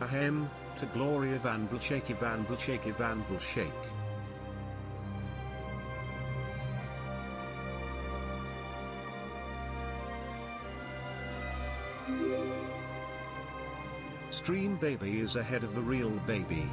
Ahem, to Gloria Van Blshake Van Blshake Van Blshake. Stream baby is ahead of the real baby.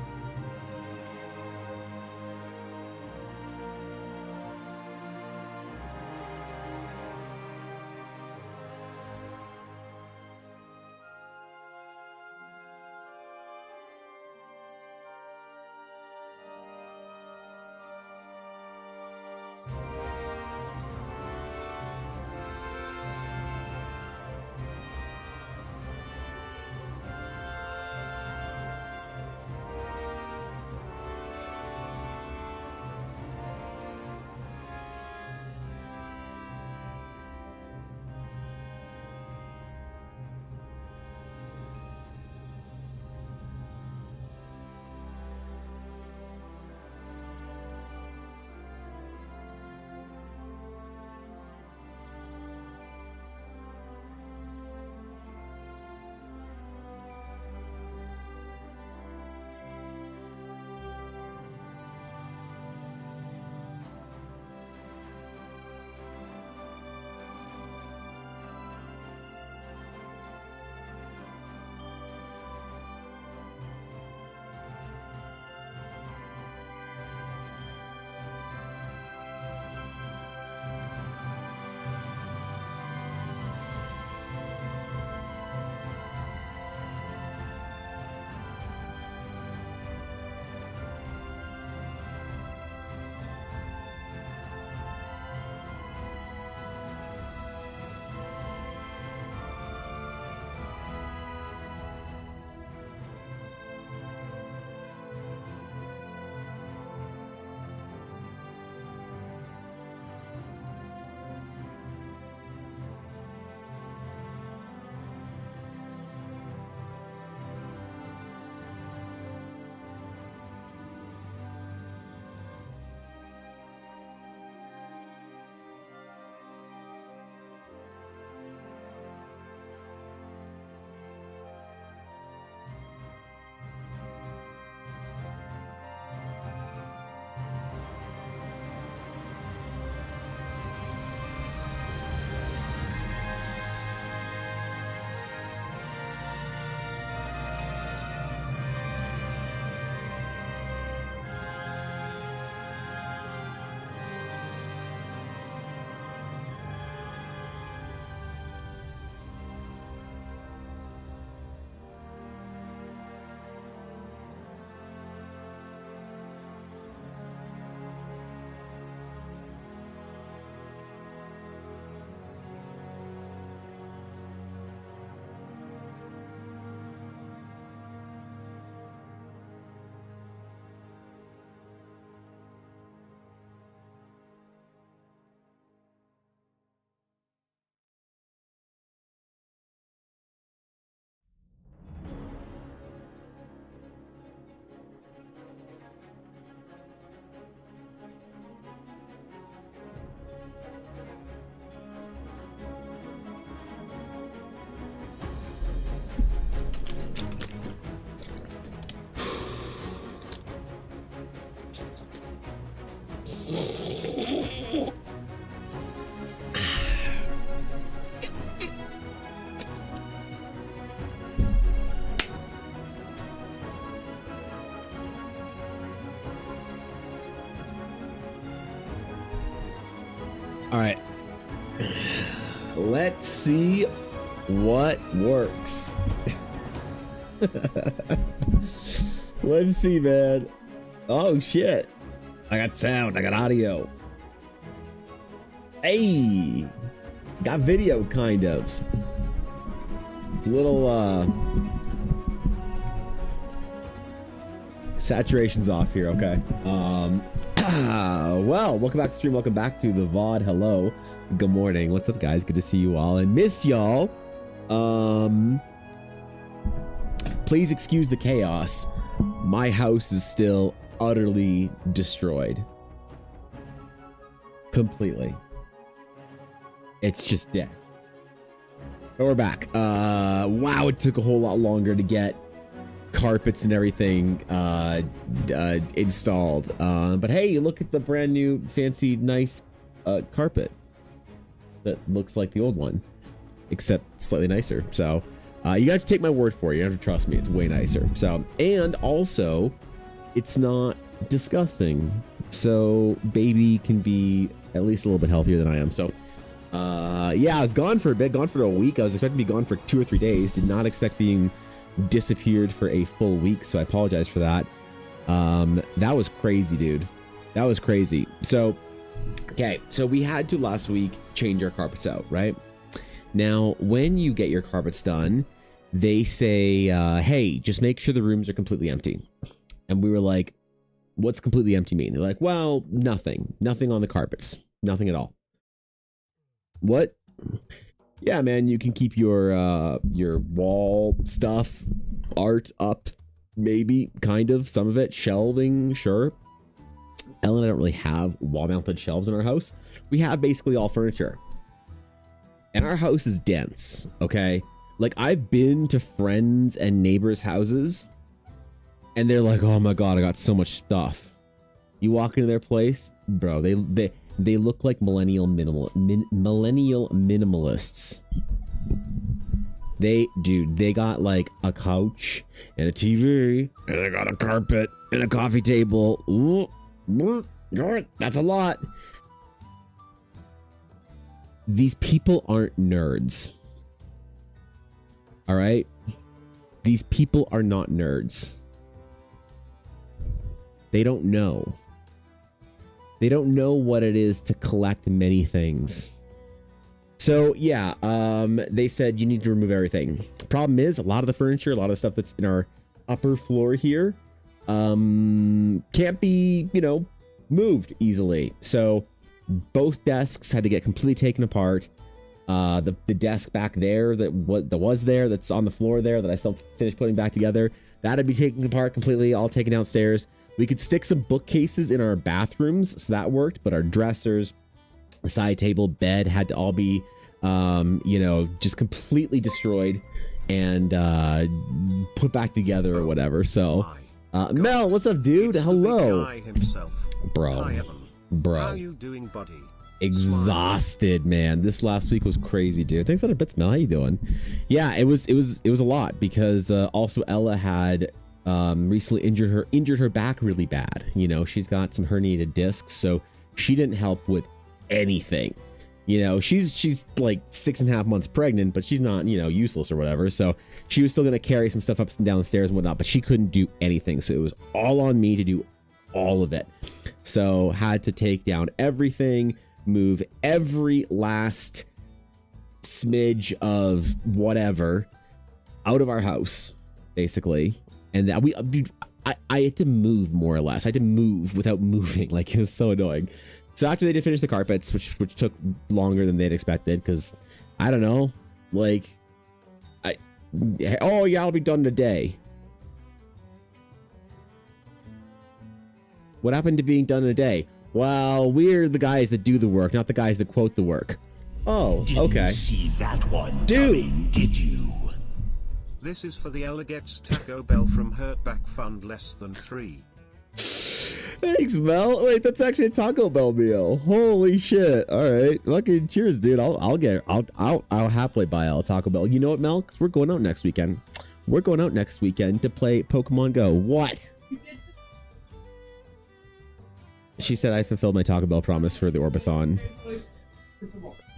All right. Let's see what works. Let's see, man. Oh, shit. I got sound. I got audio. Hey. Got video, kind of. It's a little, saturation's off here, okay. Well, welcome back to the stream. Welcome back to the VOD. Hello. Good morning. What's up, guys? Good to see you all and miss y'all. Please excuse the chaos. My house is still utterly destroyed. Completely. It's just dead. But we're back. Wow, it took a whole lot longer to get carpets and everything installed. But hey, look at the brand new, fancy, nice carpet that looks like the old one, except slightly nicer. So you have to take my word for it. You have to trust me. It's way nicer. So, and also, it's not disgusting. So baby can be at least a little bit healthier than I am. So yeah, I was gone for a bit, gone for a week. I was expecting to be gone for 2 or 3 days. Did not expect being disappeared for a full week. So I apologize for that. That was crazy, dude. That was crazy. So, okay. So we had to last week change our carpets out, right? Now, when you get your carpets done, they say, hey, just make sure the rooms are completely empty. And we were like, what's completely empty mean? They're like, well, nothing on the carpets, nothing at all. What? Yeah, man, you can keep your wall stuff, art up, maybe, kind of, some of it, shelving, sure. Ellen and I don't really have wall-mounted shelves in our house. We have basically all furniture. And our house is dense, okay? Like, I've been to friends and neighbors' houses, and they're like, oh my god, I got so much stuff. You walk into their place, bro, they look like millennial minimalists. They got like a couch and a TV, and they got a carpet and a coffee table. Ooh, that's a lot. These people aren't nerds. All right? These people are not nerds. They don't know. They don't know what it is to collect many things. So yeah, they said you need to remove everything. Problem is, a lot of the furniture, a lot of the stuff that's in our upper floor here, can't be, moved easily. So both desks had to get completely taken apart. The desk back there that's on the floor there that I still finished putting back together, that'd be taken apart completely, all taken downstairs. We could stick some bookcases in our bathrooms, so that worked, but our dressers, the side table, bed had to all be, just completely destroyed and put back together or whatever. So, Mel, what's up, dude? Hello. Bro. Hi, Evan. Bro. How you doing, buddy? Exhausted, man. This last week was crazy, dude. Thanks a lot, bits, Mel. How you doing? Yeah, it was a lot because also Ella had recently injured her back really bad. She's got some herniated discs, so she didn't help with anything. She's like 6.5 months pregnant, but she's not, useless or whatever. So she was still going to carry some stuff up and down the stairs and whatnot, but she couldn't do anything. So it was all on me to do all of it. So had to take down everything, move every last smidge of whatever out of our house, basically. And that I had to move more or less. I had to move without moving. Like, it was so annoying. So after they did finish the carpets, which took longer than they'd expected, because I don't know, like, oh yeah, I'll be done today. What happened to being done in a day? Well, we're the guys that do the work, not the guys that quote the work. Oh, okay. Didn't see that one Dude. coming, did you? This is for the Ella Gets Taco Bell from Hurtback Fund less than 3. Thanks, Mel. Wait, that's actually a Taco Bell meal. Holy shit! All right, fucking cheers, dude. I'll happily buy a Taco Bell. You know what, Mel? Because we're going out next weekend. We're going out next weekend to play Pokemon Go. What? She said I fulfilled my Taco Bell promise for the Orbathon.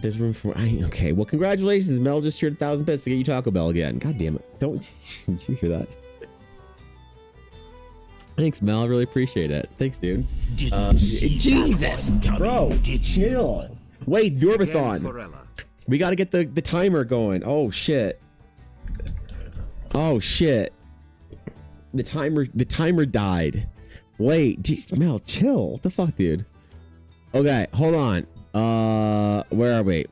There's room for... Okay, well, congratulations. Mel just cheered 1,000 bits to get you Taco Bell again. God damn it. Don't... Did you hear that? Thanks, Mel. I really appreciate it. Thanks, dude. Jesus! Bro, chill. Wait, the Orbathon. We got to get the timer going. Oh, shit. Oh, shit. The timer died. Wait, geez, Mel, chill. What the fuck, dude? Okay, hold on. Where are we?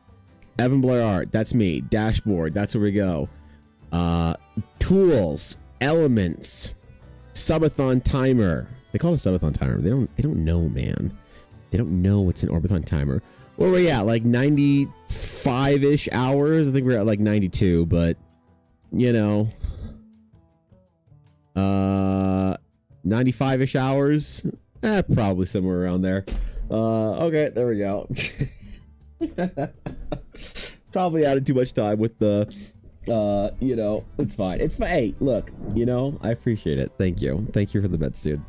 Evan Blair Art, that's me. Dashboard, that's where we go. Tools, elements, subathon timer. They call it a subathon timer. They don't know, man. They don't know what's an Orbathon timer. Where are we at? Like 95-ish hours? I think we're at like 92, but 95-ish hours. Probably somewhere around there. Okay, there we go. Probably added too much time with the, you know, it's fine. It's fine. Hey, look, you know, I appreciate it. Thank you. Thank you for the bets, dude.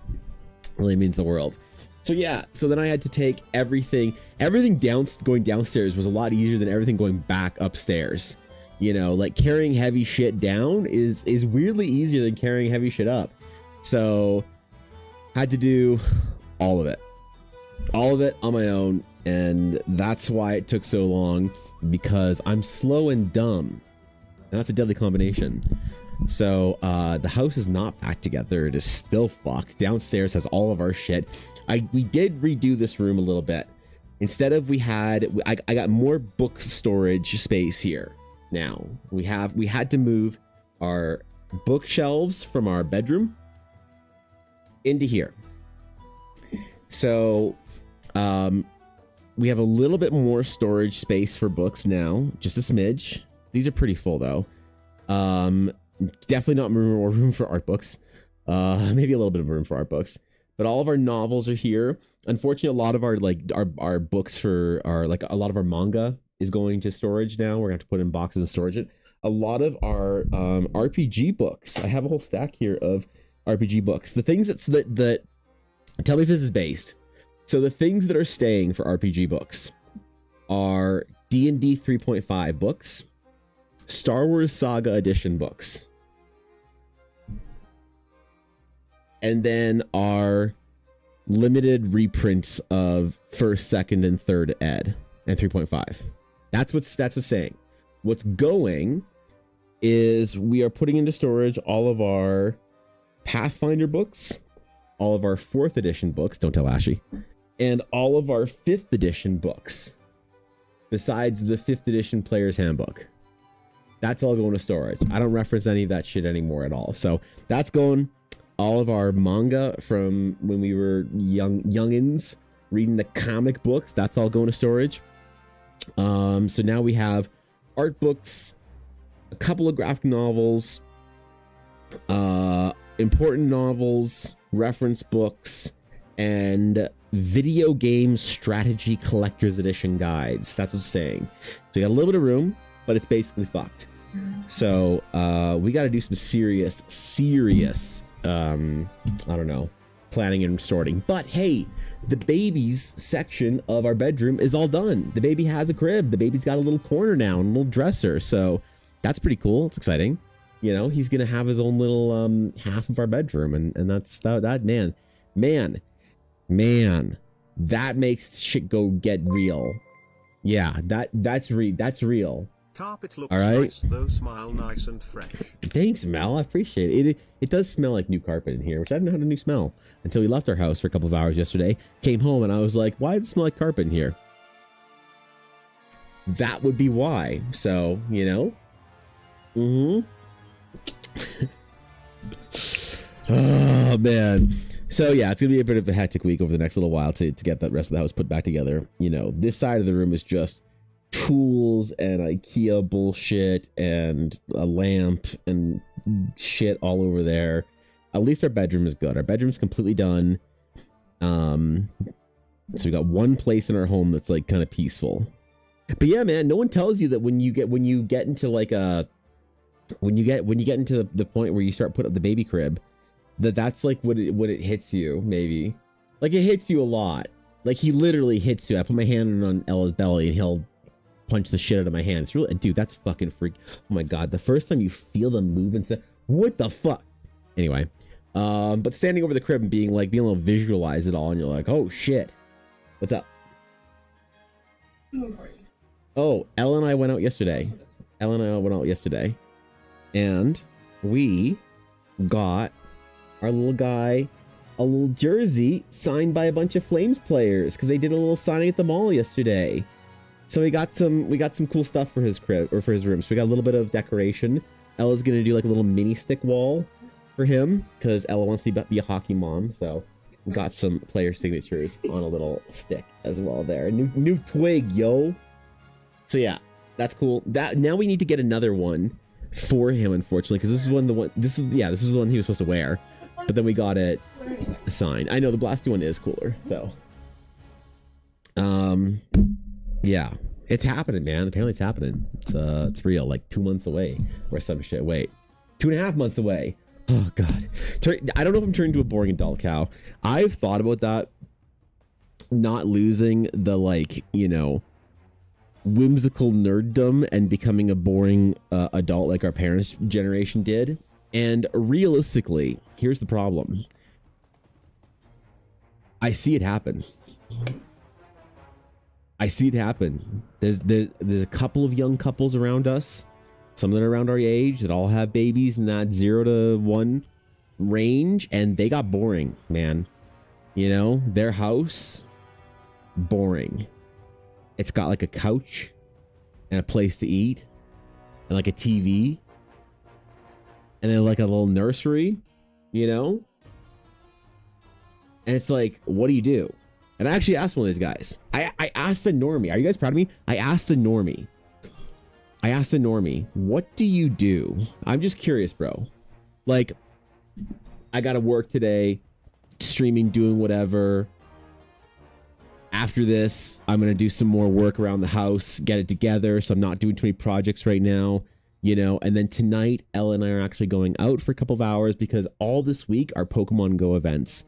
Really means the world. So yeah, so then I had to take everything going downstairs was a lot easier than everything going back upstairs. You know, like carrying heavy shit down is weirdly easier than carrying heavy shit up. So had to do all of it on my own. And that's why it took so long, because I'm slow and dumb. And that's a deadly combination. So the house is not back together. It is still fucked. Downstairs has all of our shit. We did redo this room a little bit. Instead of I got more book storage space here. Now we had to move our bookshelves from our bedroom into here. So we have a little bit more storage space for books now, just a smidge. These are pretty full though. Definitely not more room for art books. Maybe a little bit of room for art books, but all of our novels are here. Unfortunately, a lot of our books for our, like, a lot of our manga is going to storage now. We're gonna have to put it in boxes and storage it. A lot of our RPG books. I have a whole stack here of RPG books. The things that tell me if this is based. So the things that are staying for RPG books are D&D 3.5 books, Star Wars Saga Edition books, and then our limited reprints of 1st, 2nd, and 3rd ed and 3.5. That's what's saying. What's going is we are putting into storage all of our Pathfinder books, all of our 4th edition books, don't tell Ashy, and all of our 5th edition books, besides the 5th edition Player's Handbook. That's all going to storage. I don't reference any of that shit anymore at all. So that's going. All of our manga from when we were youngins reading the comic books, that's all going to storage. So now we have art books, a couple of graphic novels, important novels, reference books, and video game strategy collector's edition guides. That's what's saying. So you got a little bit of room, but it's basically fucked. So we got to do some serious I don't know, planning and sorting. But hey, the baby's section of our bedroom is all done. The baby has a crib. The baby's got a little corner now and a little dresser. So that's pretty cool. It's exciting. You know, he's gonna have his own little half of our bedroom, and that's that man, that makes shit go get real. Yeah, that's real. Carpet looks all right. nice though, smile nice and fresh. Thanks, Mel. I appreciate it. It does smell like new carpet in here, which I didn't know how to smell until we left our house for a couple of hours yesterday. Came home and I was like, why does it smell like carpet in here? That would be why. So, you know. Oh man. So yeah, it's gonna be a bit of a hectic week over the next little while to get that rest of the house put back together. You know, this side of the room is just tools and IKEA bullshit and a lamp and shit all over there. At least our bedroom is good. Our bedroom's completely done. So we got one place in our home that's like kind of peaceful. But yeah, man, no one tells you that when you get into like a when you get into the point where you start putting up the baby crib, that's like when it hits you. Maybe like it hits you a lot. Like he literally hits you. I put my hand on Ella's belly and he'll punch the shit out of my hand. It's really, dude, that's fucking freak. Oh my god, the first time you feel them move and say, what the fuck? Anyway, but standing over the crib and being able to visualize it all, and you're like, oh shit, what's up? Oh, Ella and I went out yesterday. And we got our little guy a little jersey signed by a bunch of Flames players because they did a little signing at the mall yesterday. So we got some cool stuff for his crib or for his room. So we got a little bit of decoration. Ella's gonna do like a little mini stick wall for him because Ella wants to be a hockey mom. So we got some player signatures on a little stick as well there. New twig, yo. So yeah, that's cool. That now we need to get another one for him, unfortunately, because this was the one he was supposed to wear, but then we got it signed. I know the Blasty one is cooler, so yeah, it's happening, man. Apparently it's happening. It's real. Like 2 months away or some shit. Wait, 2.5 months away. Oh god, I don't know if I'm turning into a boring adult cow. I've thought about that, not losing the, like, you know, whimsical nerddom and becoming a boring adult like our parents' generation did. And realistically, here's the problem. I see it happen. There's a couple of young couples around us, some that are around our age, that all have babies in that 0 to 1 range, and they got boring, man. You know, their house, boring. It's got like a couch and a place to eat and like a TV and then like a little nursery, you know? And it's like, what do you do? And I actually asked one of these guys. I asked a normie. Are you guys proud of me? I asked a normie, what do you do? I'm just curious, bro. Like, I got to work today, streaming, doing whatever. After this, I'm going to do some more work around the house, get it together. So I'm not doing too many projects right now, you know. And then tonight, Ella and I are actually going out for a couple of hours because all this week are Pokemon Go events,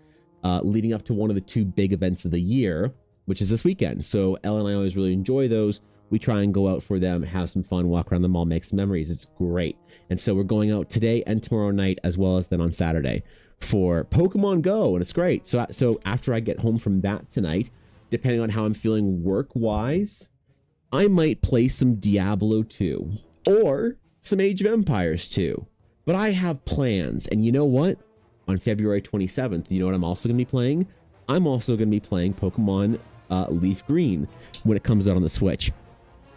leading up to one of the 2 big events of the year, which is this weekend. So Ella and I always really enjoy those. We try and go out for them, have some fun, walk around the mall, make some memories. It's great. And so we're going out today and tomorrow night, as well as then on Saturday for Pokemon Go. And it's great. So after I get home from that tonight, depending on how I'm feeling work-wise, I might play some Diablo 2 or some Age of Empires 2. But I have plans. And you know what? On February 27th, you know what I'm also going to be playing? I'm also going to be playing Pokemon Leaf Green when it comes out on the Switch.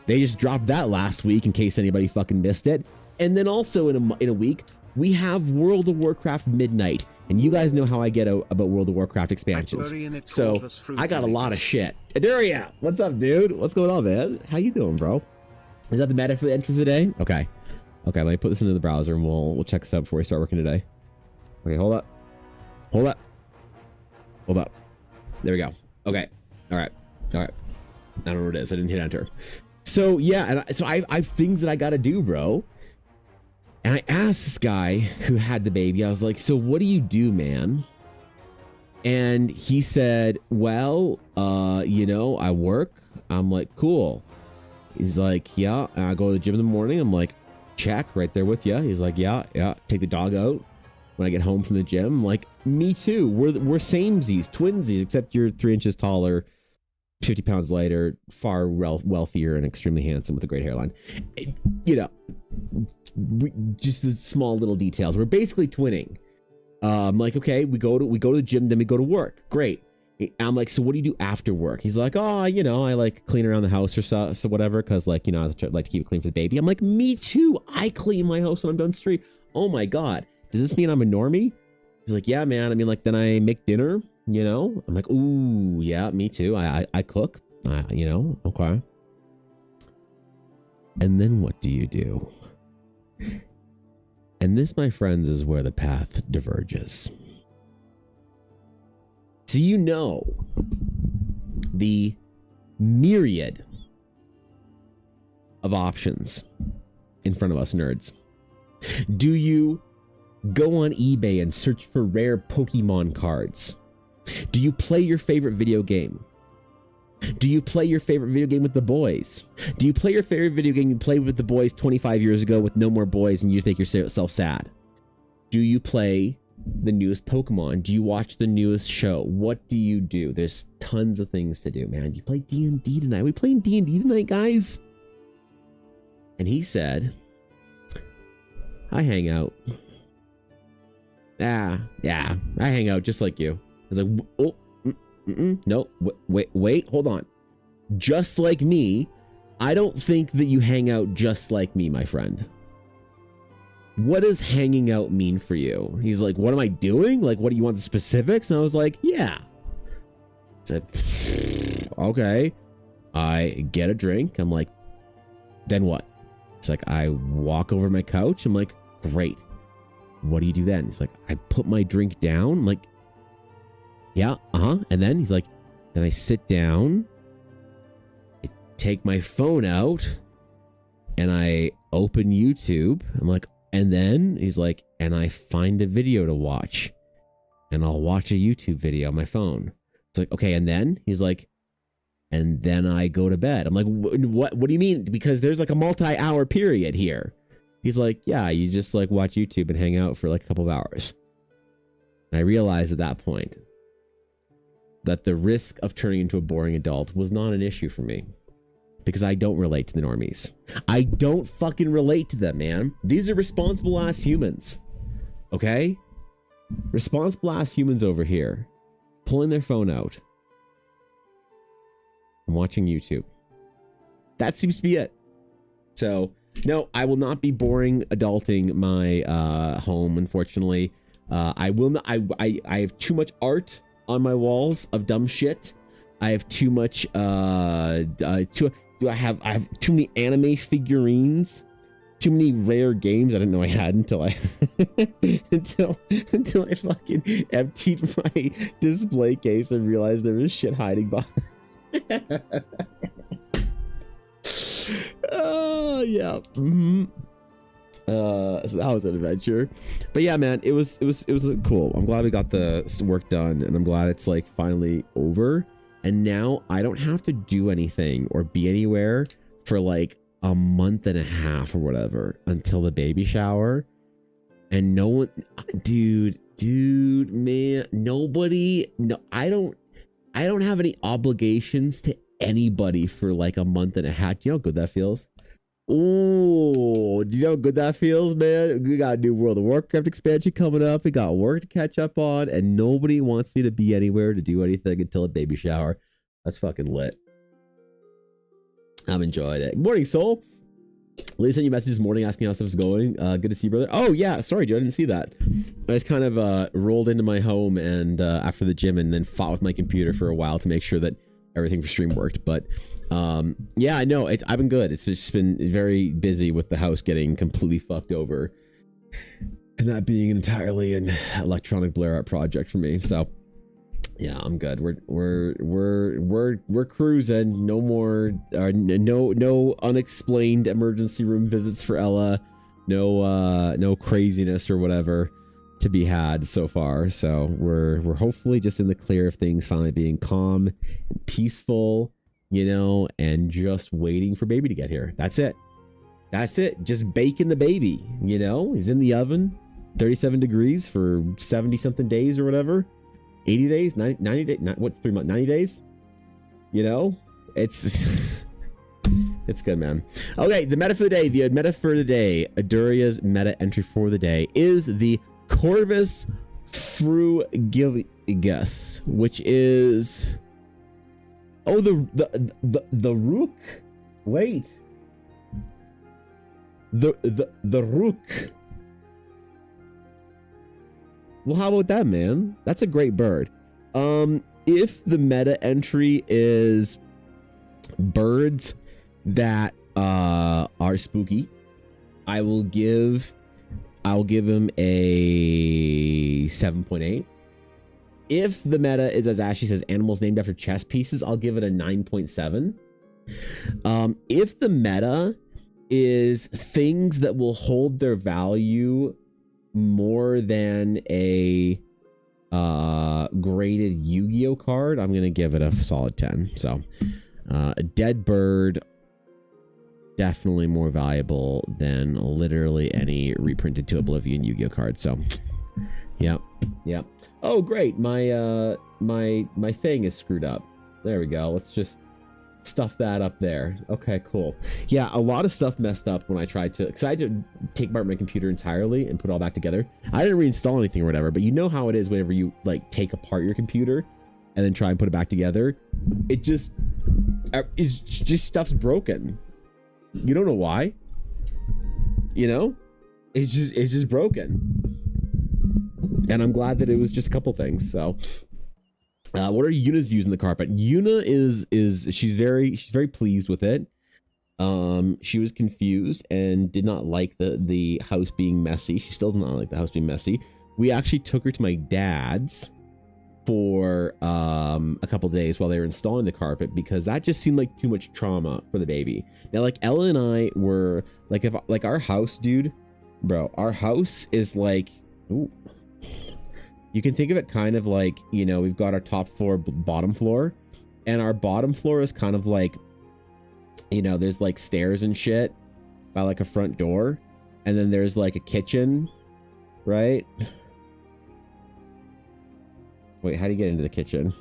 They just dropped that last week in case anybody fucking missed it. And then also in a week, we have World of Warcraft Midnight. And you guys know how I get out about World of Warcraft expansions. So I got a lot of shit. Aduria, what's up, dude? What's going on, man? How you doing, bro? Is that the meta for the entry for the day? Okay. Okay, let me put this into the browser and we'll check this out before we start working today. Okay, hold up. Hold up. Hold up. There we go. Okay. All right. All right. I don't know what it is. I didn't hit enter. So yeah, and so I have things that I got to do, bro. And I asked this guy who had the baby, I was like, so what do you do, man? And he said, well, you know, I work. I'm like, cool. He's like, yeah, I go to the gym in the morning. I'm like, check, right there with you. He's like, yeah. Take the dog out when I get home from the gym. I'm like, me too. We're samesies, twinsies, except you're 3 inches taller, 50 pounds lighter, far wealthier, and extremely handsome with a great hairline. You know, just the small little details. We're basically twinning. I'm like, okay, we go to the gym, then we go to work. Great. I'm like, so what do you do after work? He's like, oh, you know, I like clean around the house or so whatever, because like, you know, I like to keep it clean for the baby. I'm like, me too. I clean my house when I'm done street. Oh my god, does this mean I'm a normie? He's like, yeah, man. I mean, like, then I make dinner. You know, I'm like, ooh, yeah, me too. I cook. You know, okay. And then what do you do? And this, my friends, is where the path diverges. So you know the myriad of options in front of us nerds. Do you go on eBay and search for rare Pokemon cards? Do you play your favorite video game? Do you play your favorite video game with the boys? Do you play your favorite video game you played with the boys 25 years ago with no more boys and you make yourself sad? Do you play the newest Pokemon? Do you watch the newest show? What do you do? There's tons of things to do, man. You play D&D tonight. Are we playing D&D tonight, guys? And he said, I hang out. Yeah, I hang out just like you. I was like, oh, no, wait, hold on. Just like me, I don't think that you hang out just like me, my friend. What does hanging out mean for you? He's like, what am I doing? Like, what do you want the specifics? And I was like, yeah. I said, okay. I get a drink. I'm like, then what? It's like, I walk over to my couch. I'm like, great. What do you do then? He's like, I put my drink down. I'm like, yeah, and then he's like, then I sit down, I take my phone out, and I open YouTube. I'm like, and then he's like, and I find a video to watch, and I'll watch a YouTube video on my phone. It's like, okay, and then he's like, and then I go to bed. I'm like, what do you mean? Because there's like a multi-hour period here. He's like, yeah, you just like watch YouTube and hang out for like a couple of hours. And I realized at that point that the risk of turning into a boring adult was not an issue for me, because I don't relate to the normies. I don't fucking relate to them, man. These are responsible ass humans. Okay? Responsible ass humans over here, pulling their phone out and watching YouTube. That seems to be it. So, no, I will not be boring adulting my home, unfortunately. I will not. I have too much art on my walls of dumb shit. I have too much I have too many anime figurines, too many rare games I didn't know I had until I until I fucking emptied my display case and realized there was shit hiding behind. Oh yeah. So that was an adventure, but yeah, man, it was cool. I'm glad we got the work done, and I'm glad it's like finally over. And now I don't have to do anything or be anywhere for like a month and a half or whatever until the baby shower. And no one, dude, man, nobody, no, I don't have any obligations to anybody for like a month and a half. You know how good that feels? Oh, do you know how good that feels, man? We got a new World of Warcraft expansion coming up. We got work to catch up on, and nobody wants me to be anywhere to do anything until a baby shower. That's fucking lit. I'm enjoying it. Good morning, Soul. Lee sent you a message this morning asking how stuff's going. Good to see you, brother. Oh, yeah. Sorry, dude. I didn't see that. I just kind of rolled into my home and after the gym, and then fought with my computer for a while to make sure that everything for stream worked. But yeah, I know I've been good. It's just been very busy with the house getting completely fucked over, and that being entirely an electronic blare art project for me. So yeah, I'm good. We're cruising. No more no unexplained emergency room visits for Ella. No craziness or whatever to be had so far. So we're hopefully just in the clear of things finally being calm and peaceful, you know, and just waiting for baby to get here. That's it. Just baking the baby, you know. He's in the oven, 37 degrees for 70 something days or whatever. 80 days, 90 days, what's 3 months, 90 days, you know. It's it's good, man. Okay, the meta for the day, Aduria's meta entry for the day is the Corvus Frugilis, which is the Rook. Wait, the Rook. Well, how about that, man? That's a great bird. If the meta entry is birds that are spooky, I'll give him a 7.8. If the meta is, as Ashley says, animals named after chess pieces, I'll give it a 9.7. If the meta is things that will hold their value more than a graded Yu-Gi-Oh card, I'm gonna give it a solid 10. So a dead bird, definitely more valuable than literally any reprinted to oblivion Yu-Gi-Oh card. So yep. Oh great, my thing is screwed up. There we go. Let's just stuff that up there. Okay, cool. Yeah, a lot of stuff messed up when I tried to, because I had to take apart my computer entirely and put it all back together. I didn't reinstall anything or whatever, but you know how it is whenever you like take apart your computer and then try and put it back together. It's just stuff's broken. You don't know why. You know, it's just broken. And I'm glad that it was just a couple things. So what are Yuna's views on the carpet? Yuna is she's very pleased with it. She was confused and did not like the house being messy. She still did not like the house being messy. We actually took her to my dad's for a couple days while they were installing the carpet, because that just seemed like too much trauma for the baby. Now, like, Ella and I were like, if like our house, dude, bro, our house is like, ooh, you can think of it kind of like, you know, we've got our top floor, bottom floor, and our bottom floor is kind of like, you know, there's like stairs and shit by like a front door, and then there's like a kitchen, right? Wait, how do you get into the kitchen?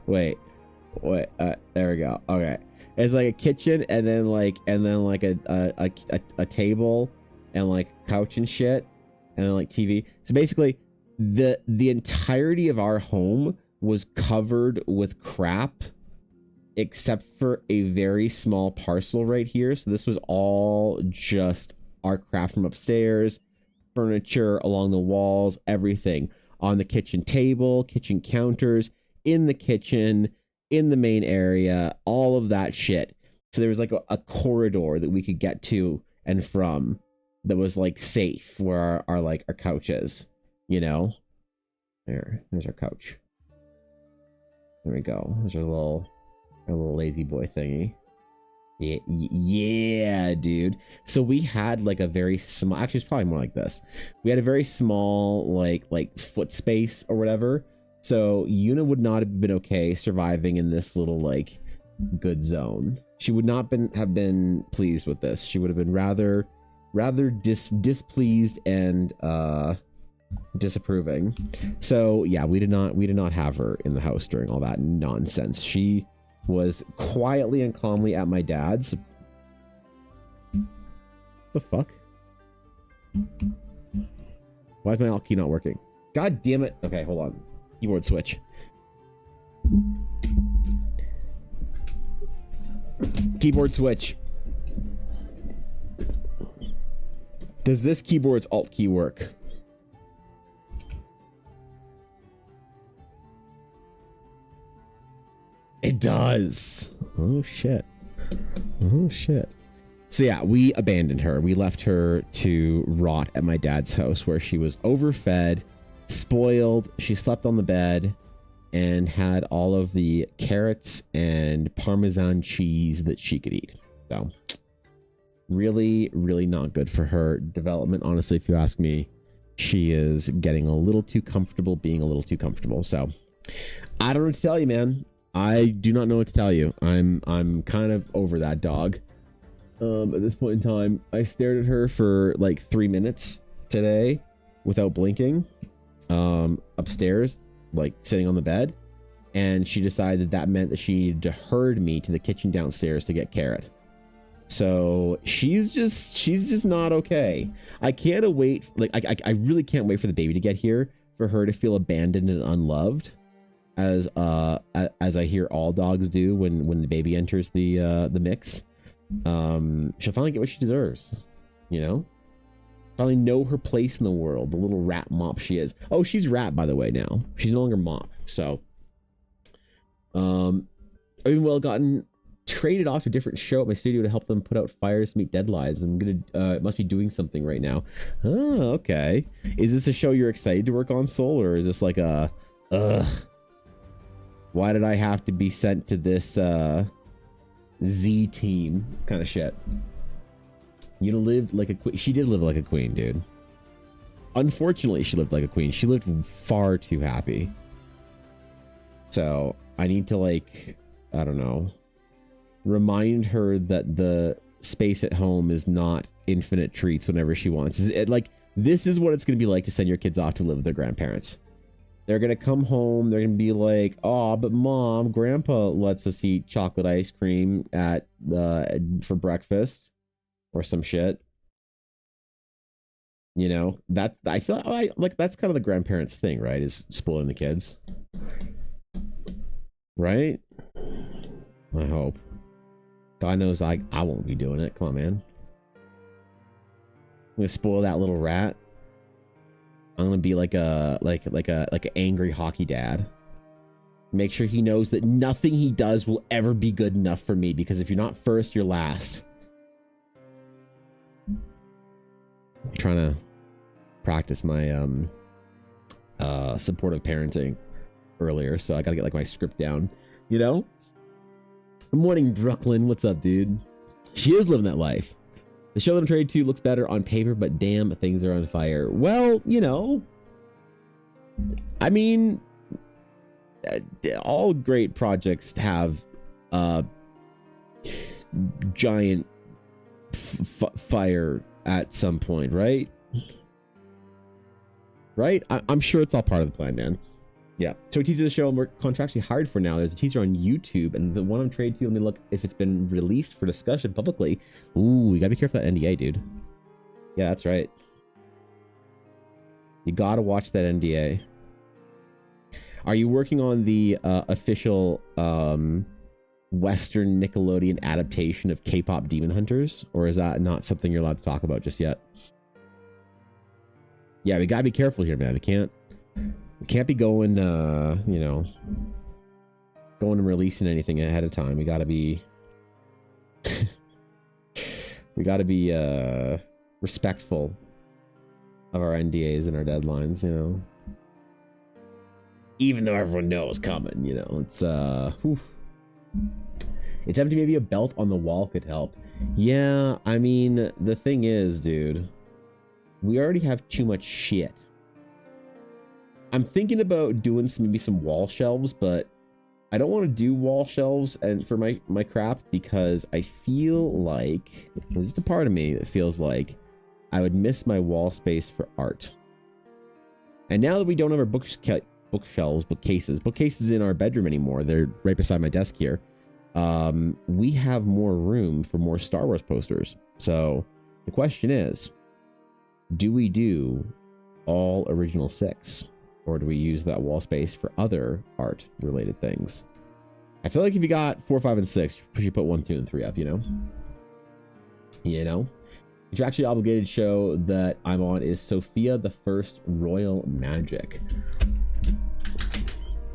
wait, there we go. Okay, it's like a kitchen, and then like a table, and like couch and shit, and then like TV. So basically, the entirety of our home was covered with crap, except for a very small parcel right here. So this was all just our crap from upstairs, furniture along the walls, everything on the kitchen table, kitchen counters, in the kitchen, in the main area, all of that shit. So there was like a corridor that we could get to and from that was like safe, where our couch is, you know. There's our couch. There we go. There's our little lazy boy thingy. Yeah, dude. So we had like a very small, actually it's probably more like this. We had a very small like foot space or whatever. So Yuna would not have been okay surviving in this little like good zone. She would not have been pleased with this. She would have been rather displeased and disapproving. So yeah, we did not have her in the house during all that nonsense. She was quietly and calmly at my dad's. The fuck? Why is my alt key not working? God damn it. Okay, hold on. Keyboard switch. Keyboard switch. Does this keyboard's alt key work? It does. Oh shit. Oh shit. So yeah, we abandoned her. We left her to rot at my dad's house, where she was overfed, spoiled. She slept on the bed and had all of the carrots and Parmesan cheese that she could eat. So really, really not good for her development. Honestly, if you ask me, she is getting a little too comfortable being a little too comfortable. So I don't know what to tell you, man. I do not know what to tell you. I'm kind of over that dog. At this point in time, I stared at her for like 3 minutes today without blinking, upstairs, like sitting on the bed, and she decided that meant that she needed to herd me to the kitchen downstairs to get Carrot. So she's just not okay. I can't wait. Like I really can't wait for the baby to get here, for her to feel abandoned and unloved, as I hear all dogs do when the baby enters the mix. She'll finally get what she deserves, you know. Finally know her place in the world, the little rat mop she is. Oh, she's rat, by the way. Now she's no longer mop. So I've even well gotten traded off to a different show at my studio to help them put out fires to meet deadlines. I'm gonna must be doing something right now. Oh, okay. Is this a show you're excited to work on, Soul, or is this like a why did I have to be sent to this Z team kind of shit? You lived like a queen. She did live like a queen, dude. Unfortunately, she lived like a queen. She lived far too happy. So I need to, like, I don't know, remind her that the space at home is not infinite treats whenever she wants. Like, this is what it's going to be like to send your kids off to live with their grandparents. They're going to come home. They're going to be like, oh, but Mom, Grandpa lets us eat chocolate ice cream at for breakfast or some shit. You know, that I feel like that's kind of the grandparents thing, right? Is spoiling the kids. Right? I hope. God knows I won't be doing it. Come on, man. I'm going to spoil that little rat. I'm gonna be like an angry hockey dad. Make sure he knows that nothing he does will ever be good enough for me, because if you're not first, you're last. I'm trying to practice my supportive parenting earlier, so I gotta get like my script down, you know? Good morning, Brooklyn. What's up, dude? She is living that life. The show that I'm traded to looks better on paper, but damn, things are on fire. Well, you know, I mean, all great projects have giant fire at some point, right? Right? I'm sure it's all part of the plan, man. Yeah. So a teaser of the show we're contractually hired for now. There's a teaser on YouTube, and the one I'm traded to, let me look if it's been released for discussion publicly. Ooh, you gotta be careful of that NDA, dude. Yeah, that's right. You gotta watch that NDA. Are you working on the official Western Nickelodeon adaptation of K-pop Demon Hunters, or is that not something you're allowed to talk about just yet? Yeah, we gotta be careful here, man. We can't be going, you know, going and releasing anything ahead of time. We gotta be, respectful of our NDAs and our deadlines, you know. Even though everyone knows coming, you know, it's whew. It's empty. Maybe a belt on the wall could help. Yeah, I mean, the thing is, dude, we already have too much shit. I'm thinking about doing maybe some wall shelves, but I don't want to do wall shelves and for my crap, because I feel like there's just a part of me that feels like I would miss my wall space for art. And now that we don't have our bookcases in our bedroom anymore, they're right beside my desk here. We have more room for more Star Wars posters. So the question is, do we do all original 6? Or do we use that wall space for other art related things? I feel like if you got 4, 5, and 6, you should put 1, 2, and 3 up, you know? You know? The contractually obligated show that I'm on is Sophia the First Royal Magic.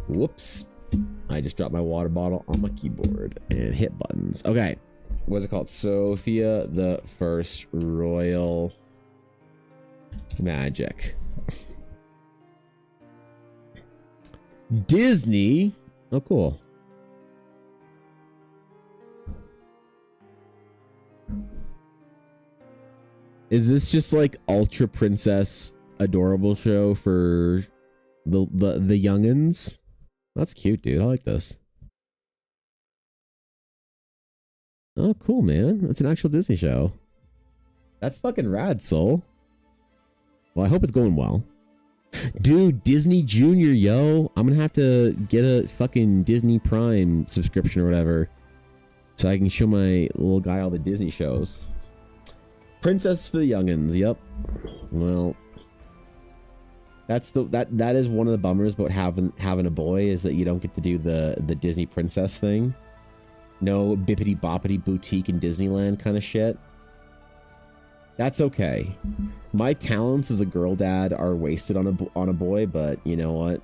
Whoops. I just dropped my water bottle on my keyboard and hit buttons. Okay. What's it called? Sophia the First Royal Magic. Disney. Oh, cool. Is this just like Ultra Princess adorable show for the youngins? That's cute, dude. I like this. Oh, cool, man. That's an actual Disney show. That's fucking rad, Soul. Well, I hope it's going well. Dude, Disney Junior, yo. I'm gonna have to get a fucking Disney Prime subscription or whatever, so I can show my little guy all the Disney shows. Princess for the youngins, yep. Well, that is one of the bummers about having a boy, is that you don't get to do the Disney princess thing. No bippity boppity boutique in Disneyland kind of shit. That's okay. My talents as a girl dad are wasted on a boy, but you know what?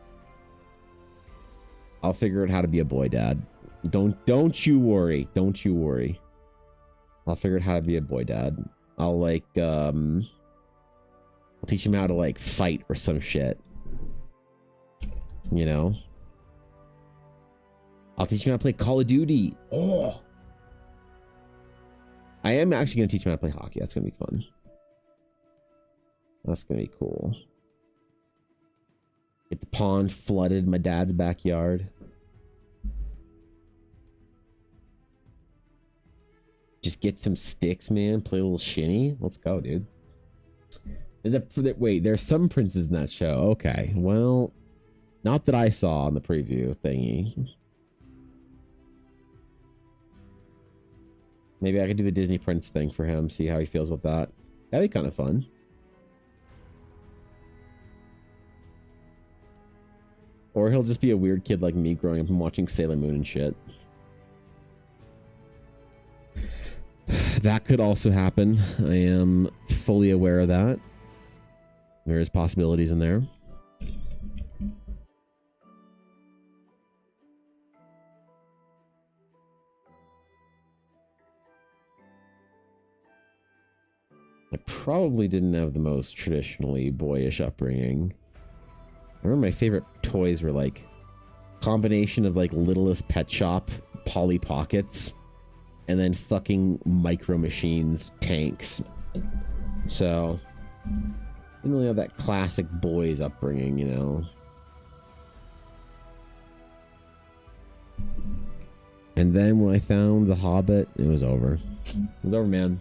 I'll figure out how to be a boy dad. Don't you worry. Don't you worry. I'll figure out how to be a boy dad. I'll like I'll teach him how to like fight or some shit. You know? I'll teach him how to play Call of Duty. Oh. I am actually going to teach him how to play hockey. That's going to be fun. That's going to be cool. Get the pond flooded in my dad's backyard. Just get some sticks, man. Play a little shinny. Let's go, dude. Wait, there's some princes in that show. Okay, well, not that I saw on the preview thingy. Maybe I could do the Disney Prince thing for him, see how he feels about that. That'd be kind of fun. Or he'll just be a weird kid like me growing up and watching Sailor Moon and shit. That could also happen. I am fully aware of that. There is possibilities in there. I probably didn't have the most traditionally boyish upbringing. I remember my favorite toys were like combination of like Littlest Pet Shop, Polly Pockets, and then fucking Micro Machines tanks. So, didn't really have that classic boys upbringing, you know. And then when I found The Hobbit, it was over. It was over, man.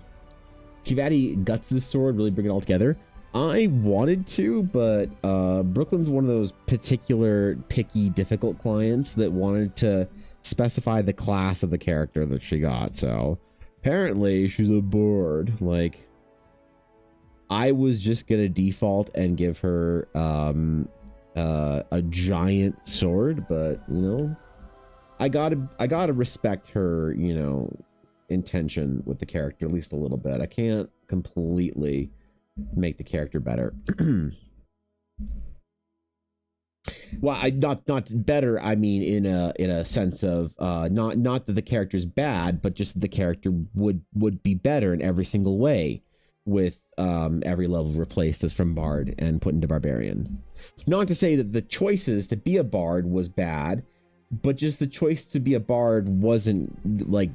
Kivati Guts' sword really bring it all together. I wanted to, but Brooklyn's one of those particular picky, difficult clients that wanted to specify the class of the character that she got. So apparently she's a bard. Like, I was just gonna default and give her a giant sword, but you know, I gotta respect her, you know, intention with the character at least a little bit. I can't completely make the character better. Well, not better. I mean, in a sense of not that the character's bad, but just the character would be better in every single way with every level replaced as from bard and put into barbarian. Not to say that the choices to be a bard was bad, but just the choice to be a bard wasn't like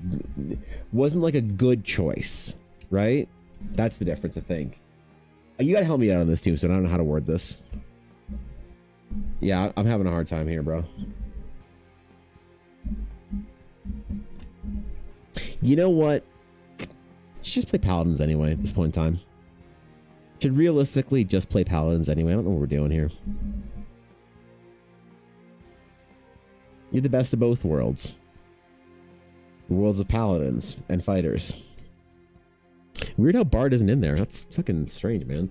a good choice, right? That's the difference, I think. You gotta help me out on this, Tombstone. I don't know how to word this. Yeah, I'm having a hard time here, bro. You know what? Let's just play Paladins anyway at this point in time. Should realistically just play Paladins anyway. I don't know what we're doing here. You're the best of both worlds. The worlds of Paladins and fighters. Weird how Bard isn't in there. That's fucking strange, man.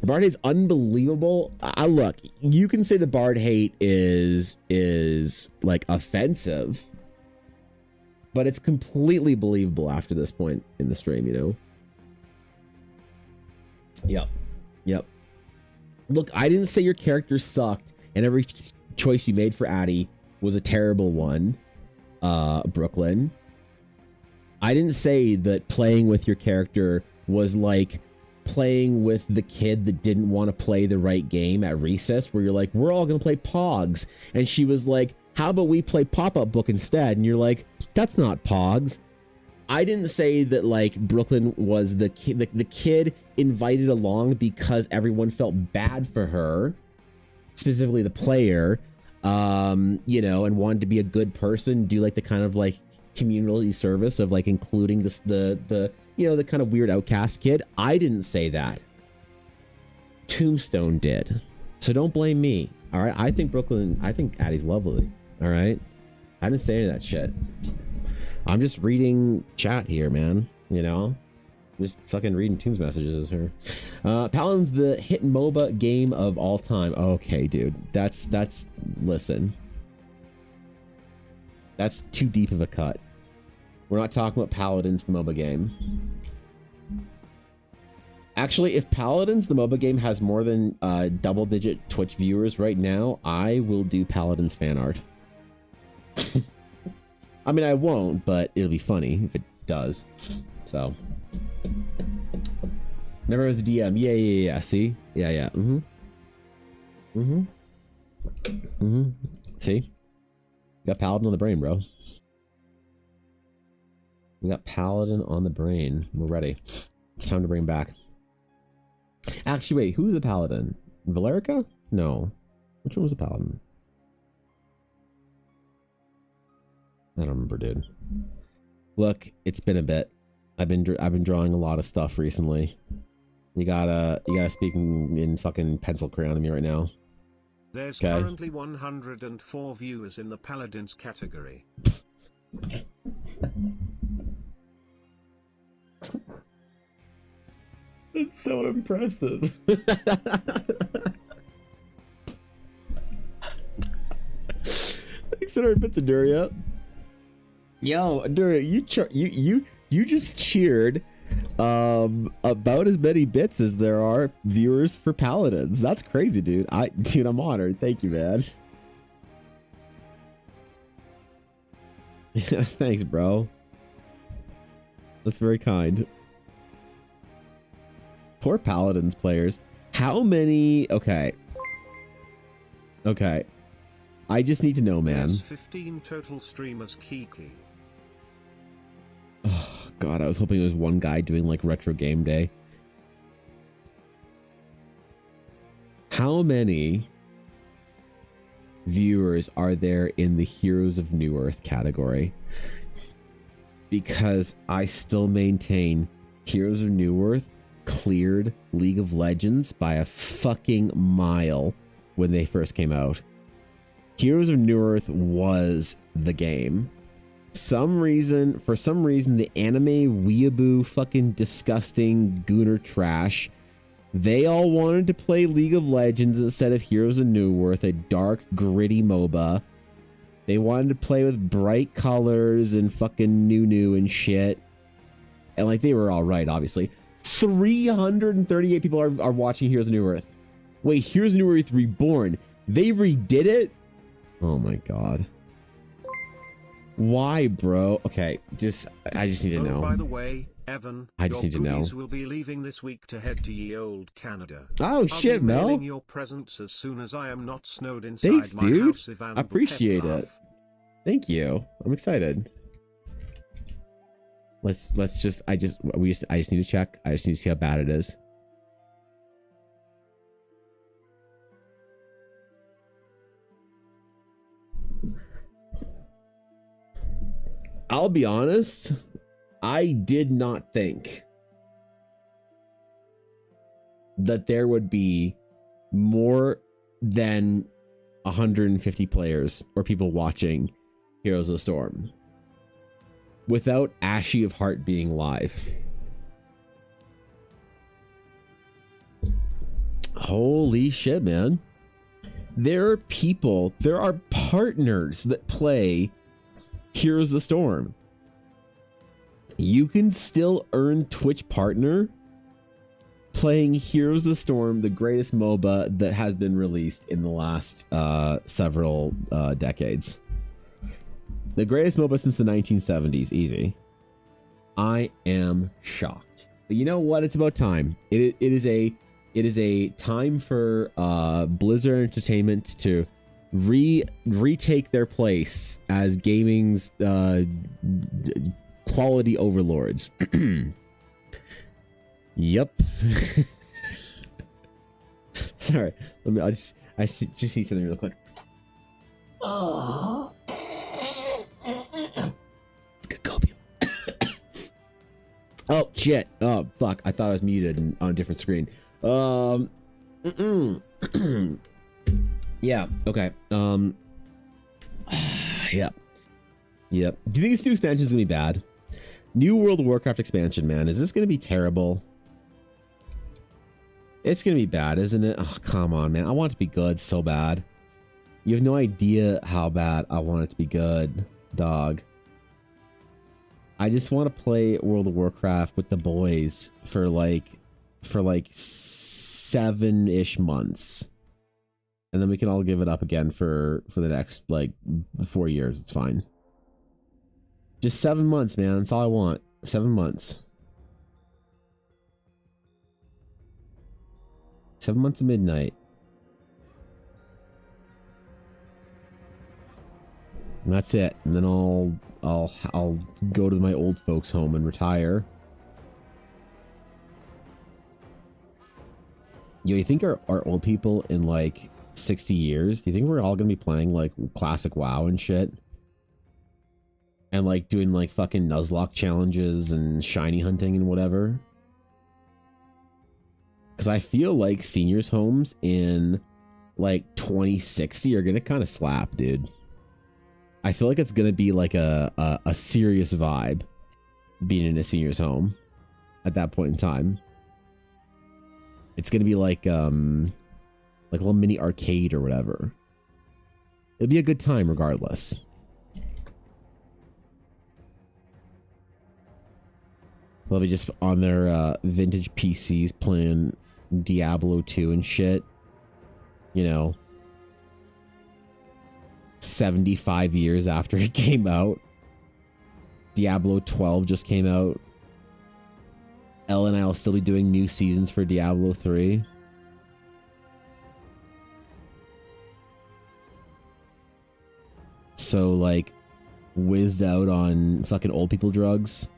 The Bard is unbelievable. Look, you can say the Bard hate is like offensive, but it's completely believable after this point in the stream, you know? Yep. Look, I didn't say your character sucked and every choice you made for Addie was a terrible one, Brooklyn. I didn't say that playing with your character was like playing with the kid that didn't want to play the right game at recess, where you're like, we're all going to play Pogs. And she was like, how about we play Pop-Up Book instead? And you're like, that's not Pogs. I didn't say that like Brooklyn was the kid invited along because everyone felt bad for her, specifically the player, you know, and wanted to be a good person, do like the kind of like community service of like including this the you know, the kind of weird outcast kid. I didn't say that. Tombstone did. So don't blame me. All right. I think Addie's lovely. All right. I didn't say any of that shit. I'm just reading chat here, man. You know, just fucking reading Tomb's messages here. Paladin's the hit MOBA game of all time. Okay, dude. That's listen. That's too deep of a cut. We're not talking about Paladins, the MOBA game. Actually, if Paladins, the MOBA game, has more than double-digit Twitch viewers right now, I will do Paladins fan art. I mean, I won't, but it'll be funny if it does. So. Remember it was the DM. Yeah. See? Yeah. See? Got Paladin on the brain, bro. We got Paladin on the brain. We're ready. It's time to bring him back. Actually, wait. Who's the Paladin? Valerica? No. Which one was the Paladin? I don't remember, dude. Look, it's been a bit. I've been drawing a lot of stuff recently. You gotta speak in fucking pencil crayon to me right now. There's currently 104 viewers in the Paladins category. It's so impressive. Thanks for our bits of Duria. Yo, Duria, you just cheered about as many bits as there are viewers for Paladins. That's crazy, dude. I'm honored. Thank you, man. Yeah, thanks, bro. That's very kind. Poor Paladins players. How many? Okay. Okay. I just need to know, man. There's 15 total streamers, Kiki. Oh, God, I was hoping there was one guy doing like retro game day. How many viewers are there in the Heroes of New Earth category? Because I still maintain Heroes of New Earth cleared League of Legends by a fucking mile when they first came out. Heroes of New Earth was the game. For some reason, the anime weeaboo fucking disgusting gooner trash, they all wanted to play League of Legends instead of Heroes of New Earth, a dark, gritty MOBA. They wanted to play with bright colors and fucking new and shit. And like, they were all right, obviously. 338 people are watching Heroes of New Earth. Wait, Heroes of New Earth Reborn. They redid it? Oh my God. Why, bro? Okay, I just need to know. By the way, Evan, I just need to know. will be leaving this week to head to ye old Canada. Oh shit, Mel. Mailing your presents as soon as I am not snowed inside Thanks, my dude. house. I appreciate it. Thank you. I'm excited. I just need to check. I just need to see how bad it is. I'll be honest, I did not think that there would be more than 150 players or people watching Heroes of the Storm without Ashy of Heart being live. Holy shit, man. There are partners that play Heroes of the Storm. You can still earn Twitch partner playing Heroes of the Storm, the greatest MOBA that has been released in the last several decades. The greatest MOBA since the 1970s, easy. I am shocked. But you know what? It's about time. It is a time for Blizzard Entertainment to retake their place as gaming's quality overlords. Yep. Sorry. I just need something real quick. Good copy. Oh shit. Oh fuck. I thought I was muted on a different screen. Yeah, okay. Yep. Do you think this new expansion is gonna be bad? New World of Warcraft expansion, man. Is this gonna be terrible? It's gonna be bad, isn't it? Oh, come on, man. I want it to be good so bad. You have no idea how bad I want it to be good, dog. I just want to play World of Warcraft with the boys for like 7-ish months. And then we can all give it up again for the next, like, 4 years. It's fine. Just 7 months, man. That's all I want. 7 months. 7 months of midnight. And that's it. And then I'll go to my old folks' home and retire. Yo, you think our old people in, like, 60 years, do you think we're all gonna be playing like classic WoW and shit, and like doing like fucking Nuzlocke challenges and shiny hunting and whatever? Because I feel like seniors homes in like 2060 are gonna kind of slap, dude. I feel like it's gonna be like a serious vibe being in a seniors home at that point in time. It's gonna be like a little mini arcade or whatever. It'll be a good time regardless. They'll be just on their vintage PCs playing Diablo 2 and shit. You know, 75 years after it came out. Diablo 12 just came out. Elle and I will still be doing new seasons for Diablo 3. So, like, whizzed out on fucking old people drugs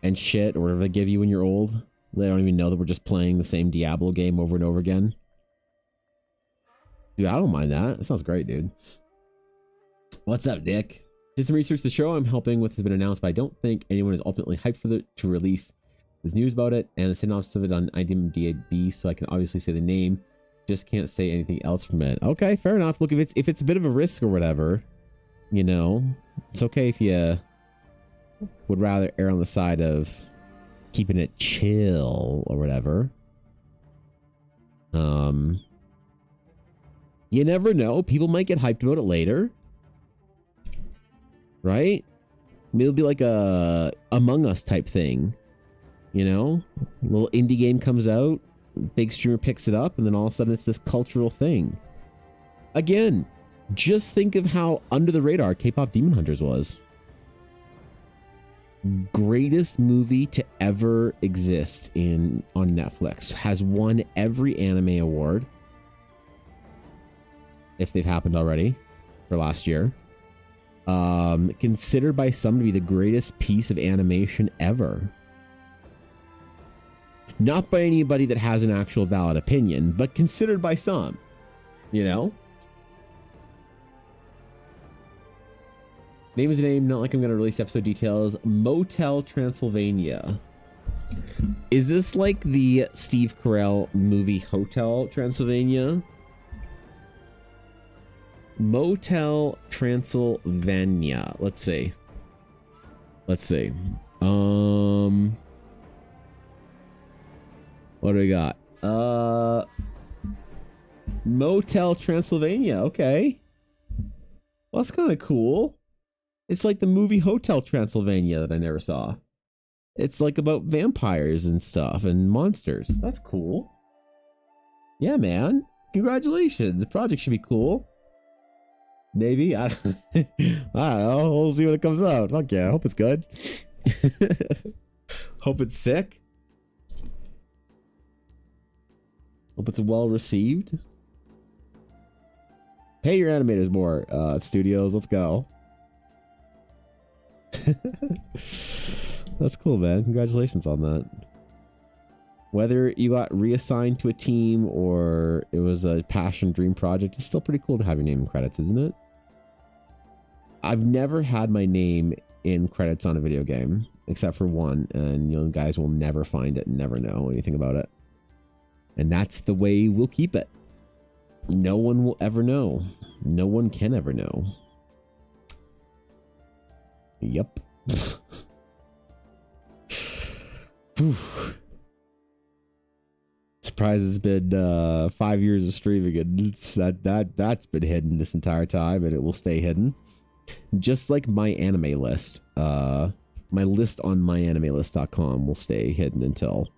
and shit, or whatever they give you when you're old. They don't even know that we're just playing the same Diablo game over and over again. Dude, I don't mind that. That sounds great, dude. What's up, Nick? Did some research. The show I'm helping with has been announced, but I don't think anyone is ultimately hyped for to release. There's news about it and the synopsis of it on IMDb, so I can obviously say the name. Just can't say anything else from it. Okay, fair enough. Look, if it's a bit of a risk or whatever, you know, it's okay if you would rather err on the side of keeping it chill or whatever. You never know. People might get hyped about it later. Right? Maybe it'll be like a Among Us type thing. You know? A little indie game comes out, big streamer picks it up, and then all of a sudden it's this cultural thing. Again, just think of how under the radar K-pop Demon Hunters was. Greatest movie to ever exist on Netflix. Has won every anime award, if they've happened already, for last year. Considered by some to be the greatest piece of animation ever. Not by anybody that has an actual valid opinion, but considered by some. You know? Name is a name, not like I'm going to release episode details. Motel Transylvania. Is this like the Steve Carell movie Hotel Transylvania? Motel Transylvania. Let's see. What do we got? Motel Transylvania. Okay. Well, that's kind of cool. It's like the movie Hotel Transylvania that I never saw. It's like about vampires and stuff and monsters. That's cool. Yeah, man. Congratulations. The project should be cool. Maybe. I don't know. We'll see when it comes out. Fuck yeah. I hope it's good. Hope it's sick. Hope it's well received. Pay your animators more, studios. Let's go. That's cool, man. Congratulations on that. Whether you got reassigned to a team or it was a passion dream project, it's still pretty cool to have your name in credits, isn't it? I've never had my name in credits on a video game, except for one, and you guys will never find it and never know anything about it. And that's the way we'll keep it. No one will ever know. No one can ever know. Yep. Surprised it's been 5 years of streaming and that's been hidden this entire time, and it will stay hidden. Just like my anime list. My list on myanimelist.com will stay hidden until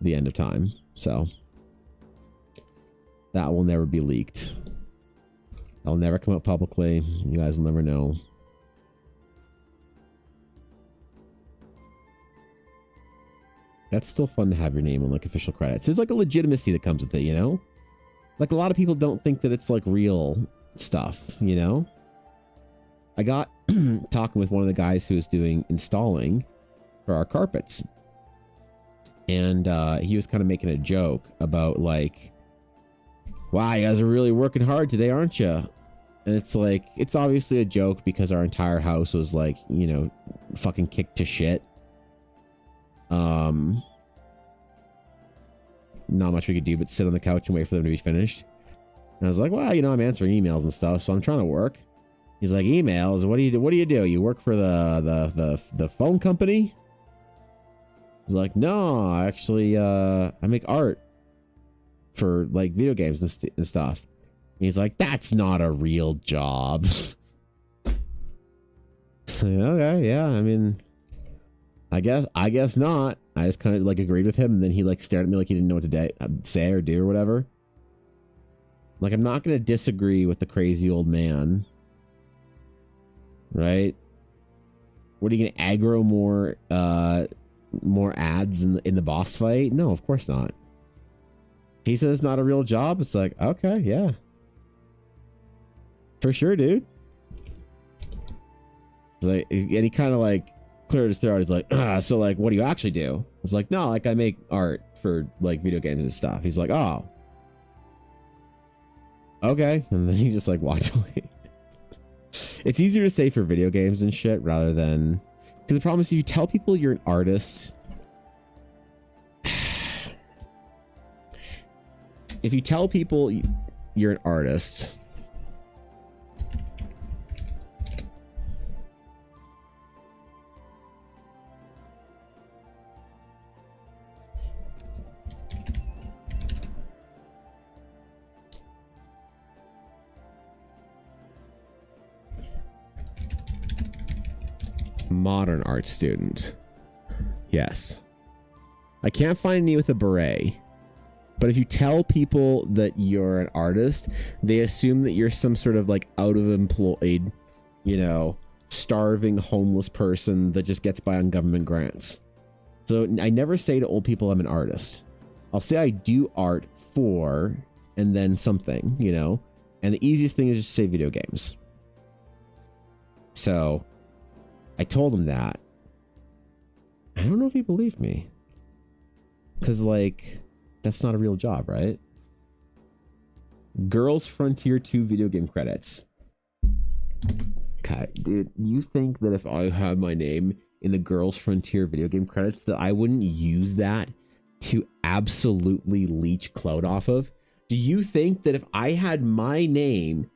the end of time. So that will never be leaked. That'll never come out publicly. You guys will never know. That's still fun to have your name on like official credits. There's like a legitimacy that comes with it, you know? Like a lot of people don't think that it's like real stuff, you know? I got talking with one of the guys who was doing installing for our carpets. And he was kind of making a joke about like, wow, you guys are really working hard today, aren't you? And it's like, it's obviously a joke because our entire house was like, you know, fucking kicked to shit. Not much we could do but sit on the couch and wait for them to be finished. And I was like, well, you know, I'm answering emails and stuff, so I'm trying to work. He's like, emails? What do you do? You work for the phone company? He's like, no, actually, I make art for like video games and stuff. And he's like, that's not a real job. So, okay, yeah, I mean, I guess not. I just kind of like agreed with him, and then he like stared at me like he didn't know what to say or do or whatever. Like, I'm not going to disagree with the crazy old man. Right? What are you going to aggro more more ads in the boss fight? No, of course not. If he says it's not a real job, it's like, okay, yeah. For sure, dude. It's like, and he kind of like cleared his throat. He's like, so like, what do you actually do? It's like, no, like I make art for like video games and stuff. He's like, oh, okay. And then he just like walked away. It's easier to say for video games and shit rather than, because the problem is if you tell people you're an artist, if you tell people you're an artist, modern art student. Yes. I can't find any with a beret. But if you tell people that you're an artist, they assume that you're some sort of like out of employed, you know, starving homeless person that just gets by on government grants. So I never say to old people I'm an artist. I'll say I do art for and then something, you know. And the easiest thing is just to say video games. So I told him that. I don't know if he believed me. Because, like, that's not a real job, right? Girls Frontier 2 video game credits. Okay, dude, you think that if I had my name in the Girls Frontier video game credits that I wouldn't use that to absolutely leech clout off of? Do you think that if I had my name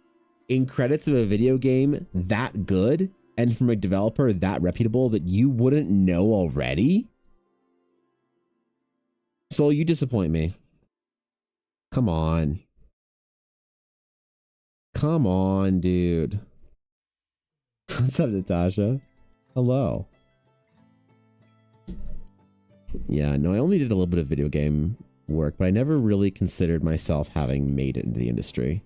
in credits of a video game that good and from a developer that reputable that you wouldn't know already? Soul, you disappoint me. Come on. Come on, dude. What's up, Natasha? Hello. Yeah, no, I only did a little bit of video game work, but I never really considered myself having made it into the industry.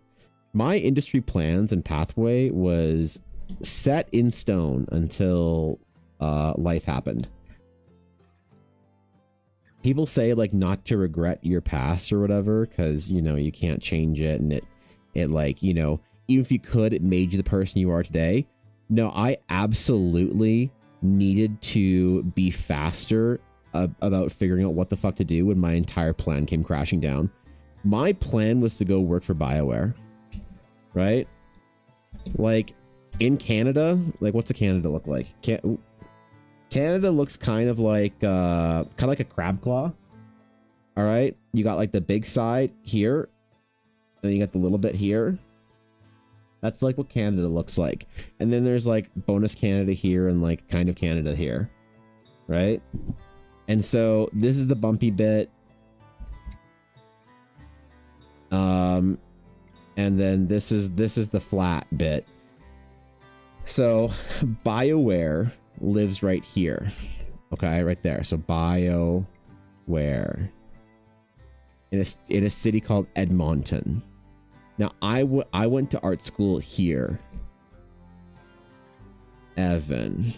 My industry plans and pathway was set in stone until life happened. People say like not to regret your past or whatever, because you know you can't change it, and it like, you know, even if you could, it made you the person you are today. No, I absolutely needed to be faster about figuring out what the fuck to do when my entire plan came crashing down. My plan was to go work for BioWare, right? Like in Canada, like what's a Canada look like? Canada looks kind of like a crab claw. All right, you got like the big side here, and you got the little bit here. That's like what Canada looks like. And then there's like bonus Canada here and like kind of Canada here, right? And so this is the bumpy bit. And then this is the flat bit. So BioWare lives right here. Okay, right there. So BioWare in a city called Edmonton. Now I went to art school here. Evan.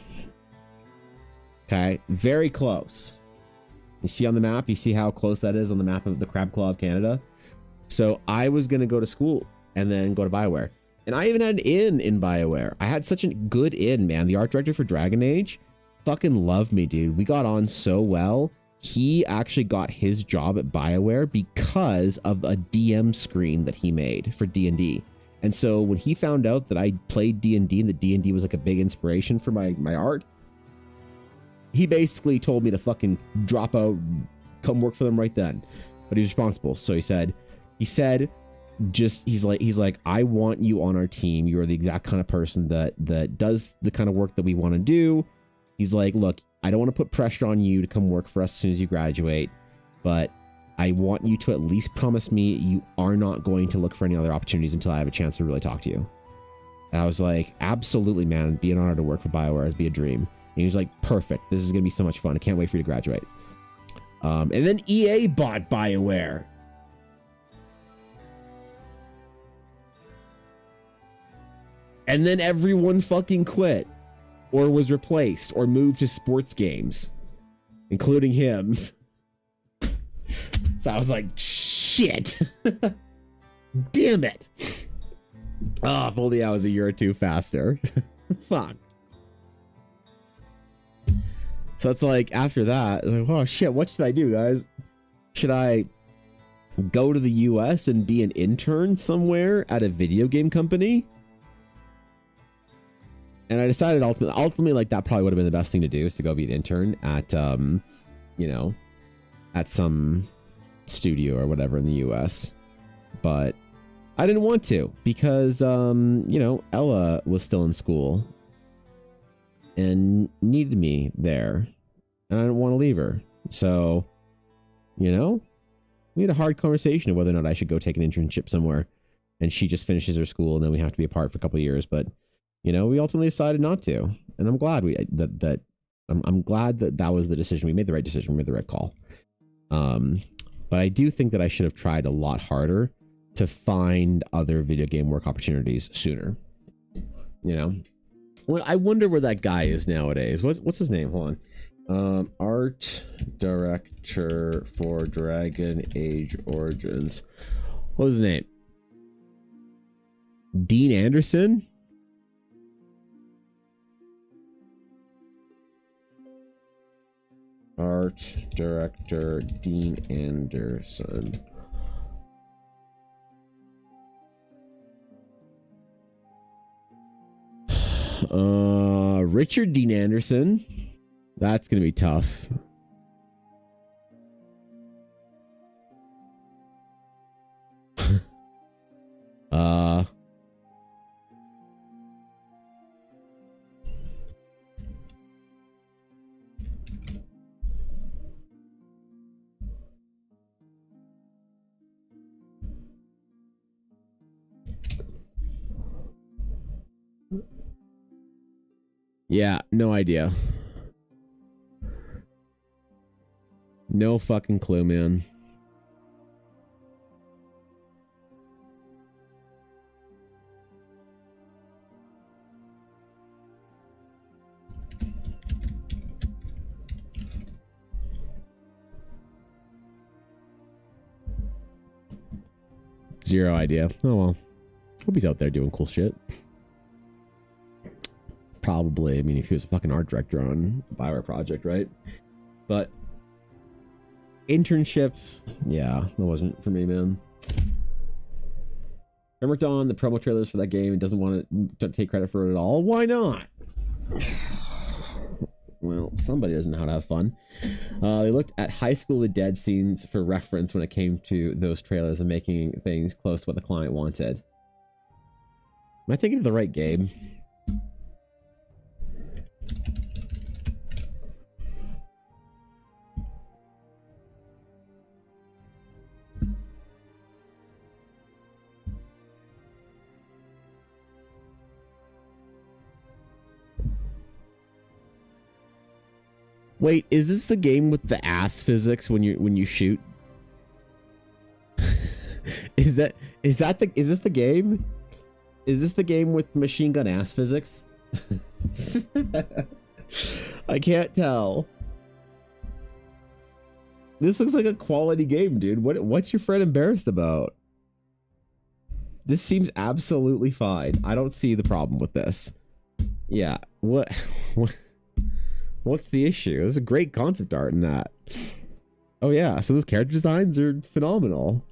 Okay, very close. You see on the map, you see how close that is on the map of the Crab Claw of Canada? So I was going to go to school and then go to BioWare. And I even had an in BioWare. I had such a good man. The art director for Dragon Age fucking loved me, dude. We got on so well. He actually got his job at BioWare because of a DM screen that he made for D&D. And so when he found out that I played D&D and that D&D was like a big inspiration for my art, he basically told me to fucking drop out, come work for them right then. But he's responsible. So he said, he's like, I want you on our team. You are the exact kind of person that does the kind of work that we want to do. He's like, look, I don't want to put pressure on you to come work for us as soon as you graduate, but I want you to at least promise me you are not going to look for any other opportunities until I have a chance to really talk to you. And I was like, absolutely, man. It'd be an honor to work for BioWare. It'd be a dream. And he was like, perfect. This is going to be so much fun. I can't wait for you to graduate. And then EA bought BioWare. And then everyone fucking quit or was replaced or moved to sports games. including him. So I was like, shit. Damn it. Oh, if only I was a year or two faster. Fuck. So it's like, after that, like, oh shit, what should I do, guys? Should I go to the US and be an intern somewhere at a video game company? And I decided ultimately, like, that probably would have been the best thing to do, is to go be an intern at, you know, at some studio or whatever in the US. But I didn't want to, because, you know, Ella was still in school and needed me there, and I didn't want to leave her. So, you know, we had a hard conversation of whether or not I should go take an internship somewhere, and she just finishes her school, and then we have to be apart for a couple of years. But, you know, we ultimately decided not to, and I'm glad I'm glad that that was the decision. We made the right decision. We made the right call. But I do think that I should have tried a lot harder to find other video game work opportunities sooner. You know, well, I wonder where that guy is nowadays. What's his name? Hold on. Art director for Dragon Age Origins. What was his name? Dean Anderson? Art director Dean Anderson. Richard Dean Anderson. That's gonna be tough. Yeah, no idea. No fucking clue, man. Zero idea. Oh well. Hope he's out there doing cool shit. Probably. I mean, if he was a fucking art director on a Bioware project, right? But internships, yeah, that wasn't for me, man. I worked on the promo trailers for that game and doesn't want to take credit for it at all. Why not? Well, somebody doesn't know how to have fun. They looked at High School of the Dead scenes for reference when it came to those trailers and making things close to what the client wanted. Am I thinking of the right game? Wait, is this the game with the ass physics when you shoot? Is this the game? Is this the game with machine gun ass physics? I can't tell. This looks like a quality game, dude. What's your friend embarrassed about? This seems absolutely fine. I don't see the problem with this. Yeah. What's the issue? There's a great concept art in that. Oh yeah, so those character designs are phenomenal.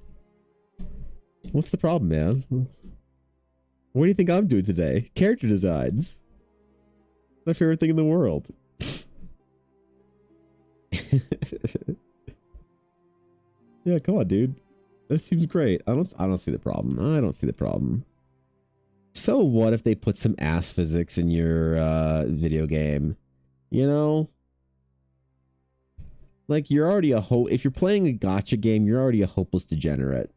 What's the problem, man? What do you think I'm doing today? Character designs. My favorite thing in the world. Yeah, come on, dude. That seems great. I don't see the problem. I don't see the problem. So what if they put some ass physics in your video game? You know? Like, you're already if you're playing a gacha game, you're already a hopeless degenerate.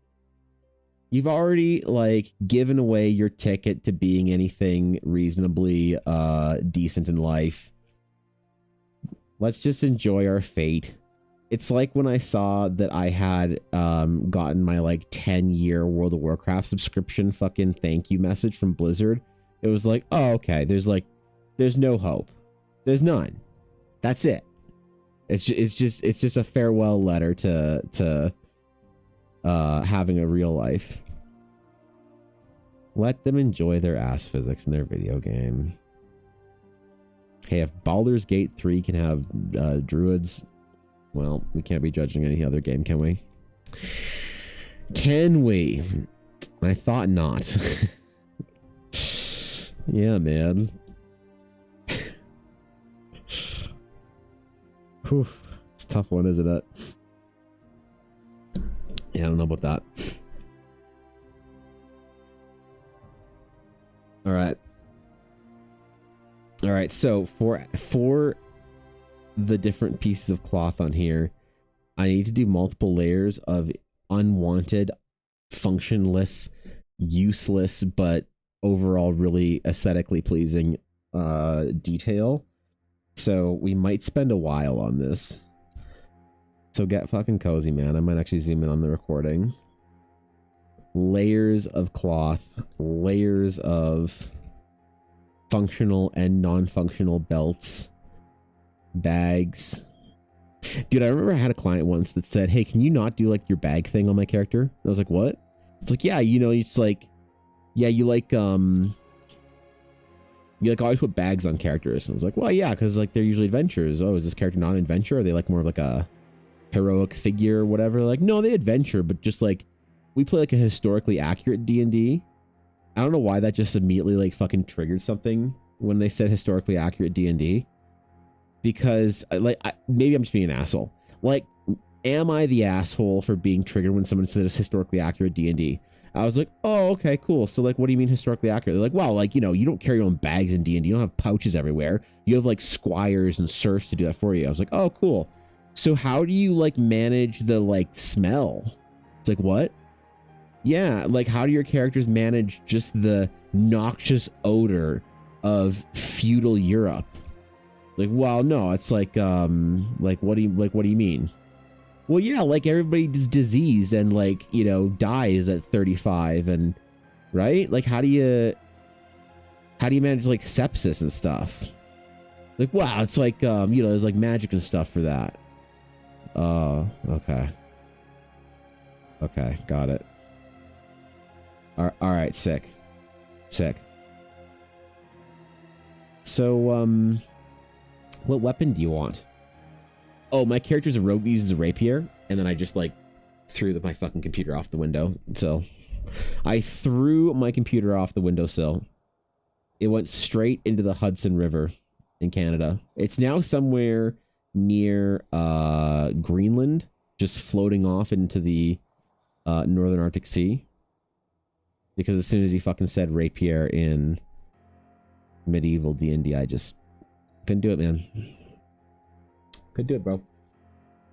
You've already, like, given away your ticket to being anything reasonably decent in life. Let's just enjoy our fate. It's like when I saw that I had gotten my, like, 10-year World of Warcraft subscription fucking thank you message from Blizzard. It was like, oh, okay, there's no hope. There's none. That's it. It's just a farewell letter to having a real life. Let them enjoy their ass physics in their video game. Hey, if Baldur's Gate 3 can have druids, well, we can't be judging any other game, can we? Can we? I thought not. Yeah, man. Whew. It's a tough one, isn't it? Yeah, I don't know about that. All right. All right, so for the different pieces of cloth on here, I need to do multiple layers of unwanted, functionless, useless, but overall really aesthetically pleasing detail. So we might spend a while on this. So get fucking cozy, man. I might actually zoom in on the recording. Layers of cloth, layers of functional and non-functional belts, bags. Dude, I remember I had a client once that said, hey, can you not do like your bag thing on my character? And I was like, what? It's like, yeah, you know, it's like, yeah, you like always put bags on characters. And I was like, well, yeah, because like they're usually adventurers. Oh, is this character not an adventurer? Are they like more of like a heroic figure or whatever? Like, no, they adventure, but just like we play like a historically accurate D&D. I don't know why that just immediately like fucking triggered something when they said historically accurate D&D. Because like maybe I'm just being an asshole. Like, am I the asshole for being triggered when someone says historically accurate D&D? I was like, oh, okay, cool. So like, what do you mean historically accurate? They're like, well, like, you know, you don't carry your own bags in D&D. You don't have pouches everywhere. You have like squires and serfs to do that for you. I was like, oh, cool. So how do you like manage the like smell? It's like, what? Yeah, like how do your characters manage just the noxious odor of feudal Europe? Like, well, no, it's like what do you mean? Well, yeah, like everybody's diseased and like, you know, dies at 35 and right? Like how do you manage like sepsis and stuff? Like, wow, it's like you know, there's like magic and stuff for that. Okay. Okay, got it. All right, sick. So, what weapon do you want? Oh, my character's a rogue who uses a rapier, and then I just like threw my fucking computer off the window. So, I threw my computer off the windowsill. It went straight into the Hudson River in Canada. It's now somewhere near Greenland, just floating off into the northern Arctic Sea. Because as soon as he fucking said rapier in medieval D&D, I just couldn't do it, man. Couldn't do it, bro.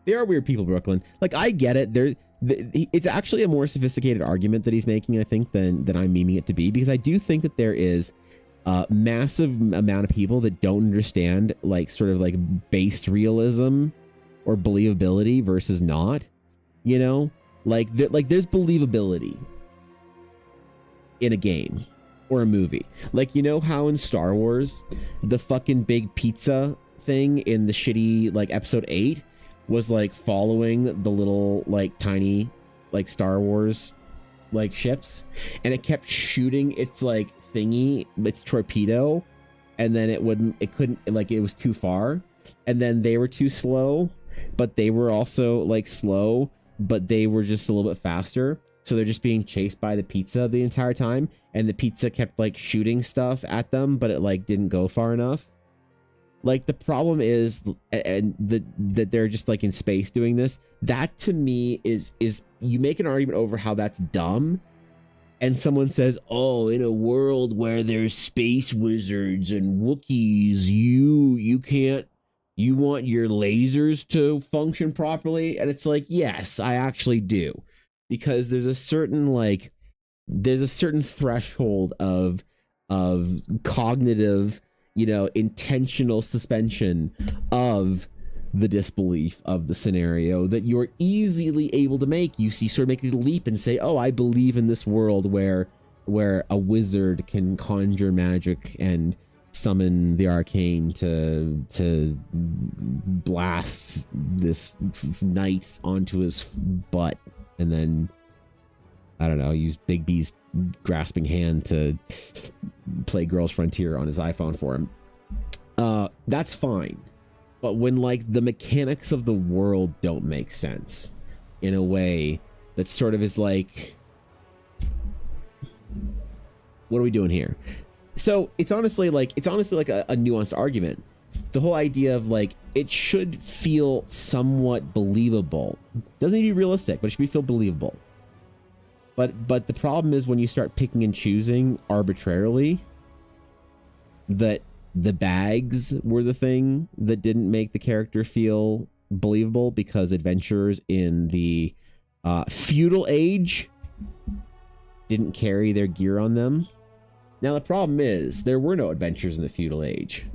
They are weird people, Brooklyn. Like, I get it. It's actually a more sophisticated argument that he's making, I think, than I'm memeing it to be. Because I do think that there is a massive amount of people that don't understand, like, sort of like based realism or believability versus not. You know? Like there's believability in a game or a movie. Like, you know how in Star Wars the fucking big pizza thing in the shitty like episode 8 was like following the little like tiny like Star Wars like ships, and it kept shooting its like thingy, its torpedo, and then it couldn't, like, it was too far, and then they were too slow, but they were also like slow, but they were just a little bit faster. So they're just being chased by the pizza the entire time, and the pizza kept like shooting stuff at them, but it like didn't go far enough. Like, the problem is, and that they're just like in space doing this. That to me is you make an argument over how that's dumb, and someone says, "Oh, in a world where there's space wizards and Wookiees, you can't. You want your lasers to function properly?" And it's like, yes, I actually do. Because there's a certain threshold of cognitive, you know, intentional suspension of the disbelief of the scenario that you're easily able to make. You sort of make the leap and say, oh, I believe in this world where a wizard can conjure magic and summon the arcane to blast this knight onto his butt, and then I don't know, use Big B's grasping hand to play Girls Frontier on his iPhone for him. That's fine. But when like the mechanics of the world don't make sense in a way that sort of is like, what are we doing here? So it's honestly like a nuanced argument. The whole idea of like, it should feel somewhat believable. Doesn't need to be realistic, but it should feel believable. But the problem is when you start picking and choosing arbitrarily, that the bags were the thing that didn't make the character feel believable, because adventurers in the feudal age didn't carry their gear on them. Now the problem is there were no adventures in the feudal age.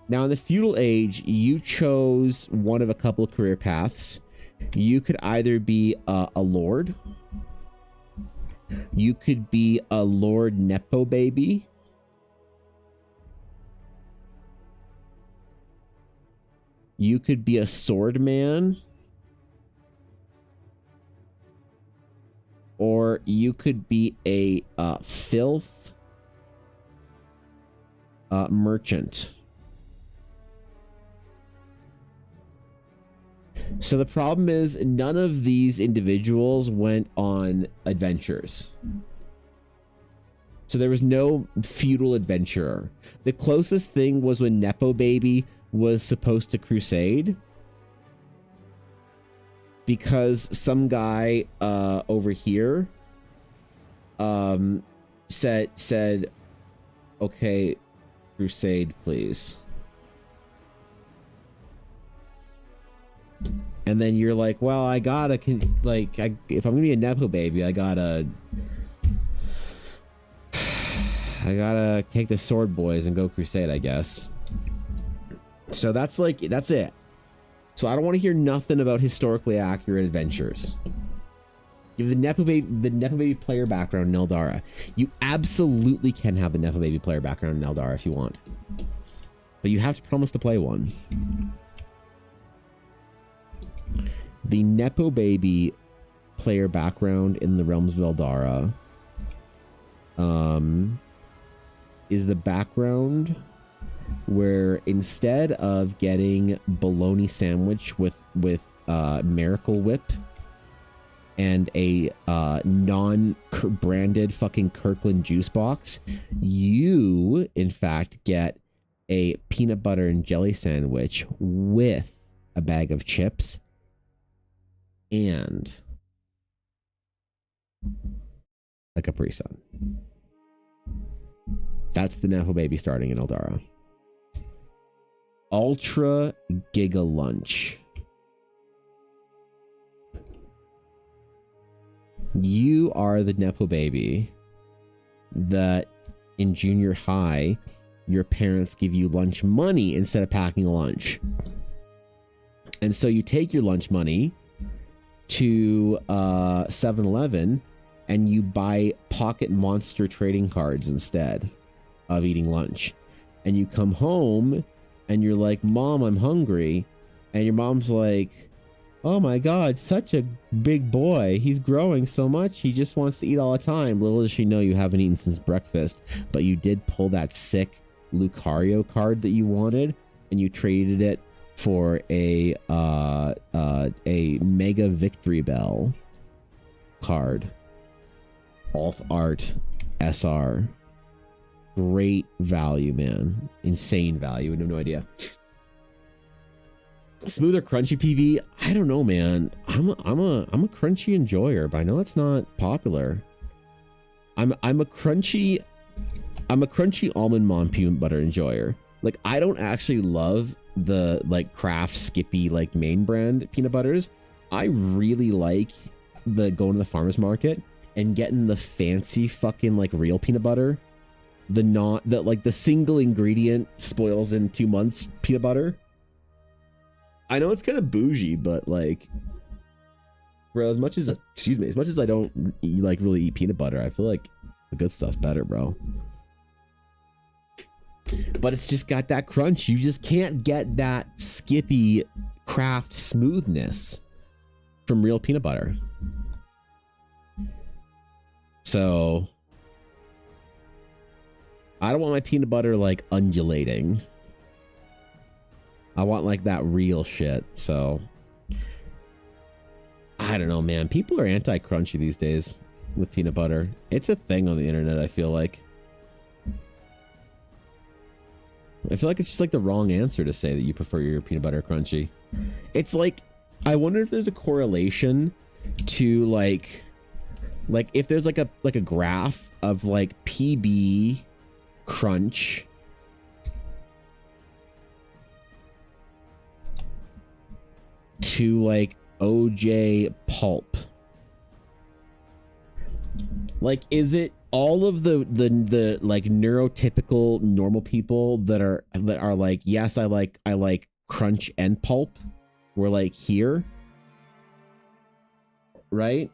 Now in the feudal age, you chose one of a couple of career paths. You could either be a lord. You could be a Lord Nepo baby. You could be a sword man. Or you could be a filth merchant. So the problem is none of these individuals went on adventures. So there was no feudal adventurer. The closest thing was when Nepo Baby was supposed to crusade, because some guy over here said, okay, crusade, please. And then you're like, well, if I'm gonna be a Nepo baby, I gotta take the sword boys and go crusade, I guess. So that's it. So I don't want to hear nothing about historically accurate adventures. Give the Nepo baby player background in Eldara. You absolutely can have the Nepo baby player background in Eldara if you want, but you have to promise to play one. The Nepo baby player background in the Realms of Eldara is the background where instead of getting bologna sandwich with Miracle Whip and a non-branded fucking Kirkland juice box, you in fact get a peanut butter and jelly sandwich with a bag of chips and a Capri Sun. That's the Nepo baby starting in Eldara. Ultra Giga Lunch. You are the Nepo baby that in junior high, your parents give you lunch money instead of packing a lunch. And so you take your lunch money to 7-Eleven and you buy Pocket Monster trading cards instead of eating lunch. And you come home and you're like, Mom, I'm hungry. And your mom's like, oh my God, such a big boy. He's growing so much. He just wants to eat all the time. Little does she know you haven't eaten since breakfast, but you did pull that sick Lucario card that you wanted and you traded it for a Mega Victory Bell card. Alt Art SR. Great value, man. Insane value. I have no idea. Smooth or crunchy PB? I don't know, man. I'm a crunchy enjoyer, but I know it's not popular. I'm a crunchy almond mom peanut butter enjoyer. Like, I don't actually love the like Kraft Skippy like main brand peanut butters. I really like the going to the farmer's market and getting the fancy fucking like real peanut butter. The single ingredient spoils in 2 months peanut butter. I know it's kind of bougie, but like, bro, as much as I don't really eat peanut butter, I feel like the good stuff's better, bro. but it's just got that crunch. You just can't get that Skippy craft smoothness from real peanut butter. So I don't want my peanut butter like undulating. I want like that real shit. So I don't know, man. People are anti-crunchy these days with peanut butter. It's a thing on the internet, I feel like. I feel like it's just like the wrong answer to say that you prefer your peanut butter crunchy. It's like, I wonder if there's a correlation to like if there's like a graph of like PB crunch to like OJ pulp. Like, is it all of the like neurotypical normal people that are like, yes, I like crunch and pulp? We're like here, right?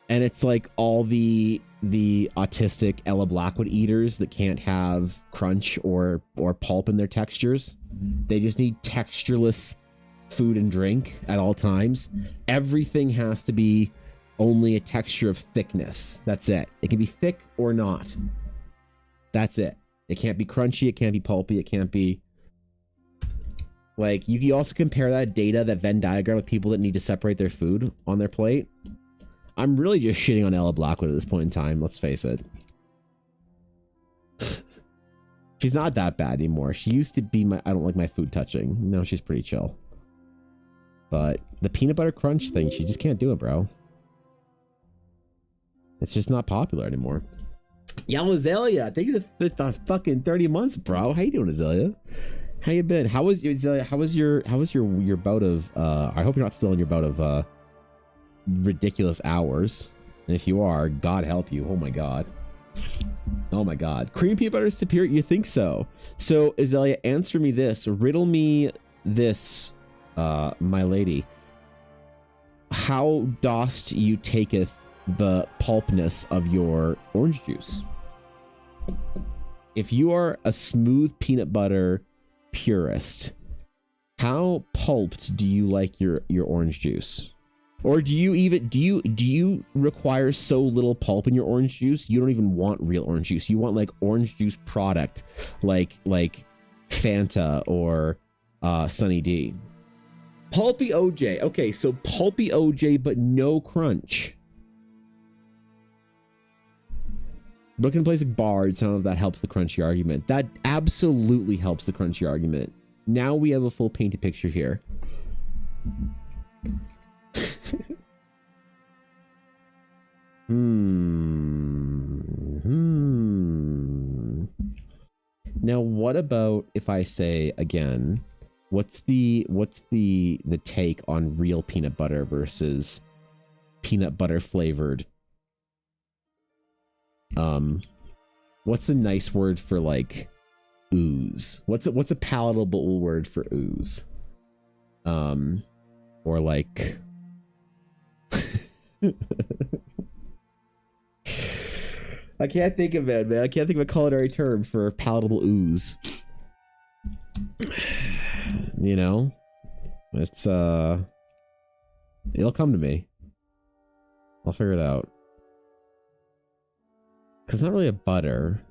And it's like all the autistic Ella Blackwood eaters that can't have crunch or pulp in their textures. They just need textureless food and drink at all times. Everything has to be only a texture of thickness. That's it. It can be thick or not. That's it. It can't be crunchy. It can't be pulpy. It can't be like, you can also compare that data, that Venn diagram, with people that need to separate their food on their plate. I'm really just shitting on Ella Blackwood at this point in time. Let's face it. She's not that bad anymore. She used to be I don't like my food touching. Now she's pretty chill. But the peanut butter crunch thing, she just can't do it, bro. It's just not popular anymore. Yo, Azalea, thank you for the fucking 30 months, bro. How you doing, Azalea? How you been? How was your Azalea? How was your bout of I hope you're not still in your bout of ridiculous hours. And if you are, God help you. Oh my god. Oh my god. Cream peanut butter is superior. You think so? So Azalea, answer me this. Riddle me this, my lady. How dost you taketh the pulpness of your orange juice? If you are a smooth peanut butter purist, how pulped do you like your orange juice? Or do you require so little pulp in your orange juice you don't even want real orange juice? You want like orange juice product, like Fanta or Sunny D. Pulpy OJ. Okay, so pulpy OJ but no crunch. Look in place like Bard. Some of that helps the crunchy argument. That absolutely helps the crunchy argument. Now we have a full painted picture here. Now what about if I say again, what's the take on real peanut butter versus peanut butter flavored? What's a nice word for like ooze? What's a palatable word for ooze? Or like I can't think of it, man. I can't think of a culinary term for palatable ooze. You know? It's it'll come to me. I'll figure it out. Cause it's not really a butter.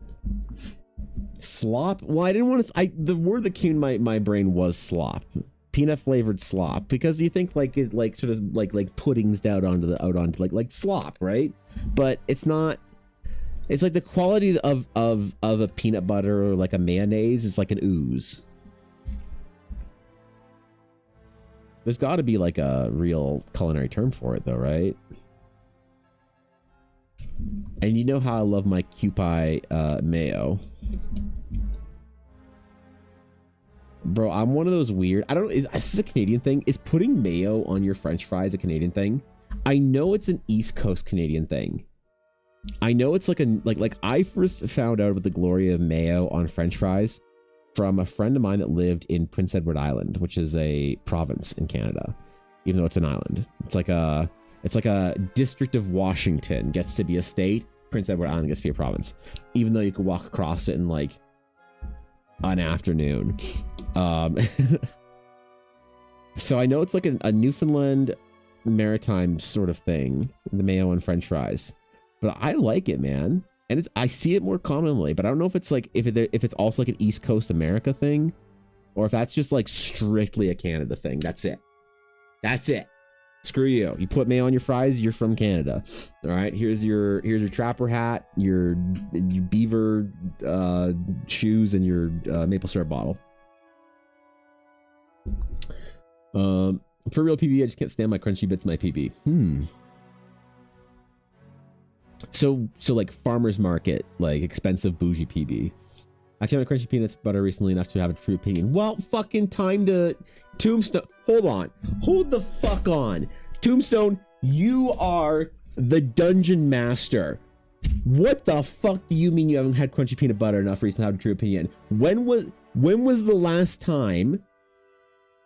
Slop? Well, I didn't want to. The word that came to my brain was slop, peanut flavored slop, because you think like it like sort of like puddings out onto like slop, right? But it's not. It's like the quality of a peanut butter or like a mayonnaise is like an ooze. There's got to be like a real culinary term for it, though, right? And you know how I love my Kewpie mayo. Bro, I'm one of those weird... I don't know, is this a Canadian thing? Is putting mayo on your french fries a Canadian thing? I know it's an East Coast Canadian thing. I know it's like a... Like I first found out about the glory of mayo on french fries from a friend of mine that lived in Prince Edward Island, which is a province in Canada, even though it's an island. It's like a district of Washington gets to be a state. Prince Edward Island gets to be a province, even though you could walk across it in like an afternoon. So I know it's like a Newfoundland maritime sort of thing, the mayo and French fries, but I like it, man. And I see it more commonly, but I don't know if it's like if it's also like an East Coast America thing, or if that's just like strictly a Canada thing. That's it. That's it. Screw you. You put mayo on your fries, you're from Canada. All right. Here's your trapper hat, your beaver shoes, and your maple syrup bottle. For real PB, I just can't stand my crunchy bits, my PB. So like farmer's market, like expensive bougie PB. Actually, I had crunchy peanuts butter recently enough to have a true opinion. Well, fucking time to Tombstone. Hold on. Hold the fuck on. Tombstone, you are the dungeon master. What the fuck do you mean you haven't had crunchy peanut butter enough recently to have a true opinion? When was the last time,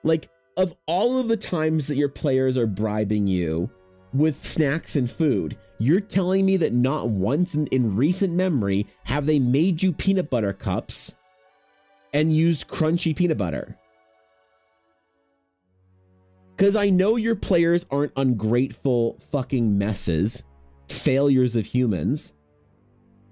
like, of all of the times that your players are bribing you with snacks and food, you're telling me that not once in recent memory have they made you peanut butter cups and used crunchy peanut butter? Because I know your players aren't ungrateful fucking messes, failures of humans.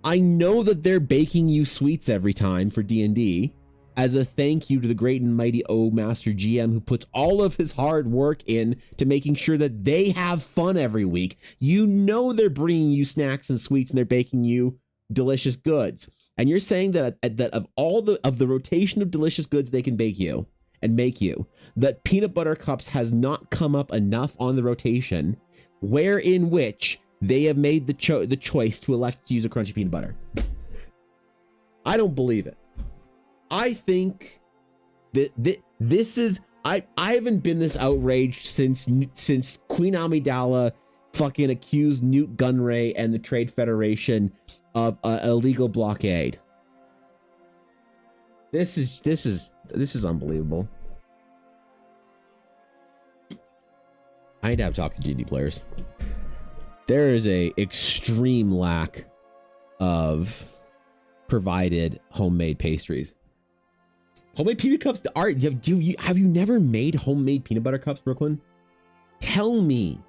I know that they're baking you sweets every time for D&D as a thank you to the great and mighty O Master GM who puts all of his hard work in to making sure that they have fun every week. You know they're bringing you snacks and sweets and they're baking you delicious goods. And you're saying that of all the rotation of delicious goods they can bake you and make you, that peanut butter cups has not come up enough on the rotation wherein which they have made the choice to elect to use a crunchy peanut butter. I don't believe it. I think that this is I haven't been this outraged since Queen Amidala fucking accused Newt Gunray and the Trade Federation of illegal blockade. This is unbelievable. I need to have talked to D&D players. There is a extreme lack of provided homemade pastries. Homemade peanut cups. Have you never made homemade peanut butter cups, Brooklyn? Tell me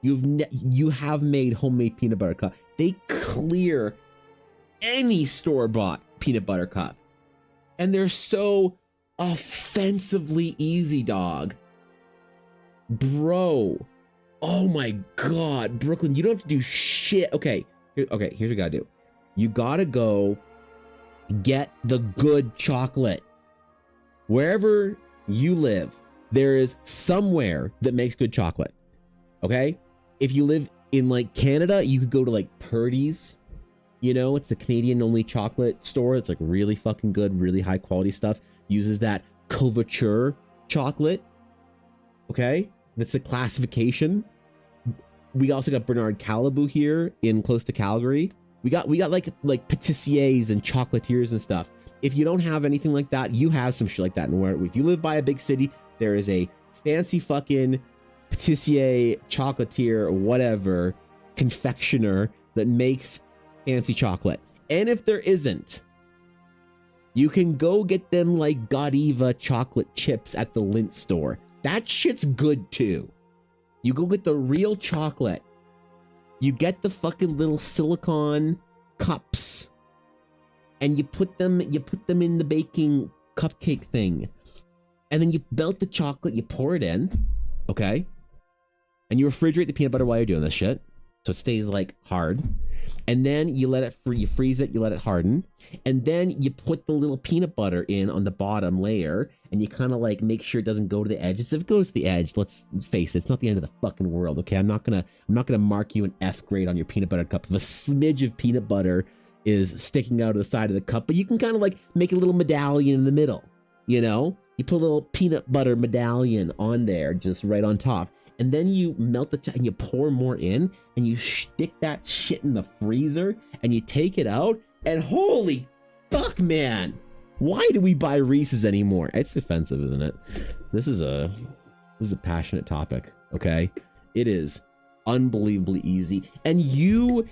you have made homemade peanut butter cup. They clear any store-bought peanut butter cup. And they're so offensively easy, dog. Bro. Oh my God. Brooklyn, you don't have to do shit. Okay, here's what you gotta do. You gotta go get the good chocolate. Wherever you live, there is somewhere that makes good chocolate. Okay? If you live in like Canada, you could go to like Purdy's. You know, it's a Canadian only chocolate store. It's like really fucking good, really high quality stuff. Uses that couverture chocolate. Okay? That's the classification. We also got Bernard Calibou here in close to Calgary. We got like patissiers and chocolatiers and stuff. If you don't have anything like that, you have some shit like that. And if you live by a big city, there is a fancy fucking patissier, chocolatier, whatever, confectioner that makes fancy chocolate. And if there isn't, you can go get them like Godiva chocolate chips at the Lindt store. That shit's good too. You go get the real chocolate. You get the fucking little silicone cups. And you put them in the baking cupcake thing. And then you melt the chocolate, you pour it in, okay? And you refrigerate the peanut butter while you're doing this shit. So it stays like hard. And then you let it you freeze it, you let it harden. And then you put the little peanut butter in on the bottom layer. And you kind of like make sure it doesn't go to the edge. If it goes to the edge, let's face it, it's not the end of the fucking world, okay? I'm not gonna mark you an F grade on your peanut butter cup. If a smidge of peanut butter is sticking out of the side of the cup, but you can kind of like make a little medallion in the middle, you know? You put a little peanut butter medallion on there, just right on top. And then you melt the and you pour more in, and you stick that shit in the freezer, and you take it out, and holy fuck, man. Why do we buy Reese's anymore? It's offensive, isn't it? This is a passionate topic, okay? It is unbelievably easy. And you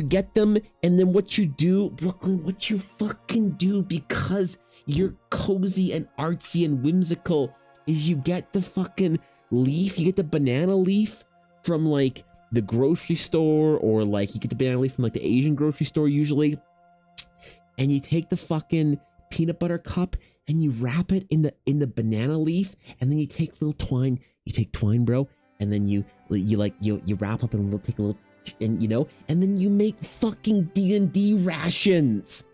get them, and then what you do, Brooklyn, what you fucking do, because you're cozy and artsy and whimsical is you get the fucking leaf, you get the banana leaf from like the grocery store, or like you get the banana leaf from like the Asian grocery store usually, and you take the fucking peanut butter cup and you wrap it in the banana leaf, and then you take little twine, bro, and then you wrap up and take a little, and and then you make fucking D&D rations.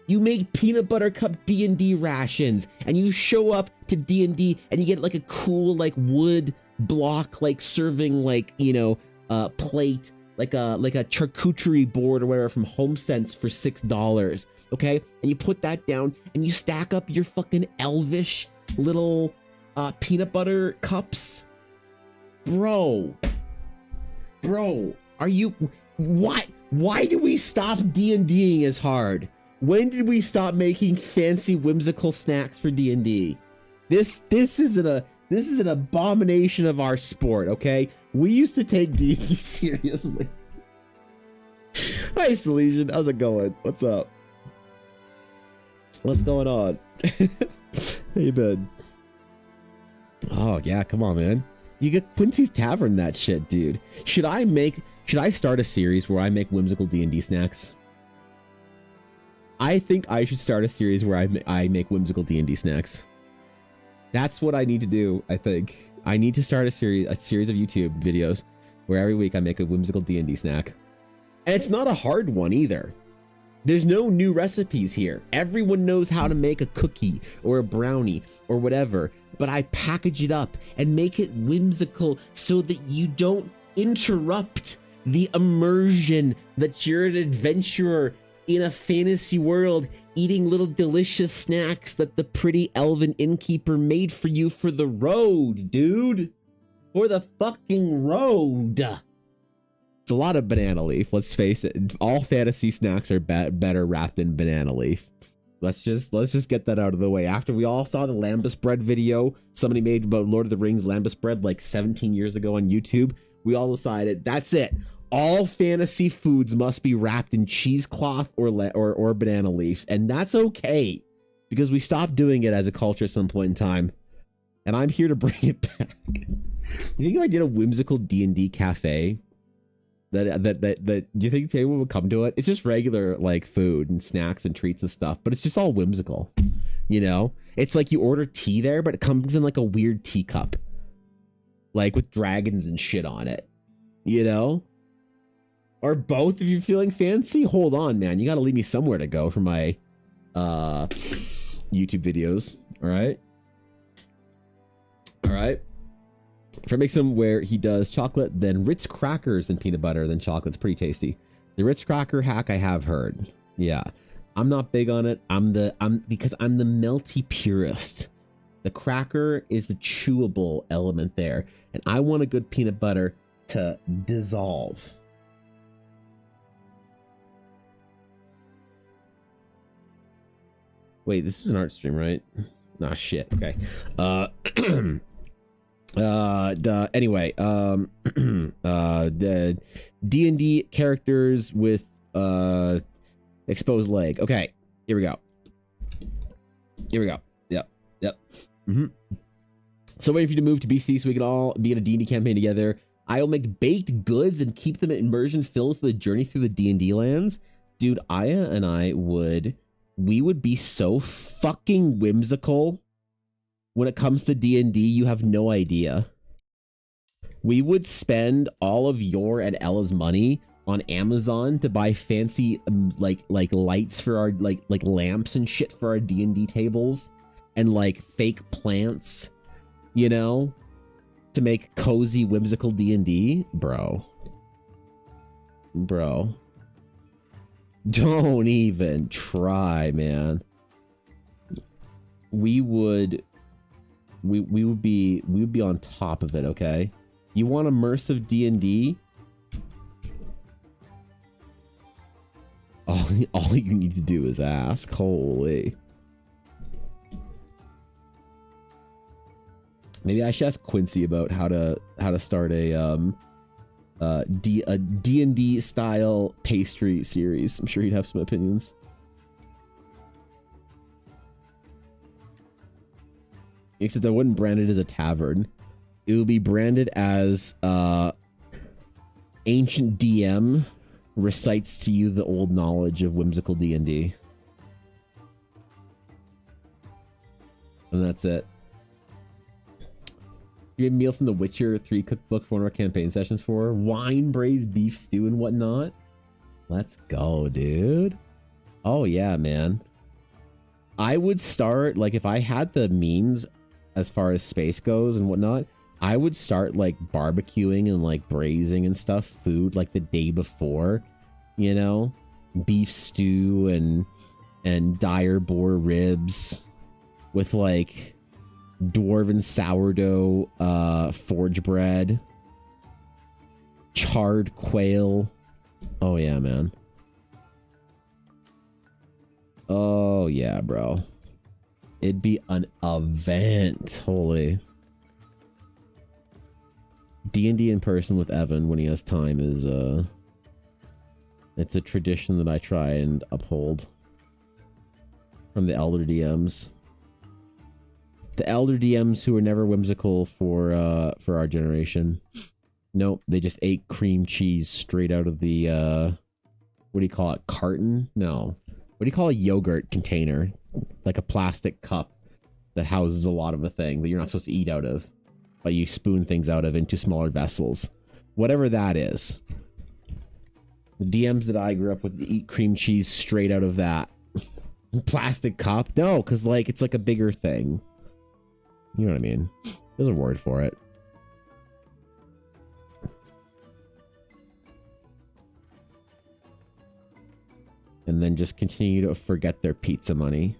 You make peanut butter cup D&D rations, and you show up to D&D and you get like a cool like wood block like serving like plate, like a charcuterie board or whatever from HomeSense for $6. Okay, and you put that down and you stack up your fucking elvish little peanut butter cups, bro. Are you why do we stop D&Ding as hard? When did we stop making fancy whimsical snacks for D&D? This is an abomination of our sport, okay? We used to take D&D seriously. Hi, Salesian. How's it going? What's up? What's going on? How you been? Oh, yeah, come on, man. You get Quincy's Tavern that shit, dude. Should I start a series where I make whimsical D&D snacks? I think I should start a series where I make whimsical D&D snacks. That's what I need to do, I think. I need to start a series of YouTube videos where every week I make a whimsical D&D snack. And it's not a hard one either. There's no new recipes here. Everyone knows how to make a cookie or a brownie or whatever, but I package it up and make it whimsical so that you don't interrupt the immersion that you're an adventurer in a fantasy world eating little delicious snacks that the pretty elven innkeeper made for you for the road, dude. For the fucking road. It's a lot of banana leaf, let's face it. All fantasy snacks are better wrapped in banana leaf. Let's just get that out of the way. After we all saw the lambus bread video somebody made about Lord of the Rings lambus bread like 17 years ago on YouTube, we all decided that's it. All fantasy foods must be wrapped in cheesecloth or banana leaves, and that's okay because we stopped doing it as a culture at some point in time, and I'm here to bring it back. You think if I did a whimsical D&D cafe, that do you think anyone would come to it? It's just regular like food and snacks and treats and stuff, but it's just all whimsical. It's like you order tea there, but it comes in like a weird teacup, like with dragons and shit on it. Or both if you're feeling fancy. Hold on, man. You got to leave me somewhere to go for my YouTube videos. All right. If I make some where he does chocolate, then Ritz crackers, then peanut butter, then chocolate. It's pretty tasty. The Ritz cracker hack I have heard. Yeah. I'm not big on it. Because I'm the melty purist. The cracker is the chewable element there. And I want a good peanut butter to dissolve. Wait, this is an art stream, right? Nah, shit. Okay. Anyway, the D&D characters with exposed leg. Okay, here we go. Yep. So waiting for you to move to BC so we can all be in a D&D campaign together. I will make baked goods and keep them at immersion filled for the journey through the D&D lands. Dude, Aya and I we would be so fucking whimsical when it comes to D&D, you have no idea. We would spend all of your and Ella's money on Amazon to buy fancy like lights for our like lamps and shit for our D&D tables, and like fake plants, to make cozy whimsical D&D, bro. Don't even try, man. We would be on top of it, okay? You want immersive D&D? All you need to do is ask. Holy. Maybe I should ask Quincy about how to start a D&D style pastry series. I'm sure he'd have some opinions. Except I wouldn't brand it as a tavern. It would be branded as ancient DM recites to you the old knowledge of whimsical D&D. And that's it. You made a meal from the Witcher 3 cookbook for one of our campaign sessions for wine, braised beef stew, and whatnot. Let's go, dude. Oh, yeah, man. I would start, like, if I had the means as far as space goes and whatnot, I would start, like, barbecuing and, like, braising and stuff, food, like, the day before, you know? Beef stew and dire boar ribs with, like, dwarven sourdough, forge bread, charred quail. Oh, yeah, man. Oh, yeah, bro. It'd be an event. Holy. D&D in person with Evan when he has time is, it's a tradition that I try and uphold from the elder DMs. The elder DMs who are never whimsical for our generation. Nope, they just ate cream cheese straight out of the, what do you call it? Carton? No. What do you call a yogurt container? Like a plastic cup that houses a lot of a thing that you're not supposed to eat out of, but you spoon things out of into smaller vessels. Whatever that is. The DMs that I grew up with eat cream cheese straight out of that. Plastic cup? No, because, like, it's like a bigger thing. You know what I mean? There's a word for it. And then just continue to forget their pizza money.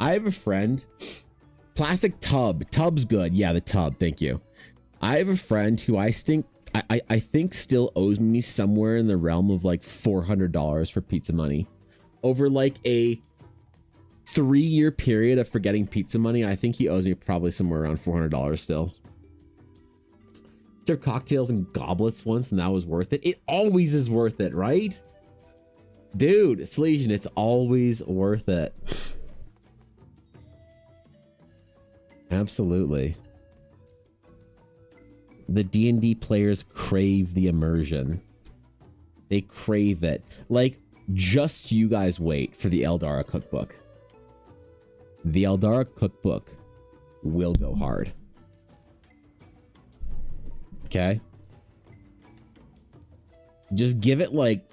I have a friend. Plastic tub. Tub's good. Yeah, the tub. Thank you. I have a friend who I think still owes me somewhere in the realm of like $400 for pizza money. Over like a 3-year period of forgetting pizza money, I think he owes me probably somewhere around $400 still. Served cocktails and goblets once, and that was worth it. It always is worth it, right? Dude, Salesian, it's always worth it. Absolutely. The D&D players crave the immersion. They crave it. Like, just you guys wait for the Eldara cookbook. The Eldara cookbook will go hard. Okay? Just give it, like,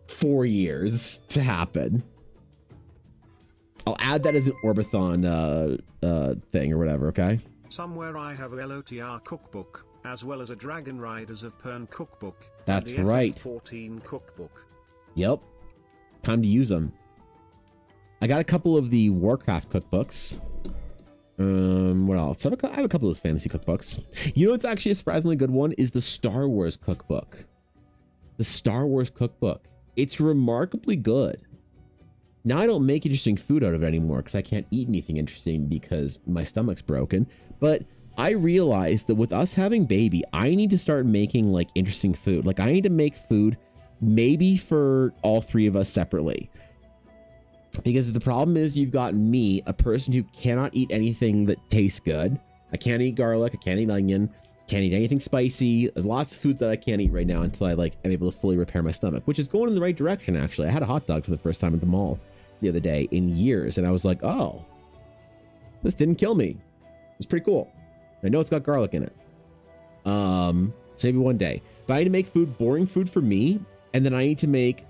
4 years to happen. I'll add that as an Orbathon thing or whatever, okay? Somewhere I have a LOTR cookbook, as well as a Dragon Riders of Pern cookbook. That's and the right. FF14 cookbook. Yep. Time to use them. I got a couple of the Warcraft cookbooks. What else? I have a couple of those fantasy cookbooks. You know what's actually a surprisingly good one is the Star Wars cookbook. The Star Wars cookbook. It's remarkably good. Now I don't make interesting food out of it anymore because I can't eat anything interesting because my stomach's broken. But I realized that with us having baby, I need to start making like interesting food. Like I need to make food maybe for all 3 of us separately. Because the problem is you've got me, a person who cannot eat anything that tastes good. I can't eat garlic. I can't eat onion. Can't eat anything spicy. There's lots of foods that I can't eat right now until I like am able to fully repair my stomach, which is going in the right direction. Actually, I had a hot dog for the first time at the mall the other day in years, and I was like, oh, this didn't kill me. It's pretty cool. I know it's got garlic in it. So maybe one day. But I need to make food, boring food for me, and then I need to make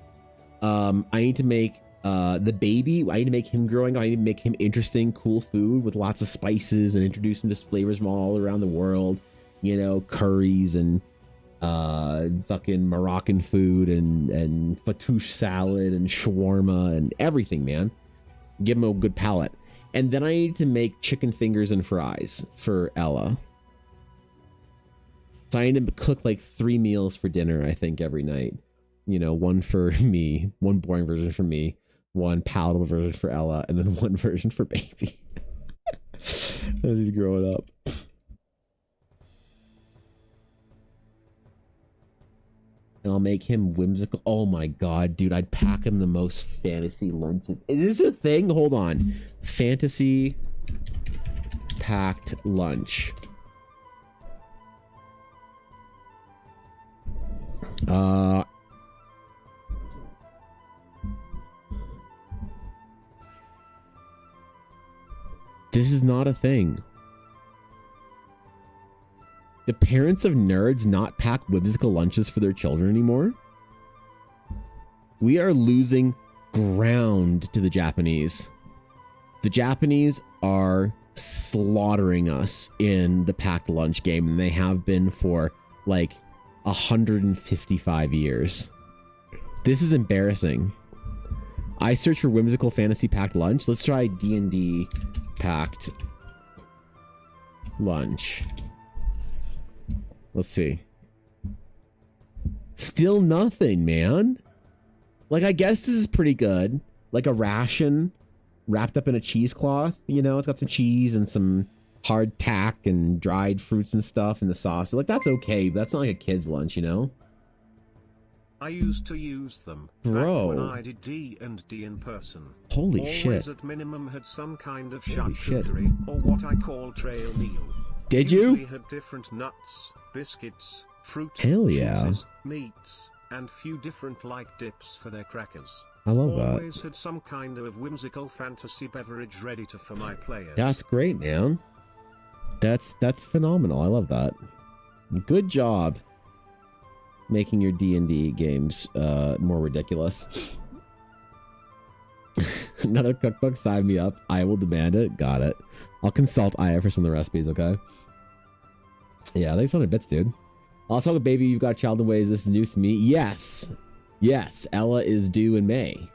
the baby. I need to make him growing up. I need to make him interesting, cool food with lots of spices and introduce him to flavors from all around the world. You know, curries and fucking Moroccan food and fattoush salad and shawarma and everything, man. Give him a good palate. And then I need to make chicken fingers and fries for Ella. So I need to cook like 3 meals for dinner, I think, every night. You know, one for me, one boring version for me, one palatable version for Ella, and then one version for baby. As he's growing up. And I'll make him whimsical. Oh my god, dude, I'd pack him the most fantasy lunches. Is this a thing? Hold on. Fantasy packed lunch. This is not a thing. Do parents of nerds not pack whimsical lunches for their children anymore? We are losing ground to the Japanese. The Japanese are slaughtering us in the packed lunch game, and they have been for like 155 years. This is embarrassing. I search for whimsical fantasy packed lunch. Let's try D&D packed lunch. Let's see. Still nothing, man. Like, I guess this is pretty good. Like a ration wrapped up in a cheesecloth. You know, it's got some cheese and some hard tack and dried fruits and stuff in the sauce. So, like, that's okay, but that's not like a kid's lunch, you know? I used to use them Bro. back when I did D&D in person. Holy Always shit. at minimum had some kind of Holy shit. charcuterie, or what I call trail meal. Did Usually you? had different nuts, biscuits, fruit, Hell yeah. cheeses, meats, and few different light dips for their crackers. I love that. Always had some kind of whimsical fantasy beverage ready for my players. That's great, man. That's phenomenal. I love that. Good job making your D&D games more ridiculous. Another cookbook, sign me up. I will demand it. Got it. I'll consult Aya for some of the recipes, okay? Yeah, thanks on bits, dude. Also, baby, you've got a child in ways. This is news to me. Yes. Yes, Ella is due in May.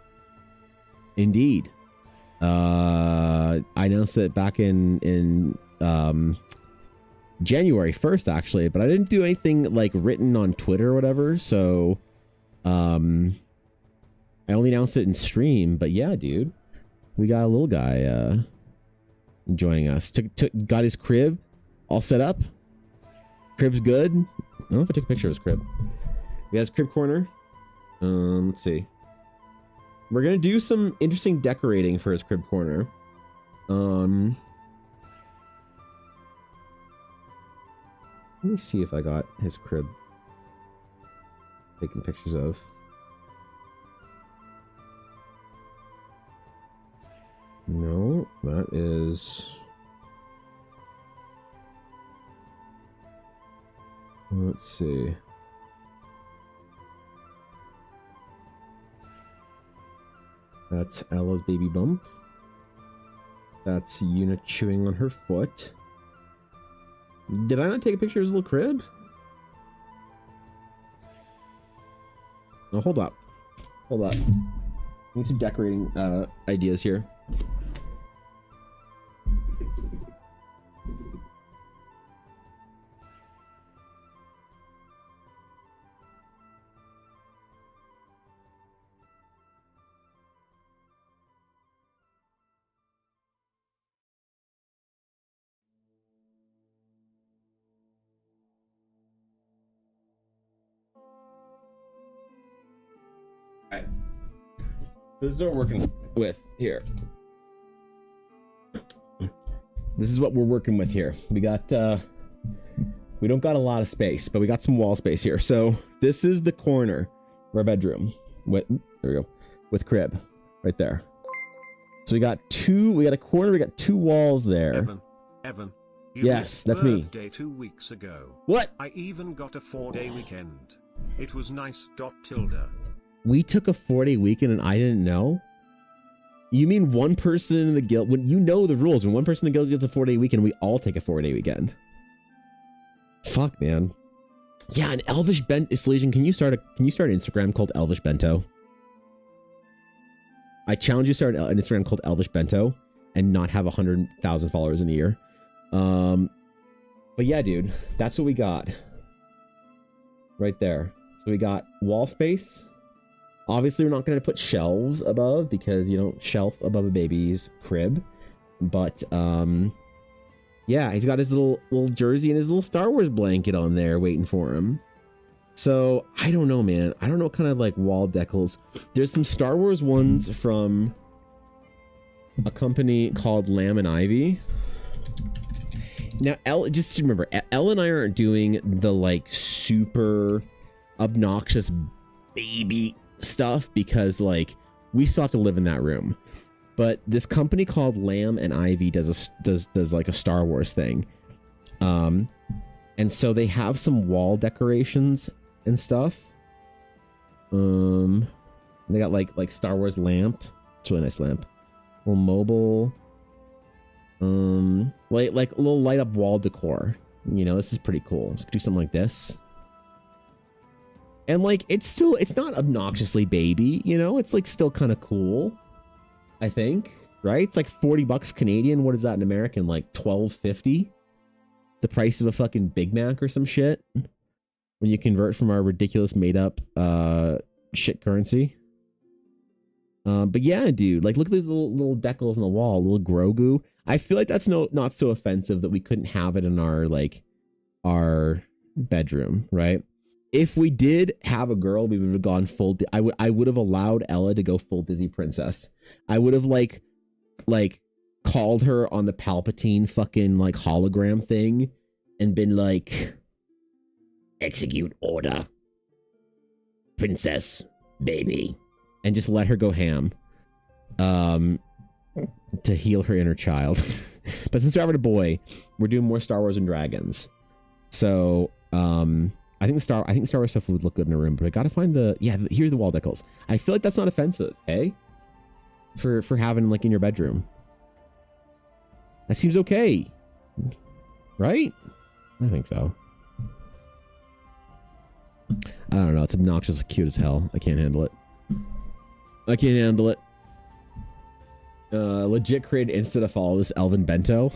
Indeed. I announced it back in January 1st, actually, but I didn't do anything like written on Twitter or whatever, so I only announced it in stream. But yeah, dude, we got a little guy joining us. Got his crib all set up. Crib's good. I don't know if I took a picture of his crib. We have his crib corner. Let's see. We're gonna do some interesting decorating for his crib corner. Let me see if I got his crib taking pictures of. No, that is... Let's see. That's Ella's baby bump. That's Yuna chewing on her foot. Did I not take a picture of his little crib? Oh, hold up. Hold up. Need some decorating ideas here. Alright. This is what we're working with here. This is what we're working with here. We got we don't got a lot of space, but we got some wall space here. So this is the corner of our bedroom. There we go. With crib. Right there. So we got a corner, we got two walls there. Evan. Yes, that's me. Birthday 2 weeks ago. What? I even got a 4-day weekend. It was nice. Tilda. We took a 4-day weekend and I didn't know? You mean one person in the guild, when you know the rules, when one person in the guild gets a 4-day weekend, we all take a 4-day weekend. Fuck, man. Yeah, an Elvish Legion, can you start an Instagram called Elvish Bento? I challenge you to start an Instagram called Elvish Bento and not have 100,000 followers in a year. But yeah, dude, that's what we got. Right there. So we got wall space. Obviously, we're not going to put shelves above because you don't shelf above a baby's crib. But, yeah, he's got his little jersey and his little Star Wars blanket on there waiting for him. So, I don't know, man. I don't know what kind of, like, wall decals. There's some Star Wars ones from a company called Lamb and Ivy. Now, just remember, Elle and I aren't doing the like super obnoxious baby stuff because like we still have to live in that room. But this company called Lamb and Ivy does like a Star Wars thing. And so they have some wall decorations and stuff. They got like Star Wars lamp. It's a really nice lamp. A little mobile. Like a little light up wall decor. You know, this is pretty cool. Let's do something like this. And like it's not obnoxiously baby, you know, it's like still kind of cool. I think, right? It's like $40 Canadian. What is that in American? Like $12.50? The price of a fucking Big Mac or some shit when you convert from our ridiculous made up shit currency. But yeah, dude, like look at these little decals on the wall, little Grogu. I feel like that's not so offensive that we couldn't have it in our bedroom, right? If we did have a girl, we would have gone full. I would have allowed Ella to go full Disney princess. I would have like called her on the Palpatine fucking like hologram thing and been like, execute order, princess baby, and just let her go ham to heal her inner child. But since we're having a boy, we're doing more Star Wars and Dragons. So I think Star Wars stuff would look good in a room, but I gotta find here's the wall decals. I feel like that's not offensive, hey? For having like in your bedroom. That seems okay. Right? I think so. I don't know. It's obnoxious, cute as hell. I can't handle it. Legit created Insta to follow this Elvin Bento.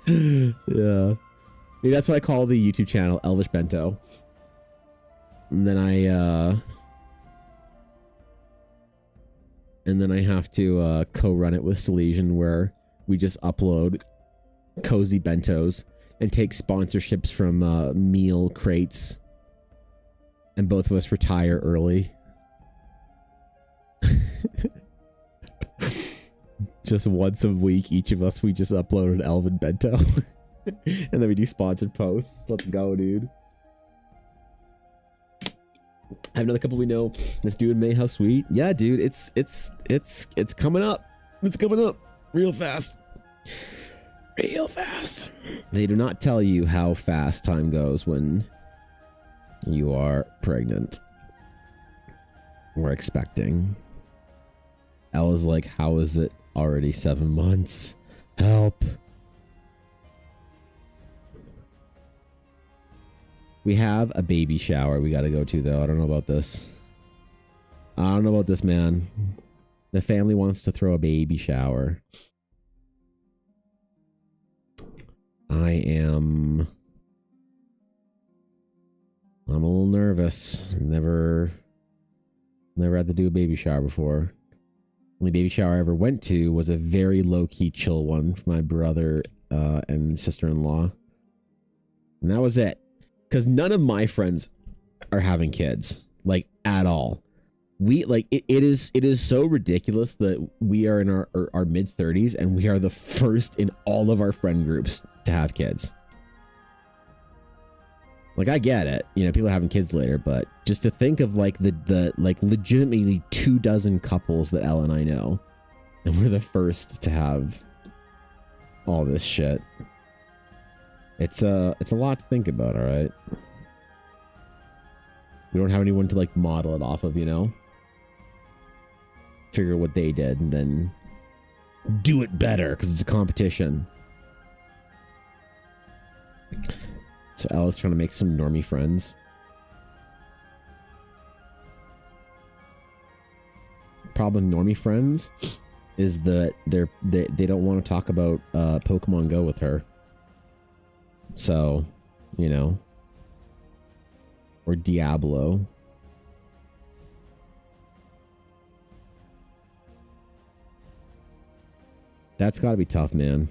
Yeah. Maybe that's why I call the YouTube channel Elvish Bento. And then I have to co-run it with Silesian, where we just upload cozy bentos and take sponsorships from meal crates, and both of us retire early. Just once a week, each of us, we just upload an Elvin Bento. And then we do sponsored posts. Let's go, dude. I have another couple we know. This dude in May, how sweet. Yeah, dude, it's coming up. It's coming up real fast. Real fast. They do not tell you how fast time goes when you are pregnant or expecting. Ella's like, how is it already 7 months? Help. We have a baby shower we got to go to, though. I don't know about this. I don't know about this, man. The family wants to throw a baby shower. I'm a little nervous. Never had to do a baby shower before. Only baby shower I ever went to was a very low-key chill one for my brother and sister-in-law. And that was it. Because none of my friends are having kids, like, at all. We like it is so ridiculous that we are in our mid-30s and we are the first in all of our friend groups to have kids. Like, I get it, you know, people are having kids later, but just to think of like the like legitimately 24 couples that Elle and I know, and we're the first to have all this shit. It's a lot to think about, all right? We don't have anyone to like model it off of, you know? Figure what they did and then do it better because it's a competition. So Ella's trying to make some normie friends. Problem with normie friends is that they don't want to talk about Pokemon Go with her. So, you know, or Diablo. That's got to be tough, man.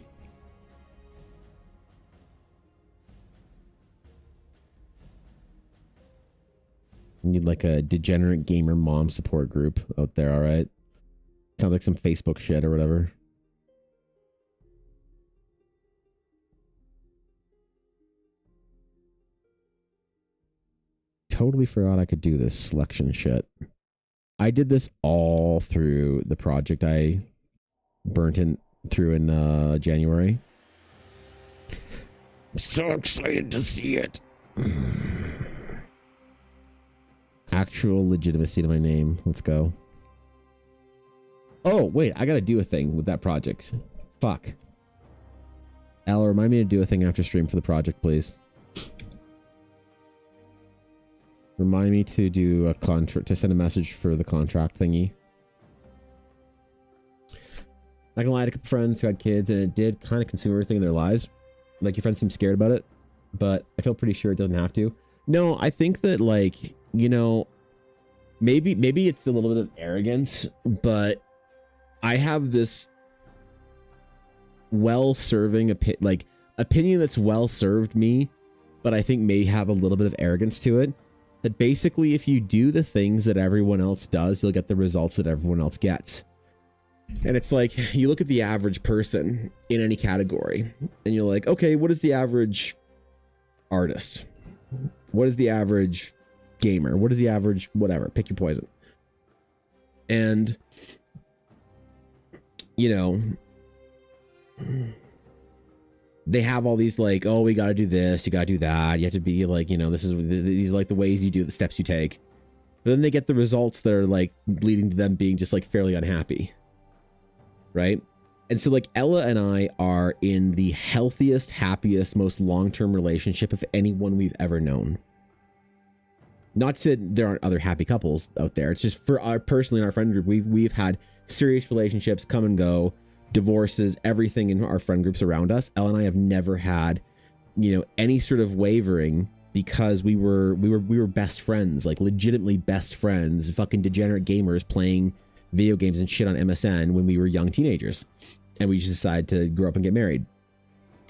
You need like a degenerate gamer mom support group out there, all right? Sounds like some Facebook shit or whatever. totally forgot I could do this selection shit. I did this all through the project I burnt through in January. I'm so excited to see it. Actual legitimacy to my name. Let's go. Oh, wait. I gotta do a thing with that project. Fuck. Al, remind me to do a thing after stream for the project, please. Remind me to do a contract, to send a message for the contract thingy. Not gonna lie, I had a couple friends who had kids, and it did kind of consume everything in their lives. Like, your friends seem scared about it, but I feel pretty sure it doesn't have to. No, I think that, like, you know, maybe it's a little bit of arrogance, but I have this well-serving opinion that's well-served me, but I think may have a little bit of arrogance to it. That basically, if you do the things that everyone else does, you'll get the results that everyone else gets. And it's like, you look at the average person in any category, and you're like, okay, what is the average artist? What is the average gamer? What is the average whatever? Pick your poison. And, you know, they have all these like, oh, we got to do this, you got to do that. You have to be like, you know, these are like the ways you do, the steps you take. But then they get the results that are like leading to them being just like fairly unhappy. Right? And so like Ella and I are in the healthiest, happiest, most long-term relationship of anyone we've ever known. Not to say there aren't other happy couples out there. It's just for our personally in our friend group, we've had serious relationships come and go, divorces, everything in our friend groups around us. Ella and I have never had, you know, any sort of wavering because we were best friends, like legitimately best friends, fucking degenerate gamers playing video games and shit on MSN when we were young teenagers, and we just decided to grow up and get married.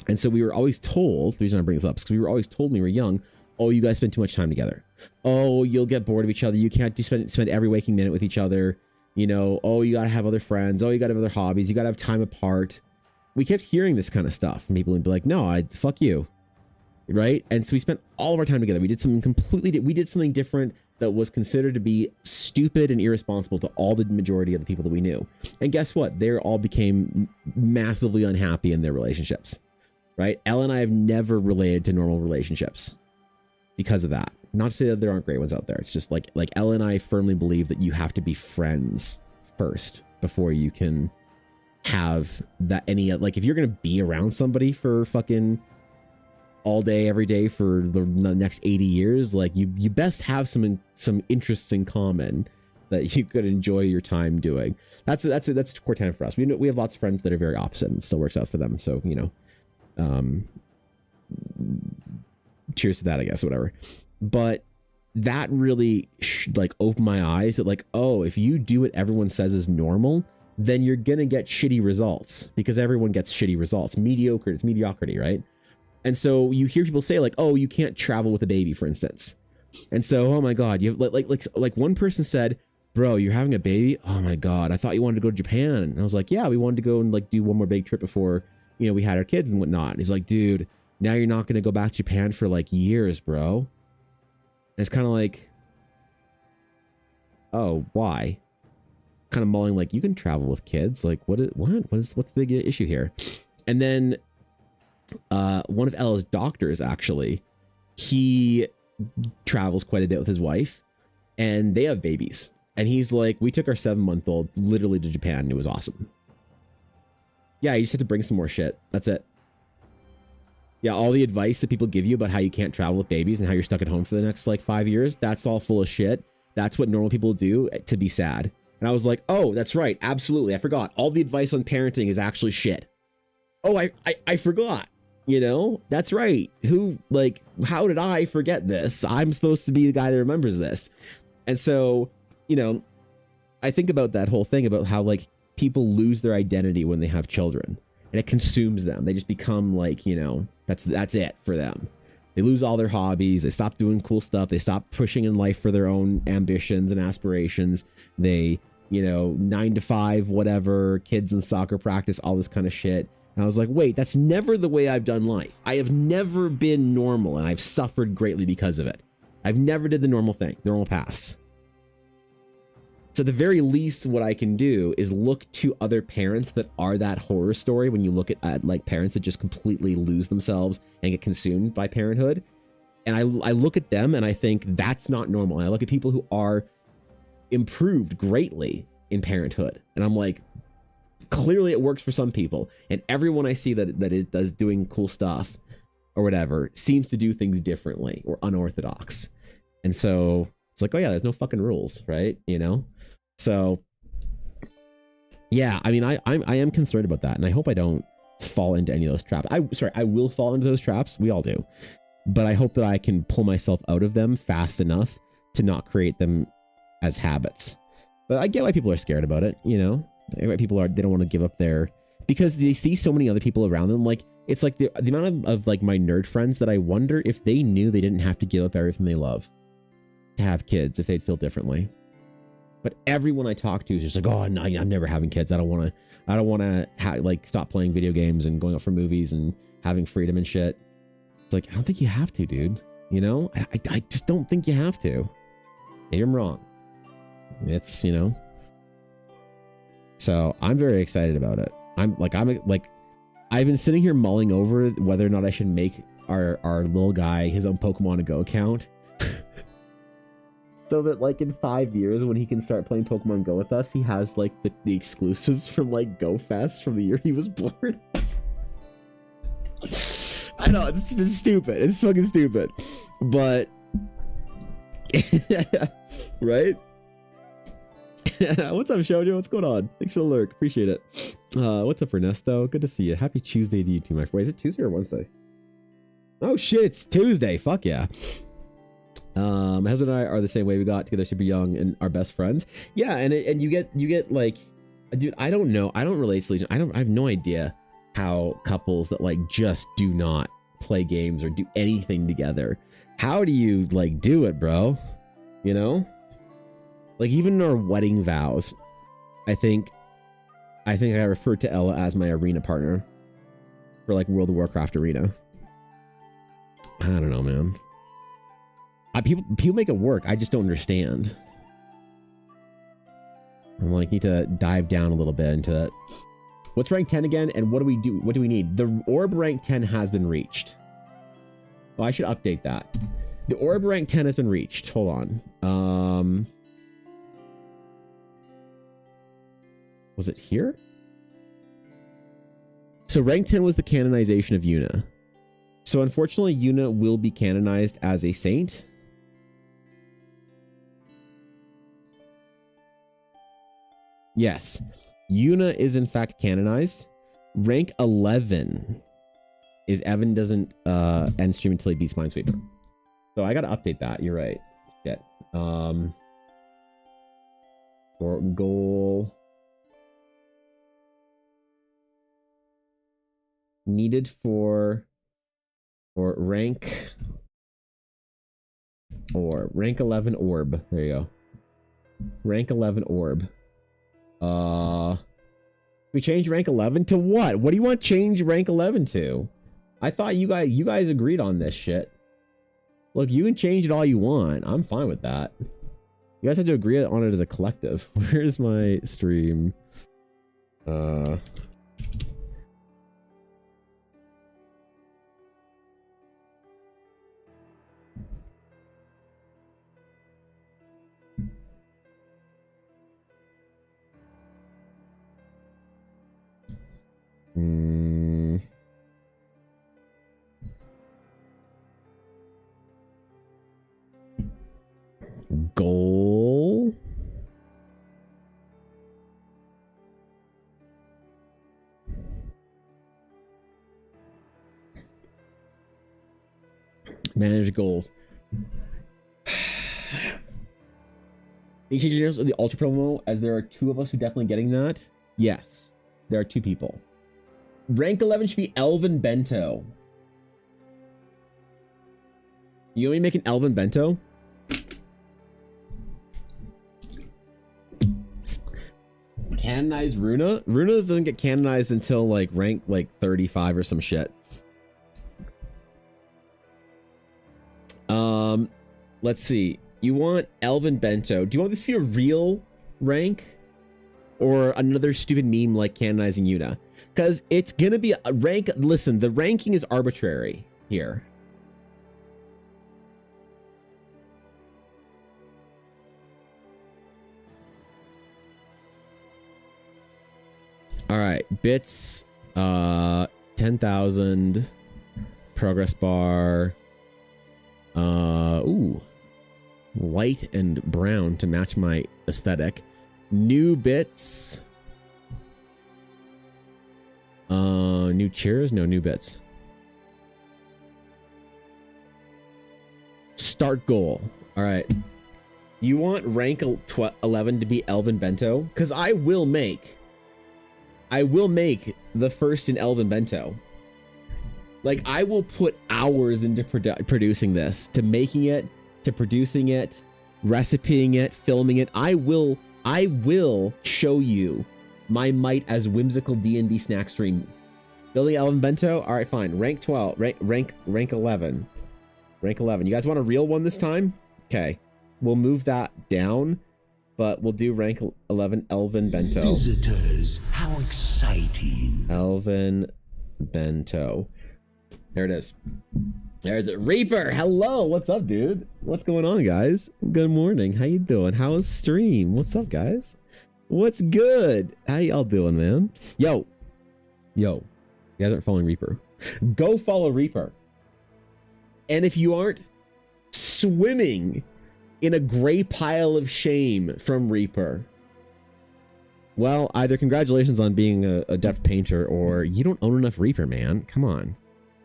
And so we were always told, the reason I bring this up is because we were always told when we were young, oh, you guys spend too much time together. Oh, you'll get bored of each other. You can't just spend every waking minute with each other. You know, oh, you got to have other friends. Oh, you got to have other hobbies. You got to have time apart. We kept hearing this kind of stuff from people and be like, no, fuck you. Right. And so we spent all of our time together. We did something something different that was considered to be stupid and irresponsible to all the majority of the people that we knew. And guess what? They all became massively unhappy in their relationships. Right. Ella and I have never related to normal relationships because of that. Not to say that there aren't great ones out there. It's just like Ella and I firmly believe that you have to be friends first before you can have that any, like if you're going to be around somebody for fucking all day, every day for the next 80 years, like you best have some interests in common that you could enjoy your time doing. That's core time for us. We have lots of friends that are very opposite and it still works out for them. So, you know, cheers to that, I guess, whatever. But that really like opened my eyes that like, oh, if you do what everyone says is normal, then you're going to get shitty results because everyone gets shitty results. It's mediocrity, right? And so you hear people say like, oh, you can't travel with a baby, for instance. And so, oh my God, you have like one person said, bro, you're having a baby. Oh my God, I thought you wanted to go to Japan. And I was like, yeah, we wanted to go and like do one more big trip before, you know, we had our kids and whatnot. And he's like, dude, now you're not going to go back to Japan for like years, bro. And it's kind of like, oh, why? Kind of mulling like, you can travel with kids. Like, what's the big issue here? And then one of Ella's doctors, actually, he travels quite a bit with his wife and they have babies. And he's like, we took our 7-month-old literally to Japan and it was awesome. Yeah, you just have to bring some more shit. That's it. Yeah, all the advice that people give you about how you can't travel with babies and how you're stuck at home for the next like 5 years, that's all full of shit. That's what normal people do to be sad. And I was like, oh, that's right. Absolutely. I forgot. All the advice on parenting is actually shit. Oh, I forgot. You know, that's right. How did I forget this? I'm supposed to be the guy that remembers this. And so, you know, I think about that whole thing about how like people lose their identity when they have children and it consumes them. They just become like, you know, that's it for them. They lose all their hobbies. They stop doing cool stuff. They stop pushing in life for their own ambitions and aspirations. They, you know, 9 to 5, whatever, kids and soccer practice, all this kind of shit. And I was like, wait, that's never the way I've done life. I have never been normal and I've suffered greatly because of it. I've never did the normal thing, the normal pass. So at the very least, what I can do is look to other parents that are that horror story. When you look at like parents that just completely lose themselves and get consumed by parenthood. And I look at them and I think that's not normal. And I look at people who are improved greatly in parenthood. And I'm like, clearly it works for some people. And everyone I see that it does doing cool stuff or whatever seems to do things differently or unorthodox. And so it's like, oh yeah, there's no fucking rules, right? You know? So yeah, I mean, I am concerned about that, and I hope I don't fall into any of those traps. I will fall into those traps. We all do, but I hope that I can pull myself out of them fast enough to not create them as habits. But I get why people are scared about it. You know, people they don't want to give up their, because they see so many other people around them. Like it's like the amount of like my nerd friends that I wonder if they knew they didn't have to give up everything they love to have kids, if they'd feel differently. But everyone I talk to is just like, oh no, I'm never having kids. I don't want to like stop playing video games and going out for movies and having freedom and shit. It's like, I don't think you have to, dude. You know, I just don't think you have to. Maybe I'm wrong. It's, you know. So I'm very excited about it. I've been sitting here mulling over whether or not I should make our little guy his own Pokemon Go account. So that like in 5 years when he can start playing Pokemon Go with us, he has like the exclusives from like Go Fest from the year he was born. I know, it's stupid. It's fucking stupid. But right? What's up, Shoujo? What's going on? Thanks for the lurk. Appreciate it. What's up, Ernesto? Good to see you. Happy Tuesday to you too, my friend. Is it Tuesday or Wednesday? Oh shit, it's Tuesday. Fuck yeah. My husband and I are the same way. We got together super young and are best friends. Yeah, and you get like, dude, I don't know. I don't relate to Legion. I have no idea how couples that like just do not play games or do anything together. How do you like do it, bro? You know? Like even in our wedding vows, I think I referred to Ella as my arena partner for like World of Warcraft arena. I don't know, man. People make it work. I just don't understand. I'm like, need to dive down a little bit into that. What's rank 10 again? And what do we do? What do we need? The orb rank 10 has been reached. Oh, I should update that. The orb rank 10 has been reached. Hold on. Was it here? So rank 10 was the canonization of Yuna. So unfortunately, Yuna will be canonized as a saint. Yes, Yuna is in fact canonized. Rank 11 is Evan doesn't end stream until he beats Minesweeper. So I gotta update that. You're right. Shit. For goal needed for rank 11 orb. There you go. Rank 11 orb. We change rank 11 to what? What do you want to change rank 11 to? I thought you guys agreed on this shit. Look, you can change it all you want. I'm fine with that. You guys have to agree on it as a collective. Where's my stream? Goal. Manage goals. You change your names of the ultra promo, as there are two of us who definitely getting that. Yes, there are two people. Rank 11 should be Elvin Bento. You want me to make an Elvin Bento? Canonize Runa? Runa doesn't get canonized until like rank like 35 or some shit. let's see. You want Elven Bento. Do you want this to be a real rank? Or another stupid meme like canonizing Yuna? Because it's going to be a rank. Listen, the ranking is arbitrary here. All right, bits, 10,000, progress bar, ooh, white and brown to match my aesthetic. New bits, new chairs, no new bits. Start goal. All right, you want rank 11 to be Elven Bento? Because I will make the first in Elven Bento. Like, I will put hours into producing this, to making it, to producing it, recipeing it, filming it. I will show you my might as whimsical D&D snack stream. Building Elven Bento. All right, fine. Rank 12. Rank 11. Rank 11. You guys want a real one this time? Okay. We'll move that down. But we'll do rank 11 Elven Bento. Visitors, how exciting. Elven Bento. There it is. There's it. Reaper, hello. What's up, dude? What's going on, guys? Good morning. How you doing? How's stream? What's up, guys? What's good? How y'all doing, man? Yo. You guys aren't following Reaper. Go follow Reaper. And if you aren't swimming in a gray pile of shame from Reaper, well, either congratulations on being a adept painter, or you don't own enough Reaper, man. Come on.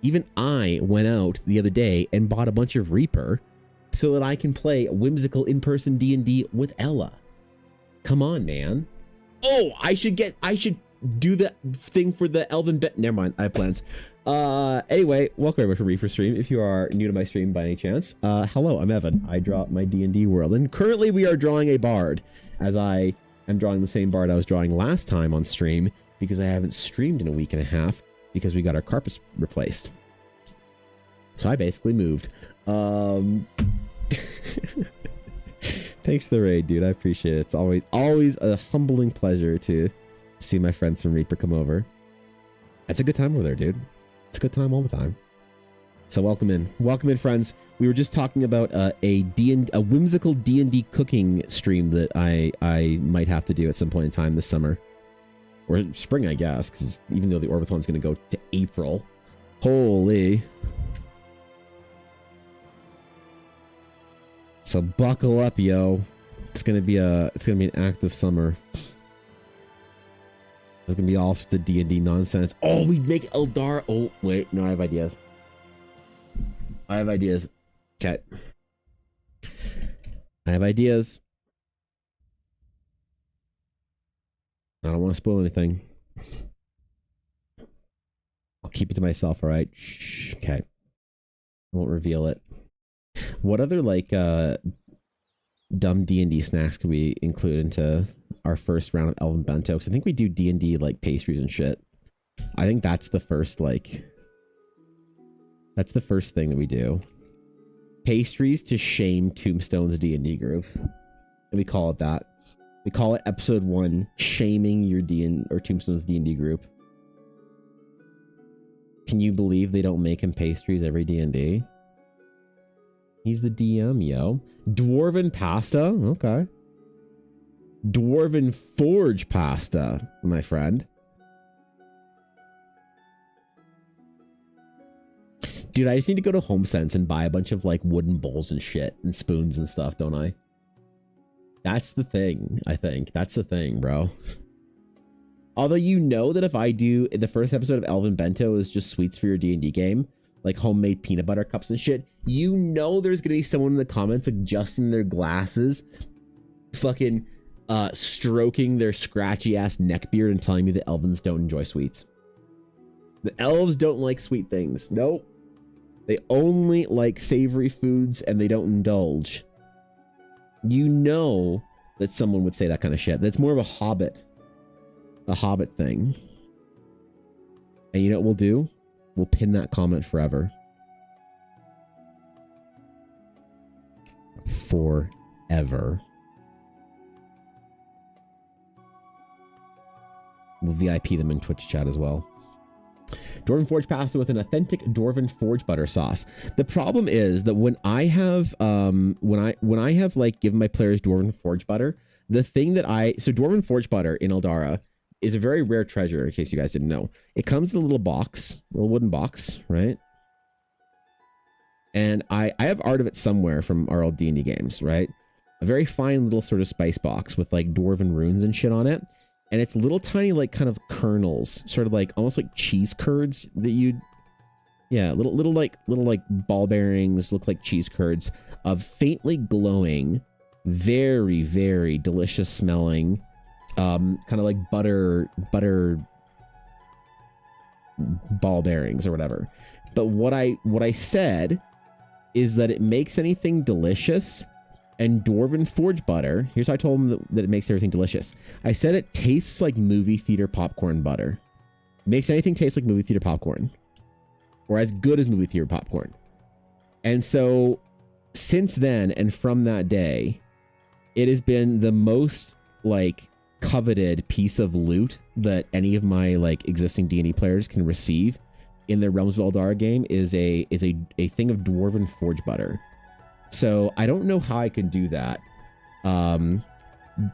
Even I went out the other day and bought a bunch of Reaper so that I can play whimsical in-person D&D with Ella. Come on, man. Oh, I should do the thing for the Elven bit. Never mind, I have plans. Anyway, welcome everyone to Reaper stream. If you are new to my stream by any chance, hello, I'm Evan. I draw my D&D world, and currently we are drawing a bard, as I am drawing the same bard I was drawing last time on stream, because I haven't streamed in a week and a half because we got our carpets replaced. So I basically moved. Thanks for the raid, dude. I appreciate it. It's always a humbling pleasure to see my friends from Reaper come over. It's a good time over there, dude. It's a good time all the time. So welcome in, friends. We were just talking about a whimsical D&D cooking stream that I might have to do at some point in time this summer, or spring, I guess, because even though the Orbathon's going to go to April, holy. So buckle up, yo. It's gonna be an active summer. There's gonna be all sorts of D&D nonsense. Oh, we make Eldar. Oh, wait, no, I have ideas. Okay. I have ideas. I don't want to spoil anything. I'll keep it to myself, all right? Shh. Okay. I won't reveal it. What other, like, dumb D&D snacks can we include into our first round of Elven Bento? Because I think we do D&D, like, pastries and shit. I think that's the first, like... That's the first thing that we do. Pastries to shame Tombstone's D&D group. And we call it that. We call it episode 1, shaming your Tombstone's D&D group. Can you believe they don't make him pastries every D&D? He's the DM, yo. Dwarven pasta? Okay. Dwarven forge pasta, my friend. Dude, I just need to go to HomeSense and buy a bunch of, like, wooden bowls and shit and spoons and stuff, don't I? That's the thing, I think. That's the thing, bro. Although you know that if I do... The first episode of Elven Bento is just sweets for your D&D game, like homemade peanut butter cups and shit, you know there's gonna be someone in the comments adjusting their glasses, fucking stroking their scratchy-ass neckbeard and telling me that elves don't enjoy sweets. The elves don't like sweet things. Nope. They only like savory foods, and they don't indulge. You know that someone would say that kind of shit. That's more of a hobbit thing. And you know what we'll do? We'll pin that comment forever. forever. We'll VIP them in Twitch chat as well. Dwarven Forge pasta with an authentic Dwarven Forge butter sauce. The problem is that when I have when I have like given my players Dwarven Forge butter, the thing that so Dwarven Forge butter in Eldara is a very rare treasure, in case you guys didn't know. It comes in a little box, a little wooden box, right? And I have art of it somewhere from our old D&D games, right? A very fine little sort of spice box with like Dwarven runes and shit on it. And it's little tiny like kind of kernels, sort of like almost like cheese curds that little like ball bearings, look like cheese curds of faintly glowing, very, very delicious smelling, kind of like butter ball bearings or whatever. But what I said is that it makes anything delicious. And Dwarven Forge butter, here's how I told them that it makes everything delicious. I said it tastes like movie theater popcorn butter. It makes anything taste like movie theater popcorn. Or as good as movie theater popcorn. And so, since then, and from that day, it has been the most, like, coveted piece of loot that any of my, like, existing D&D players can receive in their Realms of Eldara game is a thing of Dwarven Forge butter. So I don't know how I can do that.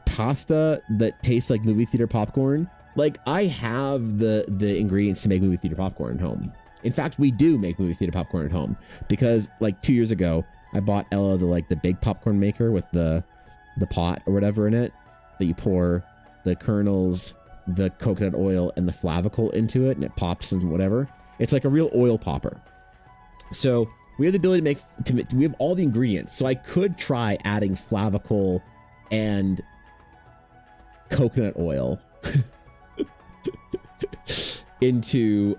Pasta that tastes like movie theater popcorn. Like, I have the ingredients to make movie theater popcorn at home. In fact, we do make movie theater popcorn at home because like 2 years ago, I bought Ella the big popcorn maker with the pot or whatever in it that you pour the kernels, the coconut oil, and the flavicle into it, and it pops and whatever. It's like a real oil popper. So we have the ability we have all the ingredients. So I could try adding flavicle and coconut oil into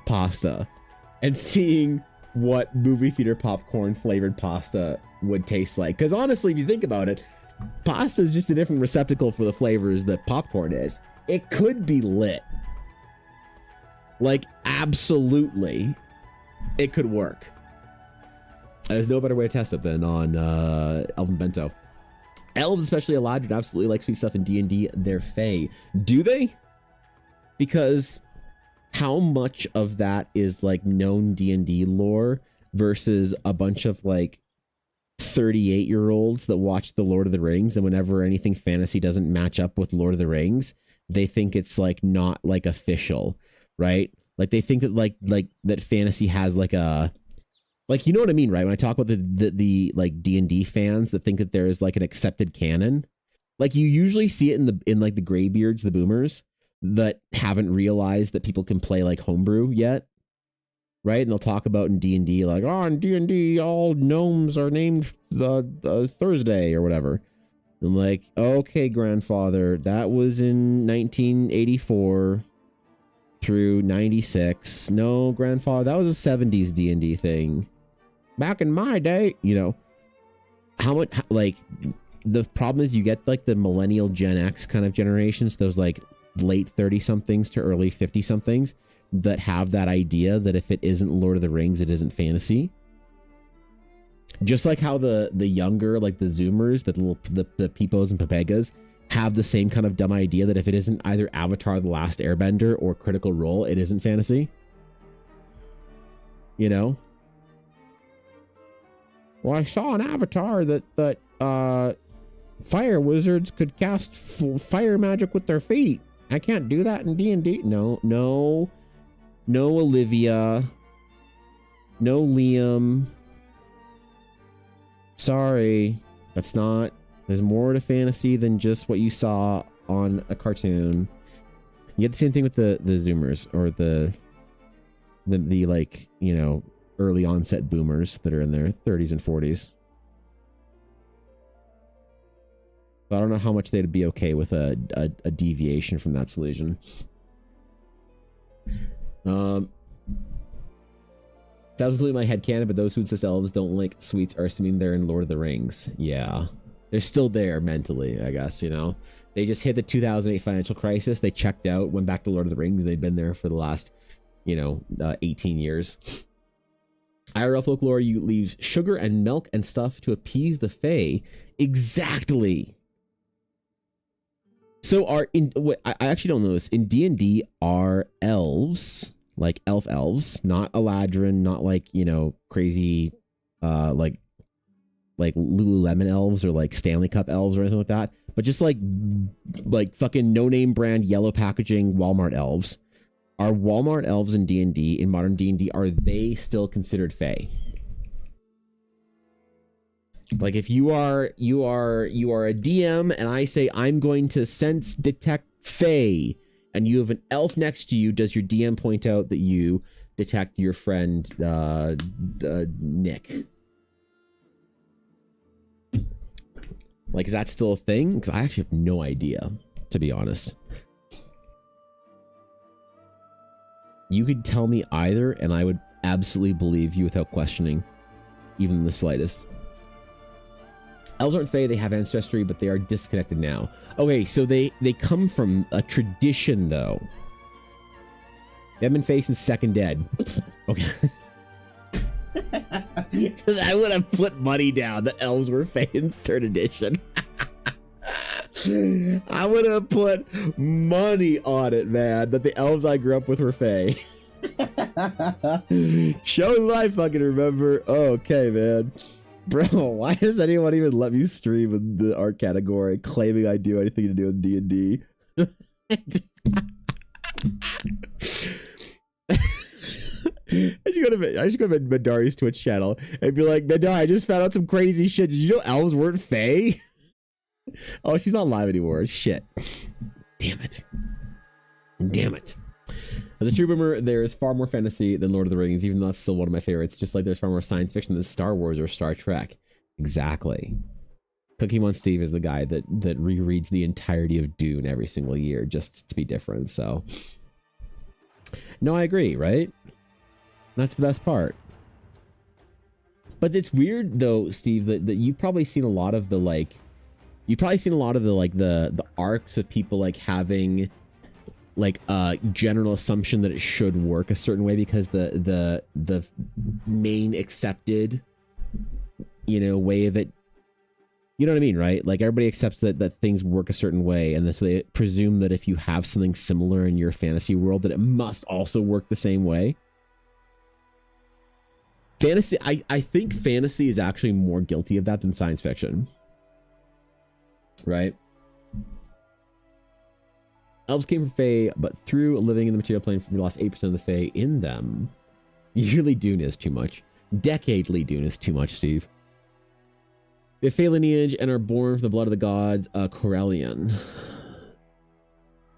pasta and seeing what movie theater popcorn flavored pasta would taste like. Because honestly, if you think about it, pasta is just a different receptacle for the flavors that popcorn is. It could be lit. Like, absolutely, it could work. There's no better way to test it than on Elven Bento. Elves, especially Eladrin, absolutely like sweet stuff in D&D. They're fae. Do they? Because how much of that is like known D&D lore versus a bunch of like 38-year-olds that watch the Lord of the Rings, and whenever anything fantasy doesn't match up with Lord of the Rings, they think it's like not like official, right? Like they think that like that fantasy has like a, like, you know what I mean, right? When I talk about the like D&D fans that think that there is like an accepted canon, like you usually see it in like the graybeards, the boomers that haven't realized that people can play like homebrew yet, right? And they'll talk about in D&D like, oh, in D&D all gnomes are named Thursday or whatever. I'm like, okay, grandfather, that was in 1984 through 96. No, grandfather, that was a 70s D&D thing. Back in my day, you know, how much, like, the problem is you get like the millennial Gen X kind of generations, those like late 30 somethings to early 50 somethings that have that idea that if it isn't Lord of the Rings, it isn't fantasy. Just like how the younger, like the Zoomers, the Peepos and Pepegas have the same kind of dumb idea that if it isn't either Avatar: The Last Airbender or Critical Role, it isn't fantasy. You know? Well, I saw an Avatar that fire wizards could cast fire magic with their feet. I can't do that in D&D. No, Olivia. No, Liam. Sorry. That's not... There's more to fantasy than just what you saw on a cartoon. You get the same thing with the Zoomers or the like, you know, early onset boomers that are in their 30s and 40s. But I don't know how much they'd be okay with a deviation from that solution. That was absolutely my headcanon, but those who insist elves don't like sweets are assuming they're in Lord of the Rings. Yeah. They're still there mentally, I guess, you know? They just hit the 2008 financial crisis. They checked out, went back to Lord of the Rings. They've been there for the last, you know, 18 years. IRL folklore, you leave sugar and milk and stuff to appease the fae. Exactly. So I actually don't know this. In D&D, are elves, like elves, not Eladrin, not like, you know, crazy, like Lululemon elves or like Stanley Cup elves or anything like that, but just like fucking no-name brand yellow packaging Walmart elves. Are Walmart elves in D&D, in modern D&D, are they still considered fae? Like if you are a DM and I say I'm going to sense detect fae and you have an elf next to you, does your DM point out that you detect your friend Nick? Like, is that still a thing? Because I actually have no idea, to be honest. You could tell me either, and I would absolutely believe you without questioning, even the slightest. Elves aren't fae, they have ancestry, but they are disconnected now. Okay, so they come from a tradition, though. They haven't been fae since Second Dead. Okay. Because I would have put money down that elves were fae in 3rd edition. I would have put money on it, man, that the elves I grew up with were fae. Shows I fucking remember. Okay, man. Bro, why does anyone even let me stream in the art category claiming I do anything to do with D&D? I should go to Madari's Twitch channel and be like, Madar, I just found out some crazy shit. Did you know elves weren't fae? Oh, she's not live anymore. Shit. Damn it. Damn it. As a true boomer, there is far more fantasy than Lord of the Rings, even though that's still one of my favorites. Just like there's far more science fiction than Star Wars or Star Trek. Exactly. Cookie Mon Steve is the guy that rereads the entirety of Dune every single year just to be different. So, no, I agree, right? That's the best part. But it's weird though, Steve, that you've probably seen a lot of the the arcs of people like having like a general assumption that it should work a certain way because the main accepted, you know, way of it, you know what I mean, right? Like everybody accepts that things work a certain way, and so they presume that if you have something similar in your fantasy world that it must also work the same way. Fantasy, I think fantasy is actually more guilty of that than science fiction. Right? Elves came from Fae, but through living in the material plane, we lost 8% of the Fae in them. Yearly Dune is too much. Decadely Dune is too much, Steve. They have Fae lineage and are born from the blood of the gods. Corellian.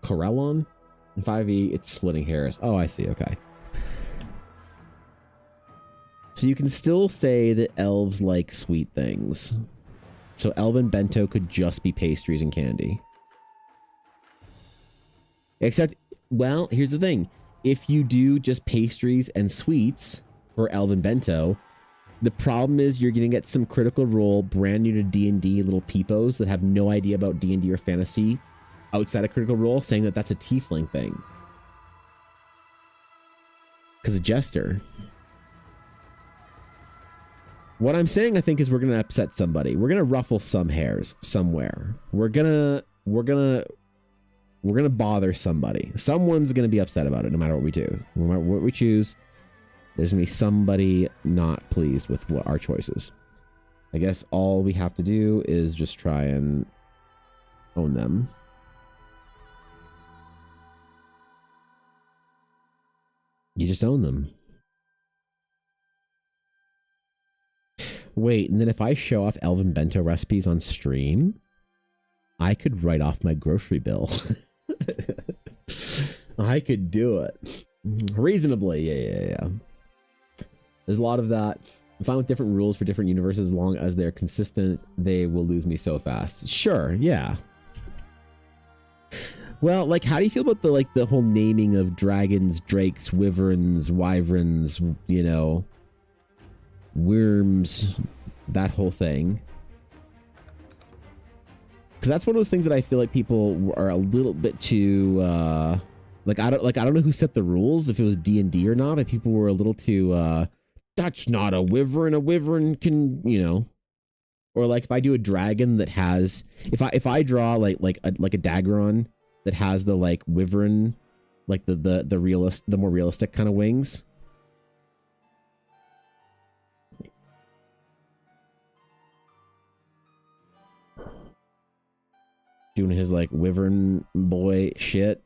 Corellon? In 5e, it's splitting hairs. Oh, I see. Okay. So you can still say that elves like sweet things. So elven bento could just be pastries and candy. Except, well, here's the thing. If you do just pastries and sweets for elven bento, the problem is you're going to get some Critical Role brand new to D&D little peepos that have no idea about D&D or fantasy outside of Critical Role saying that that's a tiefling thing. Because a jester. What I'm saying, I think, is we're going to upset somebody. We're going to ruffle some hairs somewhere. We're going to bother somebody. Someone's going to be upset about it no matter what we do. No matter what we choose, there's going to be somebody not pleased with what our choices. I guess all we have to do is just try and own them. You just own them. Wait, and then if I show off elven bento recipes on stream, I could write off my grocery bill. I could do it. Reasonably, yeah. There's a lot of that. I'm fine with different rules for different universes as long as they're consistent. They will lose me so fast. Sure, yeah. Well, like, how do you feel about the whole naming of dragons, drakes, wyverns, wyverns, you know, worms, that whole thing? Because that's one of those things that I feel like people are a little bit too I don't know who set the rules, if it was D&D or not, but people were a little too that's not a wyvern. A wyvern can, you know. Or like if I do a dragon that has, if I draw like a Daggeron that has the like wyvern, like the more realistic kind of wings. Doing his like wyvern boy shit.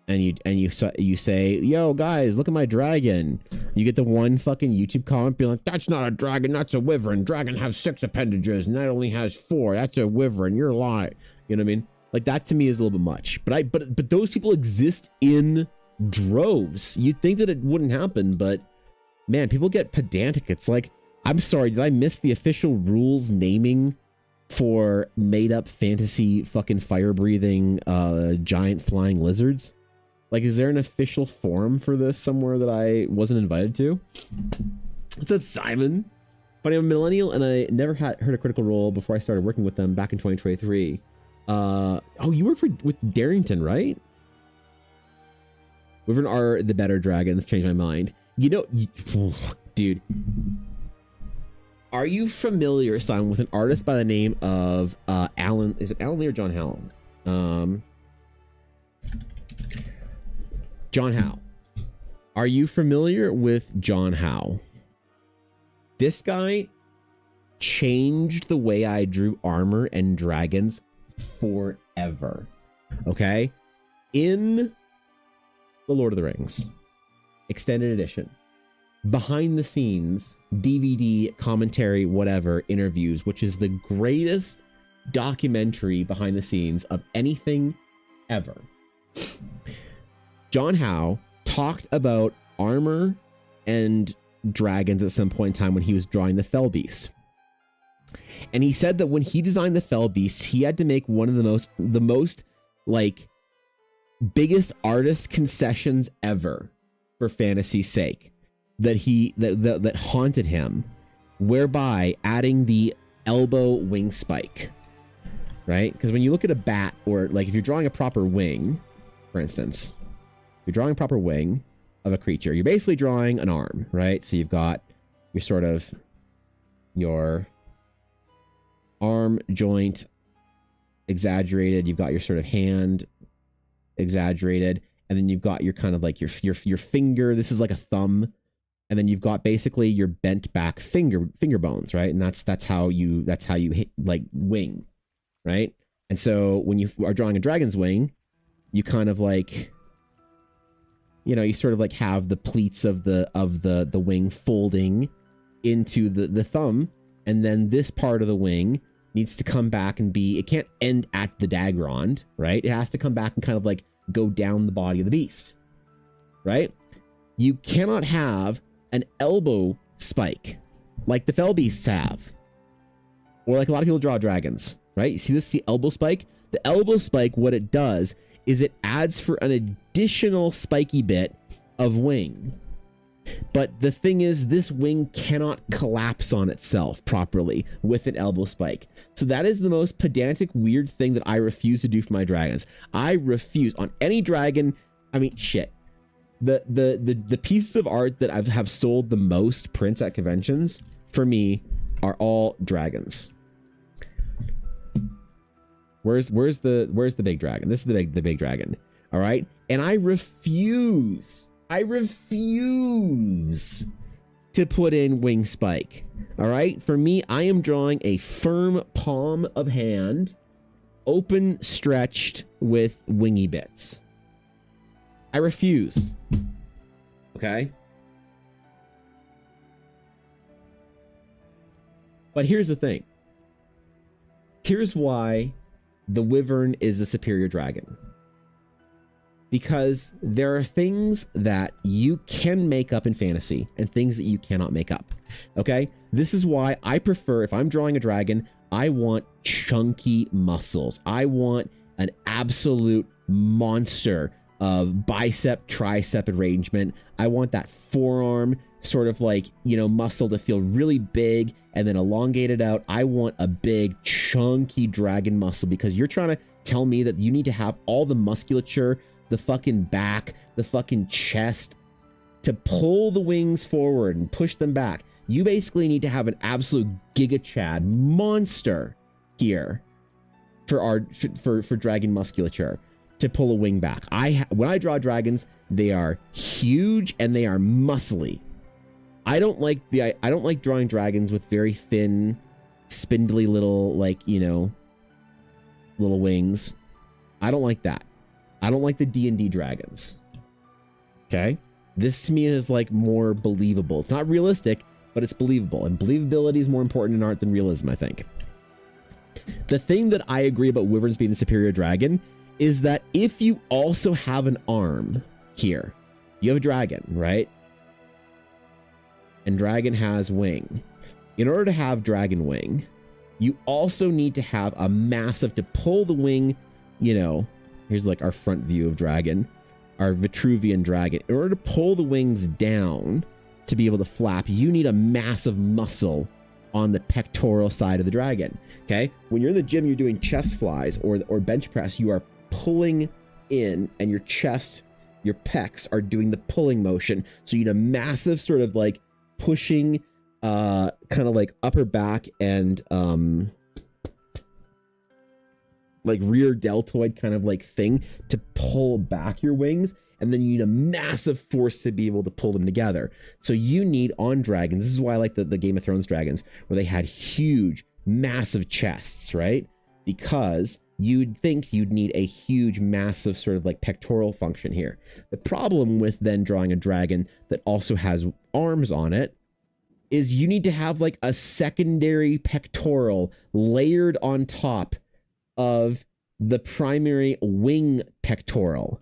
And you say, yo guys, look at my dragon. You get the one fucking YouTube comment being like, that's not a dragon, that's a wyvern. Dragon has 6 appendages and that only has 4. That's a wyvern. You're lying. You know what I mean? Like that to me is a little bit much. But those people exist in droves. You'd think that it wouldn't happen, but man, people get pedantic. It's like, I'm sorry, did I miss the official rules naming for made up fantasy fucking fire breathing giant flying lizards? Like, is there an official forum for this somewhere that I wasn't invited to? What's up, Simon? But I'm a millennial and I never heard a Critical Role before I started working with them back in 2023. Oh, you worked with Darrington, right? Wyvern are the better dragons. Changed my mind. You know, dude. Are you familiar, Simon, with an artist by the name of Alan? Is it Alan Lee or John Howe? John Howe. Are you familiar with John Howe? This guy changed the way I drew armor and dragons forever. Okay? In The Lord of the Rings Extended Edition, behind the scenes, DVD, commentary, whatever, interviews, which is the greatest documentary behind the scenes of anything ever. John Howe talked about armor and dragons at some point in time when he was drawing the Fell Beast. And he said that when he designed the Fell Beast, he had to make one of the most like biggest artist concessions ever for fantasy's sake that haunted him, whereby adding the elbow wing spike, right? Because when you look at a bat, or like if you're drawing a proper wing, for instance, you're drawing a proper wing of a creature, you're basically drawing an arm, right? So you've got your arm joint exaggerated, you've got your sort of hand exaggerated, and then you've got your kind of like your finger. This is like a thumb, and then you've got basically your bent back finger bones, right? And that's how you hit like wing, right? And so when you are drawing a dragon's wing, you kind of like, you know, you sort of like have the pleats of the wing folding into the thumb, and then this part of the wing needs to come back and it can't end at the Daggerond, right? It has to come back and kind of like go down the body of the beast, right? You cannot have an elbow spike like the Fell Beasts have, or like a lot of people draw dragons, right? You see this, the elbow spike? The elbow spike, what it does is it adds for an additional spiky bit of wing. But the thing is, this wing cannot collapse on itself properly with an elbow spike. So that is the most pedantic, weird thing that I refuse to do for my dragons. I refuse on any dragon. I mean, shit. The pieces of art that I have sold the most prints at conventions for me are all dragons. Where's the big dragon? This is the big dragon. All right. And I refuse to put in wing spike. All right. For me, I am drawing a firm palm of hand, open stretched with wingy bits. I refuse. Okay. But here's the thing. Here's why the wyvern is a superior dragon. Because there are things that you can make up in fantasy and things that you cannot make up. Okay? This is why I prefer, if I'm drawing a dragon, I want chunky muscles. I want an absolute monster of bicep, tricep arrangement. I want that forearm sort of like, you know, muscle to feel really big and then elongated out. I want a big chunky dragon muscle, because you're trying to tell me that you need to have all the musculature, the fucking back, the fucking chest, to pull the wings forward and push them back, you basically need to have an absolute Giga Chad monster here for dragon musculature to pull a wing back. When I draw dragons, they are huge and they are muscly. I don't like drawing dragons with very thin, spindly little, like, you know, little wings. I don't like that. I don't like the D&D dragons. Okay? This to me is like more believable. It's not realistic, but it's believable. And believability is more important in art than realism, I think. The thing that I agree about wyverns being the superior dragon is that if you also have an arm here, you have a dragon, right? And dragon has wing. In order to have dragon wing, you also need to have a massive to pull the wing, you know, here's like our front view of dragon, our Vitruvian dragon. In order to pull the wings down to be able to flap, you need a massive muscle on the pectoral side of the dragon. Okay? When you're in the gym, you're doing chest flies or bench press, you are pulling in, and your chest, your pecs are doing the pulling motion. So you need a massive sort of like pushing, kind of like upper back and like rear deltoid kind of like thing to pull back your wings. And then you need a massive force to be able to pull them together. So you need on dragons, this is why I like the Game of Thrones dragons, where they had huge, massive chests, right? Because you'd think you'd need a huge, massive sort of like pectoral function here. The problem with then drawing a dragon that also has arms on it is you need to have like a secondary pectoral layered on top of the primary wing pectoral.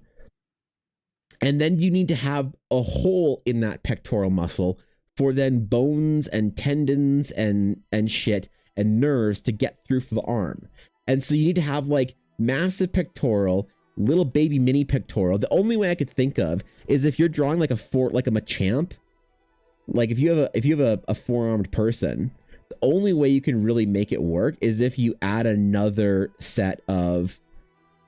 And then you need to have a hole in that pectoral muscle for then bones and tendons and shit and nerves to get through for the arm. And so you need to have like massive pectoral, little baby mini pectoral. The only way I could think of is if you're drawing like a Machamp, like if you have a four-armed person, the only way you can really make it work is if you add another set of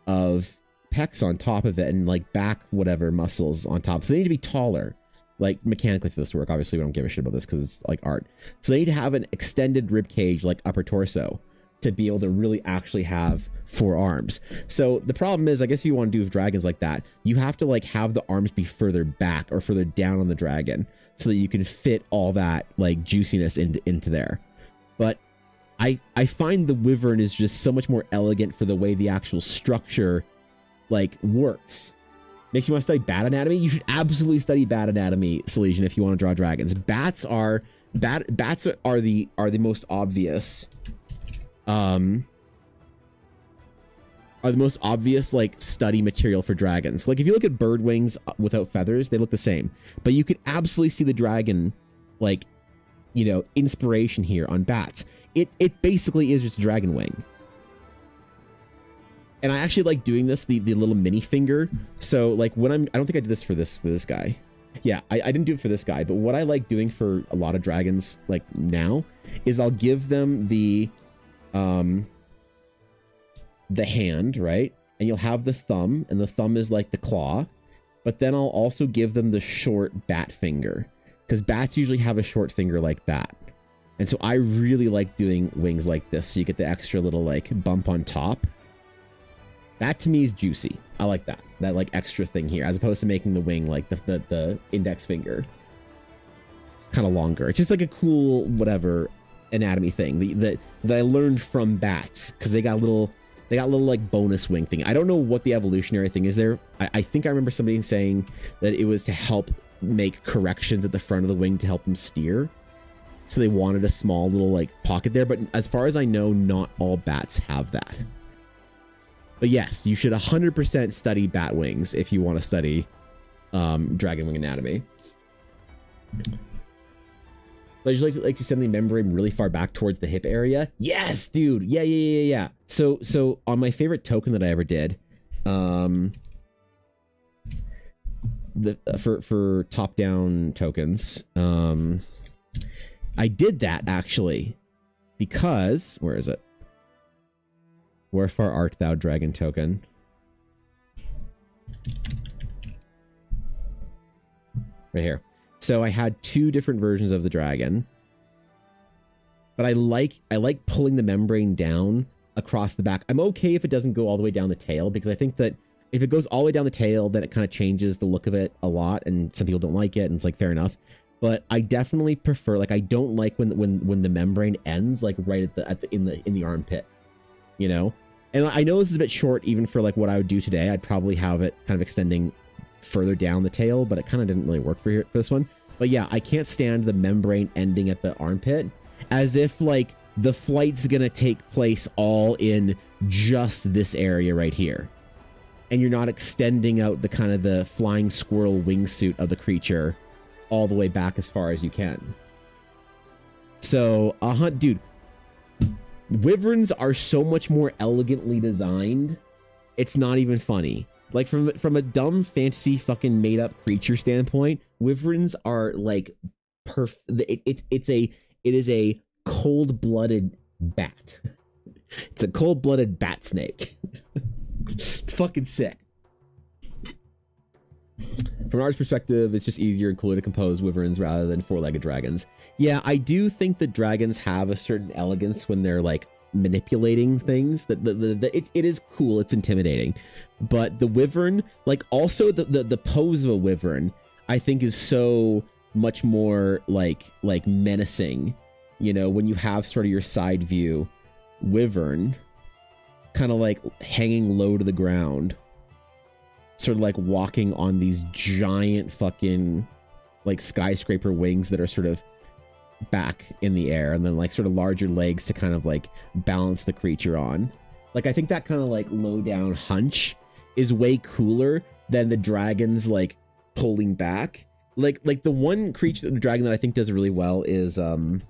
pecs on top of it and like back whatever muscles on top. So they need to be taller, like mechanically for this to work. Obviously we don't give a shit about this because it's like art. So they need to have an extended rib cage, like upper torso, to be able to really actually have four arms. So the problem is, I guess if you want to do with dragons like that, you have to like have the arms be further back or further down on the dragon so that you can fit all that like juiciness into there. But I find the wyvern is just so much more elegant for the way the actual structure like works. Makes you want to study bat anatomy? You should absolutely study bat anatomy, Silesian, if you want to draw dragons. Bats are the most obvious like study material for dragons. Like if you look at bird wings without feathers, they look the same, but you could absolutely see the dragon, like, you know, inspiration here on bats. It basically is just a dragon wing. And I actually like doing this, the little mini finger. So like when I don't think I did this for this guy. Yeah, I didn't do it for this guy, but what I like doing for a lot of dragons like now is I'll give them the hand, right? And you'll have the thumb, and the thumb is like the claw, but then I'll also give them the short bat finger, because bats usually have a short finger like that. And so I really like doing wings like this, so you get the extra little like bump on top. That to me is juicy. I like that like extra thing here, as opposed to making the wing like the index finger kind of longer. It's just like a cool whatever anatomy thing that I learned from bats, because they got little like bonus wing thing. I don't know what the evolutionary thing is there. I think I remember somebody saying that it was to help make corrections at the front of the wing to help them steer. So they wanted a small little like pocket there, but as far as I know, not all bats have that. But yes, you should 100% study bat wings if you want to study dragon wing anatomy. But you like to send the membrane really far back towards the hip area. Yes, dude. Yeah. So on my favorite token that I ever did, for top down tokens, I did that actually because, where is it? Wherefore art thou, dragon token? right here. So I had 2 different versions of the dragon, but I like pulling the membrane down across the back. I'm okay if it doesn't go all the way down the tail, because I think that if it goes all the way down the tail, then it kind of changes the look of it a lot, and some people don't like it, and it's like fair enough. But I definitely prefer, like, I don't like when the membrane ends like right in the armpit, you know. And I know this is a bit short even for like what I would do today. I'd probably have it kind of extending further down the tail, but it kind of didn't really work for this one. But yeah, I can't stand the membrane ending at the armpit, as if like the flight's gonna take place all in just this area right here, and you're not extending out the kind of the flying squirrel wingsuit of the creature all the way back as far as you can. So dude, wyverns are so much more elegantly designed, it's not even funny. Like from a dumb fantasy fucking made up creature standpoint, wyverns are like it is a cold-blooded bat. It's a cold-blooded bat snake. It's fucking sick. From an art's perspective, it's just easier and cooler to compose wyverns rather than 4-legged dragons. Yeah, I do think that dragons have a certain elegance when they're like manipulating things. That it is cool, it's intimidating. But the wyvern, like also the pose of a wyvern, I think is so much more like menacing. You know, when you have sort of your side view wyvern kind of like hanging low to the ground, sort of like walking on these giant fucking like skyscraper wings that are sort of back in the air, and then like sort of larger legs to kind of like balance the creature on. Like I think that kind of like low down hunch is way cooler than the dragon's like pulling back. Like the one creature, the dragon that I think does really well is that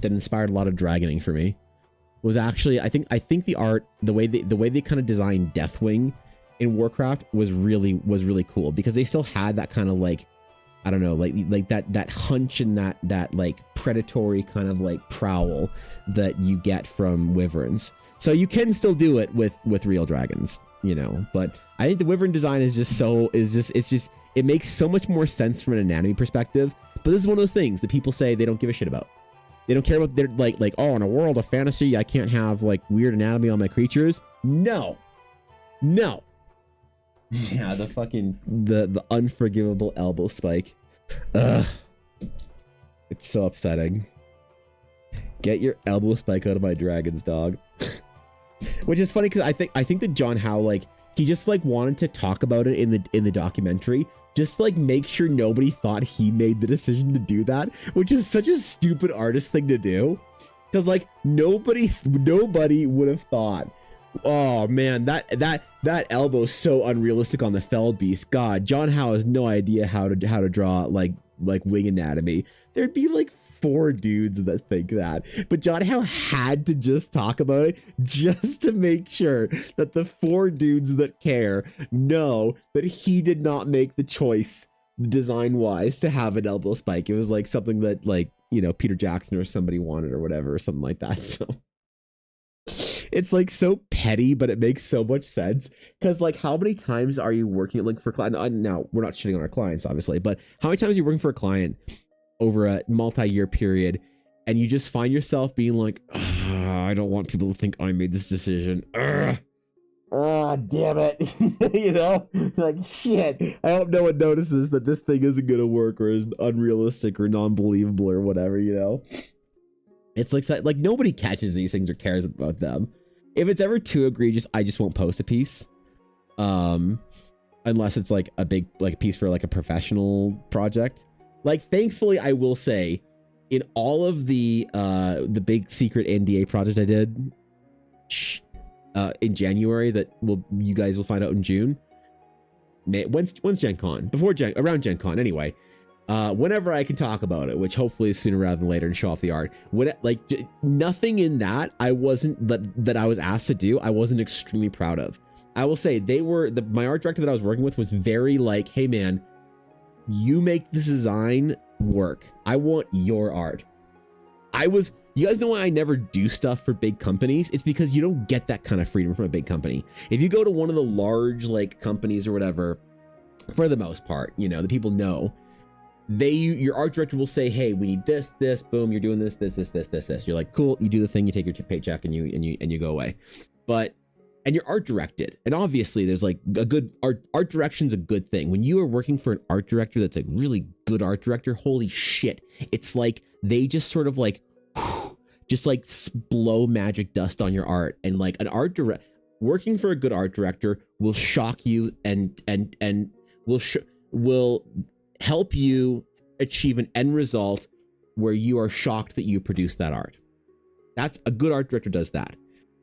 inspired a lot of dragoning for me was actually I think the art, the way they kind of designed Deathwing in Warcraft was really cool, because they still had that kind of like, I don't know, like that hunch and that like predatory kind of like prowl that you get from wyverns. So you can still do it with real dragons, you know. But I think the wyvern design is just it makes so much more sense from an anatomy perspective. But this is one of those things that people say they don't give a shit about. They don't care about, they're like, oh, in a world of fantasy, I can't have like weird anatomy on my creatures. No. Yeah, the fucking the unforgivable elbow spike. Ugh. It's so upsetting. Get your elbow spike out of my dragons, dog. Which is funny because I think that John Howe, like, he just like wanted to talk about it in the documentary, just to, like, make sure nobody thought he made the decision to do that, which is such a stupid artist thing to do. Because like nobody would have thought, oh man, that elbow's so unrealistic on the Feld Beast. God, John Howe has no idea how to draw like wing anatomy. There'd be like 4 dudes that think that, but John Howe had to just talk about it just to make sure that the 4 dudes that care know that he did not make the choice design wise to have an elbow spike. It was like something that, like, you know, Peter Jackson or somebody wanted or whatever, or something like that. So it's like so petty, but it makes so much sense. Because like, how many times are you working like for client? Now we're not shitting on our clients, obviously, but how many times are you working for a client over a multi-year period, and you just find yourself being like, I don't want people to think I made this decision. Damn it. You know, like, shit, I hope no one notices that this thing isn't gonna work or is unrealistic or non-believable or whatever, you know. It's like nobody catches these things or cares about them. If it's ever too egregious, I just won't post a piece, unless it's like a big like piece for like a professional project. Like, thankfully, I will say, in all of the big secret NDA project I did in January that you guys will find out in June. When's Gen Con? Around Gen Con, anyway. Whenever I can talk about it, which hopefully is sooner rather than later, and show off the art. Nothing in that I was asked to do, I wasn't extremely proud of. I will say my art director that I was working with was very like, hey man, you make this design work. I want your art. You guys know why I never do stuff for big companies? It's because you don't get that kind of freedom from a big company. If you go to one of the large like companies or whatever, for the most part. You know, the people know. Your art director will say, hey, we need this, boom, you're doing this. You're like, cool, you do the thing, you take your paycheck and you go away. And you're art directed. And obviously there's like a good art direction's a good thing. When you are working for an art director that's a really good art director, holy shit. It's like they just sort of like just like blow magic dust on your art. And like an working for a good art director will shock you and will help you achieve an end result where you are shocked that you produced that art. That's a good art director does that.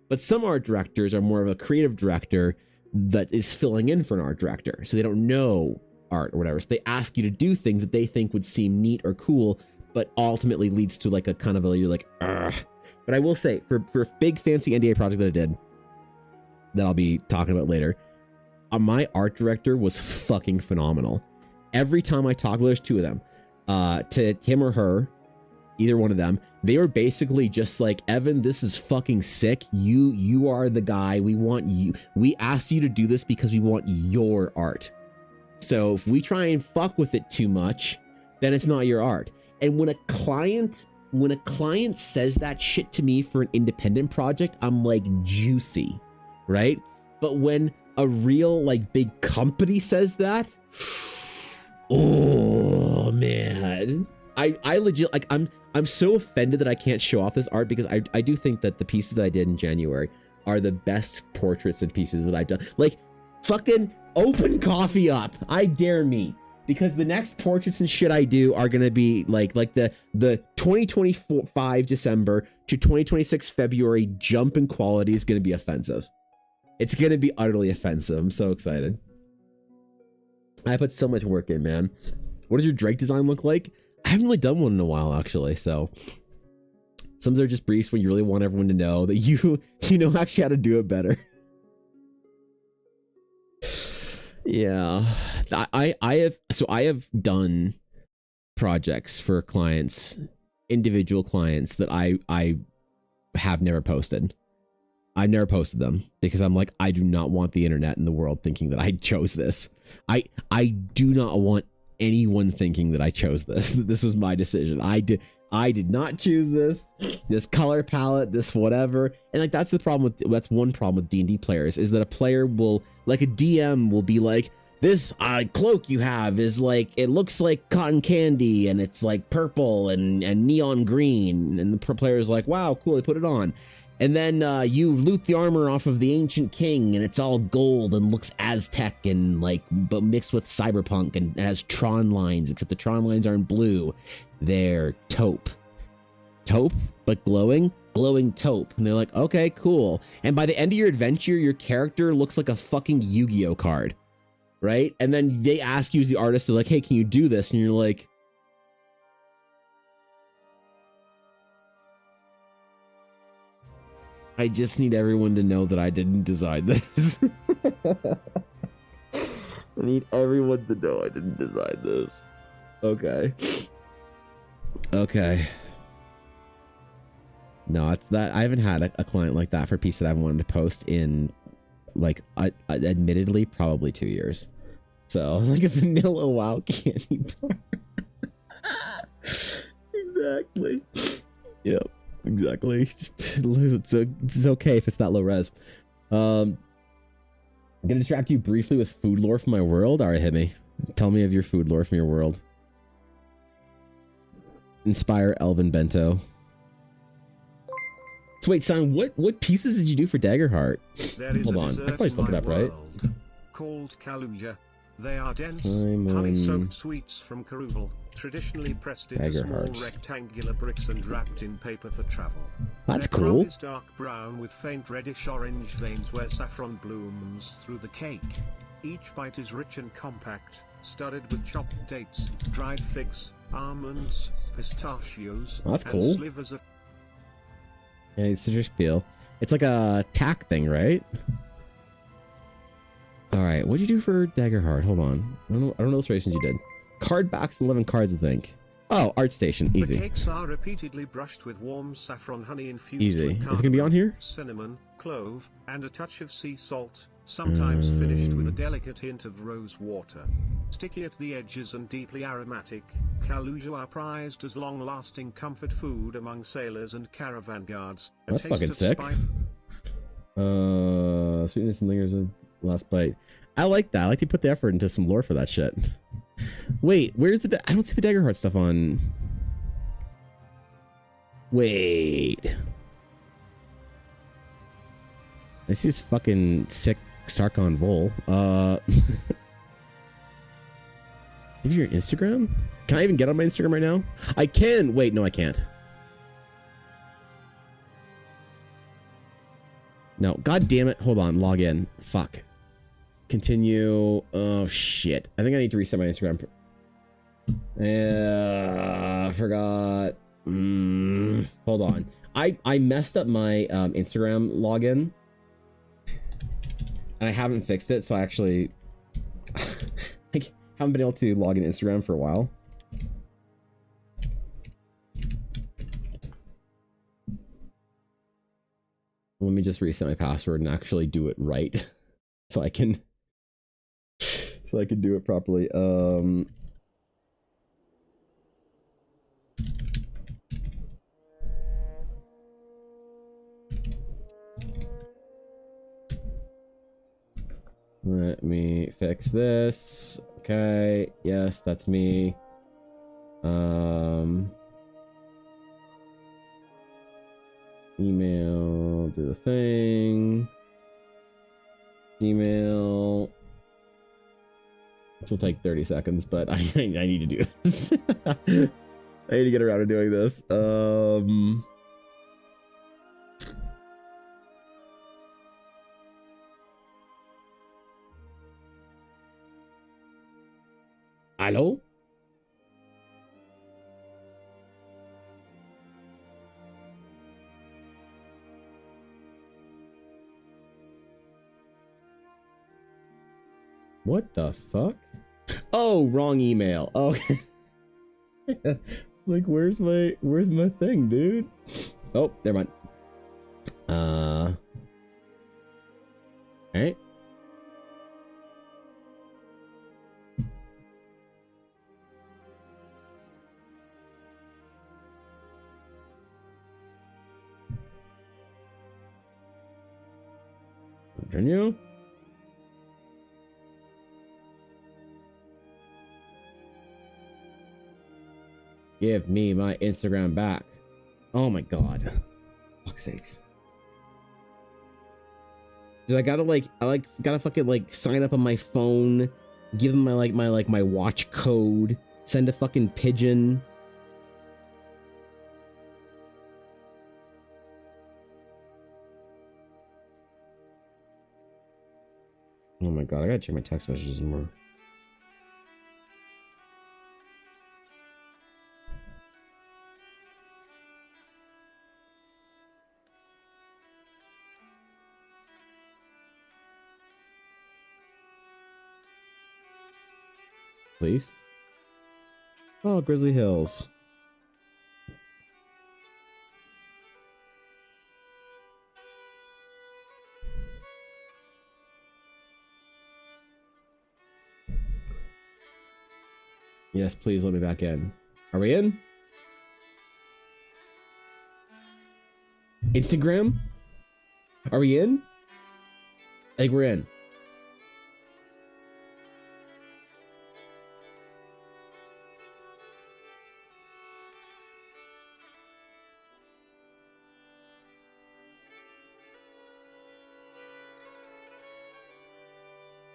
But some art directors are more of a creative director that is filling in for an art director. So they don't know art or whatever. So they ask you to do things that they think would seem neat or cool, but ultimately leads to like a kind of you're like, ugh. But I will say for a big fancy NDA project that I did, that I'll be talking about later, my art director was fucking phenomenal. Every time I talk, there's two of them, to him or her, either one of them, they were basically just like, Evan, this is fucking sick. You are the guy. We want you. We asked you to do this because we want your art. So if we try and fuck with it too much, then it's not your art. And when a client says that shit to me for an independent project, I'm like, juicy, right? But when a real like big company says that, oh man, I legit like I'm so offended that I can't show off this art, because I do think that the pieces that I did in January are the best portraits and pieces that I've done. Like, fucking open coffee up. I dare me. Because the next portraits and shit I do are gonna be like the 2025 December to 2026 February jump in quality is gonna be offensive. It's gonna be utterly offensive. I'm so excited. I put so much work in, man. What does your Drake design look like? I haven't really done one in a while, actually. So some are just briefs when you really want everyone to know that you know actually how to do it better. Yeah, I have done projects for clients, individual clients that I have never posted. I never posted them because I'm like, I do not want the internet and the world thinking that I chose this. I do not want anyone thinking that I chose this. This was my decision. I did not choose this color palette, this whatever. And like that's one problem with D&D players, is that a player will, like a DM will be like, this cloak you have is like, it looks like cotton candy and it's like purple and neon green, and the player is like, wow, cool, I put it on. And then you loot the armor off of the ancient king and it's all gold and looks Aztec and like, but mixed with cyberpunk, and it has Tron lines, except the Tron lines aren't blue. They're taupe, but glowing taupe. And they're like, okay, cool. And by the end of your adventure, your character looks like a fucking Yu-Gi-Oh card, right? And then they ask you as the artist, they're like, hey, can you do this? And you're like, I just need everyone to know that I didn't design this. I need everyone to know I didn't design this. Okay. No, it's that I haven't had a client like that for a piece that I've wanted to post in, like, admittedly, probably 2 years. So, like a vanilla WoW candy bar. Exactly. Yep. Exactly. Just lose it. So it's okay if it's that low res. I'm gonna distract you briefly with food lore from my world. All right, hit me. Tell me of your food lore from your world. Inspire Elven Bento. So wait, son, what pieces did you do for Daggerheart? Hold on, I probably just look it up, right? Called Kaluja. They are dense, honey-soaked sweets from Karubal, traditionally pressed into small rectangular bricks and wrapped in paper for travel. That's Their cool. crumb is dark brown with faint reddish-orange veins where saffron blooms through the cake. Each bite is rich and compact, studded with chopped dates, dried figs, almonds, pistachios, That's and cool. slivers of... Yeah, it's citrus peel. It's like a tack thing, right? All right, what'd you do for Daggerheart? Hold on. I don't know illustrations you did. Card backs, 11 cards, I think. Oh, art station, easy. The cakes are repeatedly brushed with warm saffron honey infused Easy. with Is it gonna be on here? cinnamon, clove, and a touch of sea salt, sometimes finished with a delicate hint of rose water. Sticky at the edges and deeply aromatic, Kaluja are prized as long-lasting comfort food among sailors and caravan guards. That's fucking sick. Sweetness and lingers in last bite. I like that. I like to put the effort into some lore for that shit. Wait, where's the... I don't see the Dagger Heart stuff on... Wait. This is fucking sick Sarkon Vol. Give your Instagram? Can I even get on my Instagram right now? I can. Wait, no, I can't. No, god damn it. Hold on, log in. Fuck. Continue. Oh shit. I think I need to reset my Instagram. I forgot. Hold on. I messed up my Instagram login. And I haven't fixed it, so I actually haven't been able to log in Instagram for a while. Let me just reset my password and actually do it right, so I can do it properly. Let me fix this. Okay, yes, that's me. Email, do the thing. Email. This will take 30 seconds, but I need to do this. I need to get around to doing this. Hello? What the fuck? Oh, wrong email. Oh. Like, where's my thing, dude? Oh, never mind. Alright. Continue. Give me my Instagram back. Oh my god. Fuck's sakes. Dude, I gotta fucking sign up on my phone, give them my watch code, send a fucking pigeon. Oh my god, I gotta check my text messages more. Please. Oh, Grizzly Hills. Yes, please let me back in. Are we in? Instagram? Are we in? I think we're in.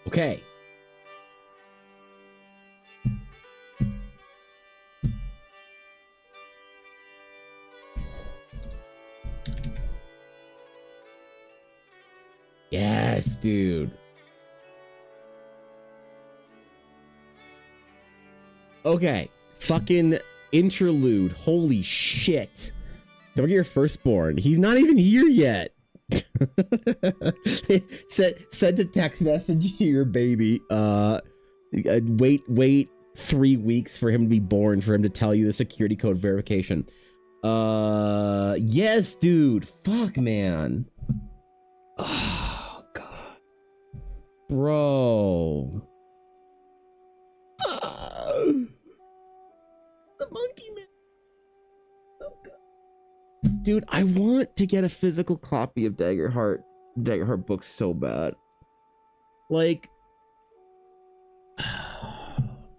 Okay. Yes, dude. Okay. Fucking interlude. Holy shit. Don't get your firstborn. He's not even here yet. Send a text message to your baby. Wait 3 weeks for him to be born for him to tell you the security code verification. Yes, dude. Fuck, man. Oh god, bro. The monkey man. So good. Dude, I want to get a physical copy of Daggerheart books so bad. Like,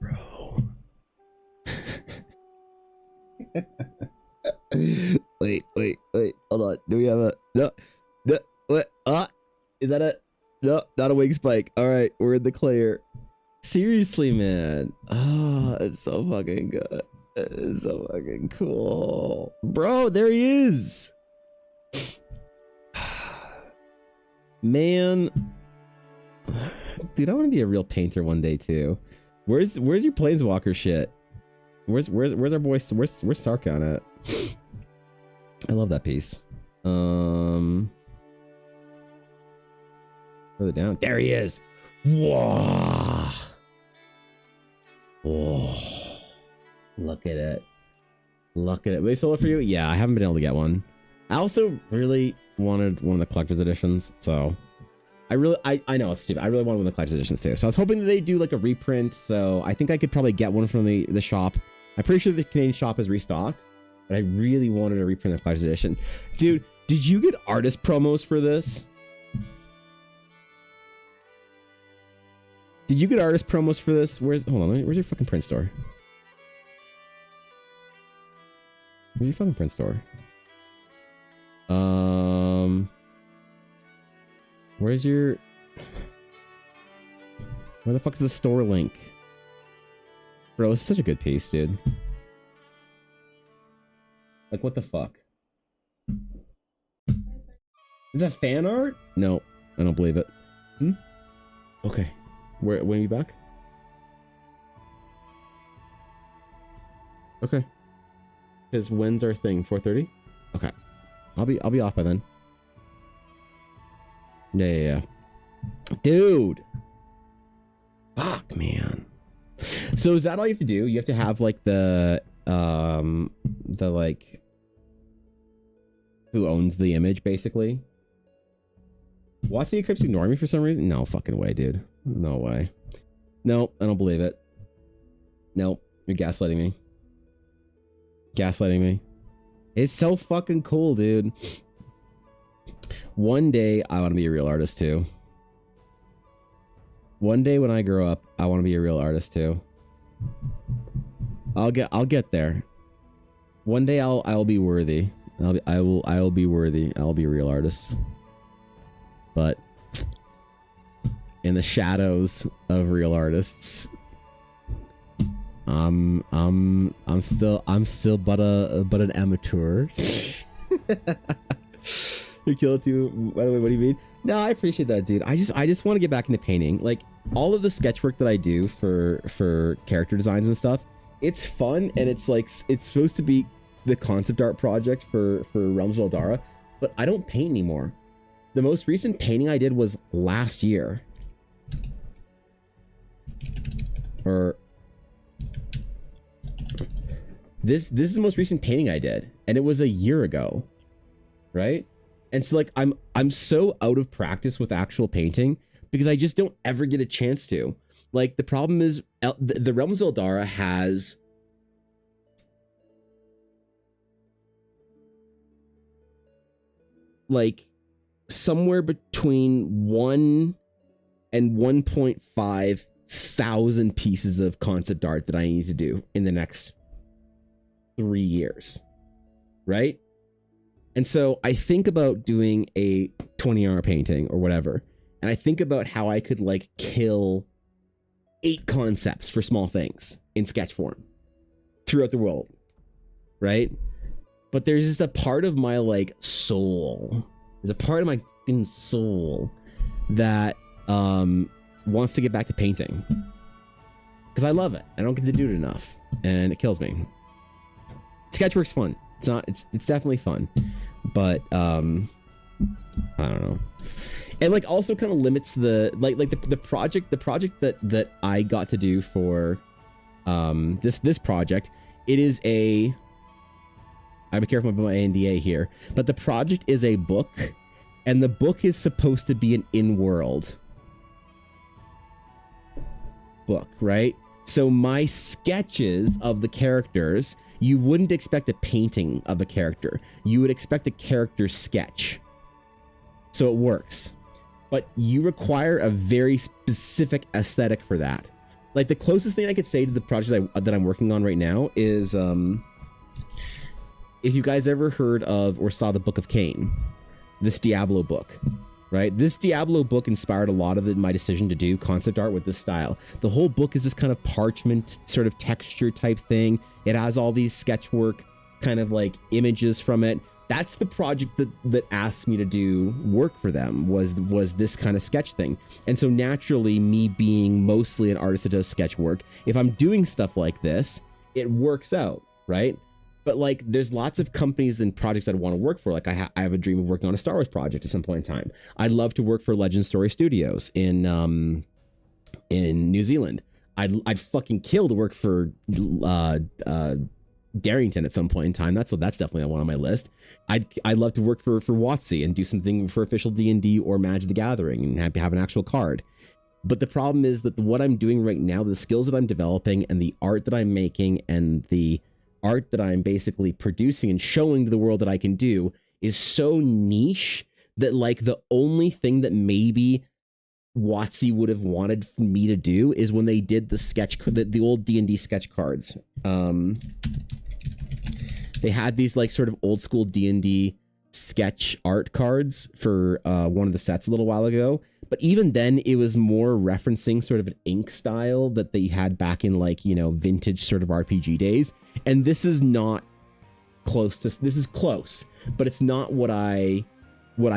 bro. wait. Hold on. Do we have a no? What? Is that a no? Not a wing spike. All right, we're in the clear. Seriously, man. Oh, it's so fucking good. It is so fucking cool, bro. There he is. Man, dude, I want to be a real painter one day too. Where's your planeswalker shit? Where's our boy? Where's Sarkon at? I love that piece. Further down, there he is. Whoa. Whoa. Look at it. Look at it. They sold it for you? Yeah, I haven't been able to get one. I also really wanted one of the collector's editions, so I know it's stupid. I really wanted one of the collector's editions too. So I was hoping that they do like a reprint. So I think I could probably get one from the shop. I'm pretty sure the Canadian shop is restocked, but I really wanted to reprint the collector's edition. Dude, did you get artist promos for this? Did you get artist promos for this? Hold on, where's your fucking print store? Where's your fucking print store? Where the fuck is the store link? Bro, it's such a good piece, dude. Like, what the fuck? Is that fan art? No, I don't believe it. Okay. When are you back? Okay. Because when's our thing? 4:30? Okay. I'll be off by then. Yeah. Dude. Fuck, man. So is that all you have to do? You have to have like the like who owns the image basically? Watch the Eclipse ignore me for some reason? No fucking way, dude. No way. Nope, I don't believe it. Nope, you're gaslighting me. Gaslighting me. It's so fucking cool, dude. One day I want to be a real artist too. One day when I grow up, I want to be a real artist too. I'll get there. One day I'll be worthy. I will be worthy. I'll be a real artist. But in the shadows of real artists, I'm still but an amateur. You're killing too. By the way, what do you mean? No, I appreciate that, dude. I just want to get back into painting. Like all of the sketch work that I do for character designs and stuff, it's fun and it's like it's supposed to be the concept art project for Realms of Eldara, but I don't paint anymore. The most recent painting I did was last year. Or this is the most recent painting I did, and it was a year ago, right? And so like I'm so out of practice with actual painting because I just don't ever get a chance to. Like the problem is the Realms of Eldara has like somewhere between 1 and 1.5 thousand pieces of concept art that I need to do in the next 3 years, right? And so I think about doing a 20-hour painting or whatever, and I think about how I could like kill 8 concepts for small things in sketch form throughout the world, right? But there's just a part of my like soul. There's a part of my fucking soul that wants to get back to painting because I love it. I don't get to do it enough, and it kills me. Sketchwork's fun. It's definitely fun, but I don't know. And like also kind of limits the like the project that I got to do for this project. It is a, I'll be careful about my NDA here, but the project is a book, and the book is supposed to be an in-world book, right? So my sketches of the characters, you wouldn't expect a painting of a character. You would expect a character sketch. So it works. But you require a very specific aesthetic for that. Like the closest thing I could say to the project that I'm working on right now is, if you guys ever heard of or saw the Book of Cain, this Diablo book, right? This Diablo book inspired a lot of my decision to do concept art with this style. The whole book is this kind of parchment sort of texture type thing. It has all these sketch work kind of like images from it. That's the project that asked me to do work for them, was this kind of sketch thing. And so naturally, me being mostly an artist that does sketch work, if I'm doing stuff like this, it works out, right? But like, there's lots of companies and projects I'd want to work for. Like I have a dream of working on a Star Wars project at some point in time. I'd love to work for Legend Story Studios in New Zealand. I'd fucking kill to work for Darrington at some point in time. That's definitely one on my list. I'd love to work for WotC and do something for official D&D or Magic the Gathering and have an actual card. But the problem is that what I'm doing right now, the skills that I'm developing and the art that I'm making and the art that I'm basically producing and showing to the world that I can do is so niche that like the only thing that maybe WotC would have wanted me to do is when they did the old D&D sketch cards. They had these like sort of old school D&D sketch art cards for one of the sets a little while ago. But even then, it was more referencing sort of an ink style that they had back in like, you know, vintage sort of RPG days. And this is not close to, this is close, but it's not what I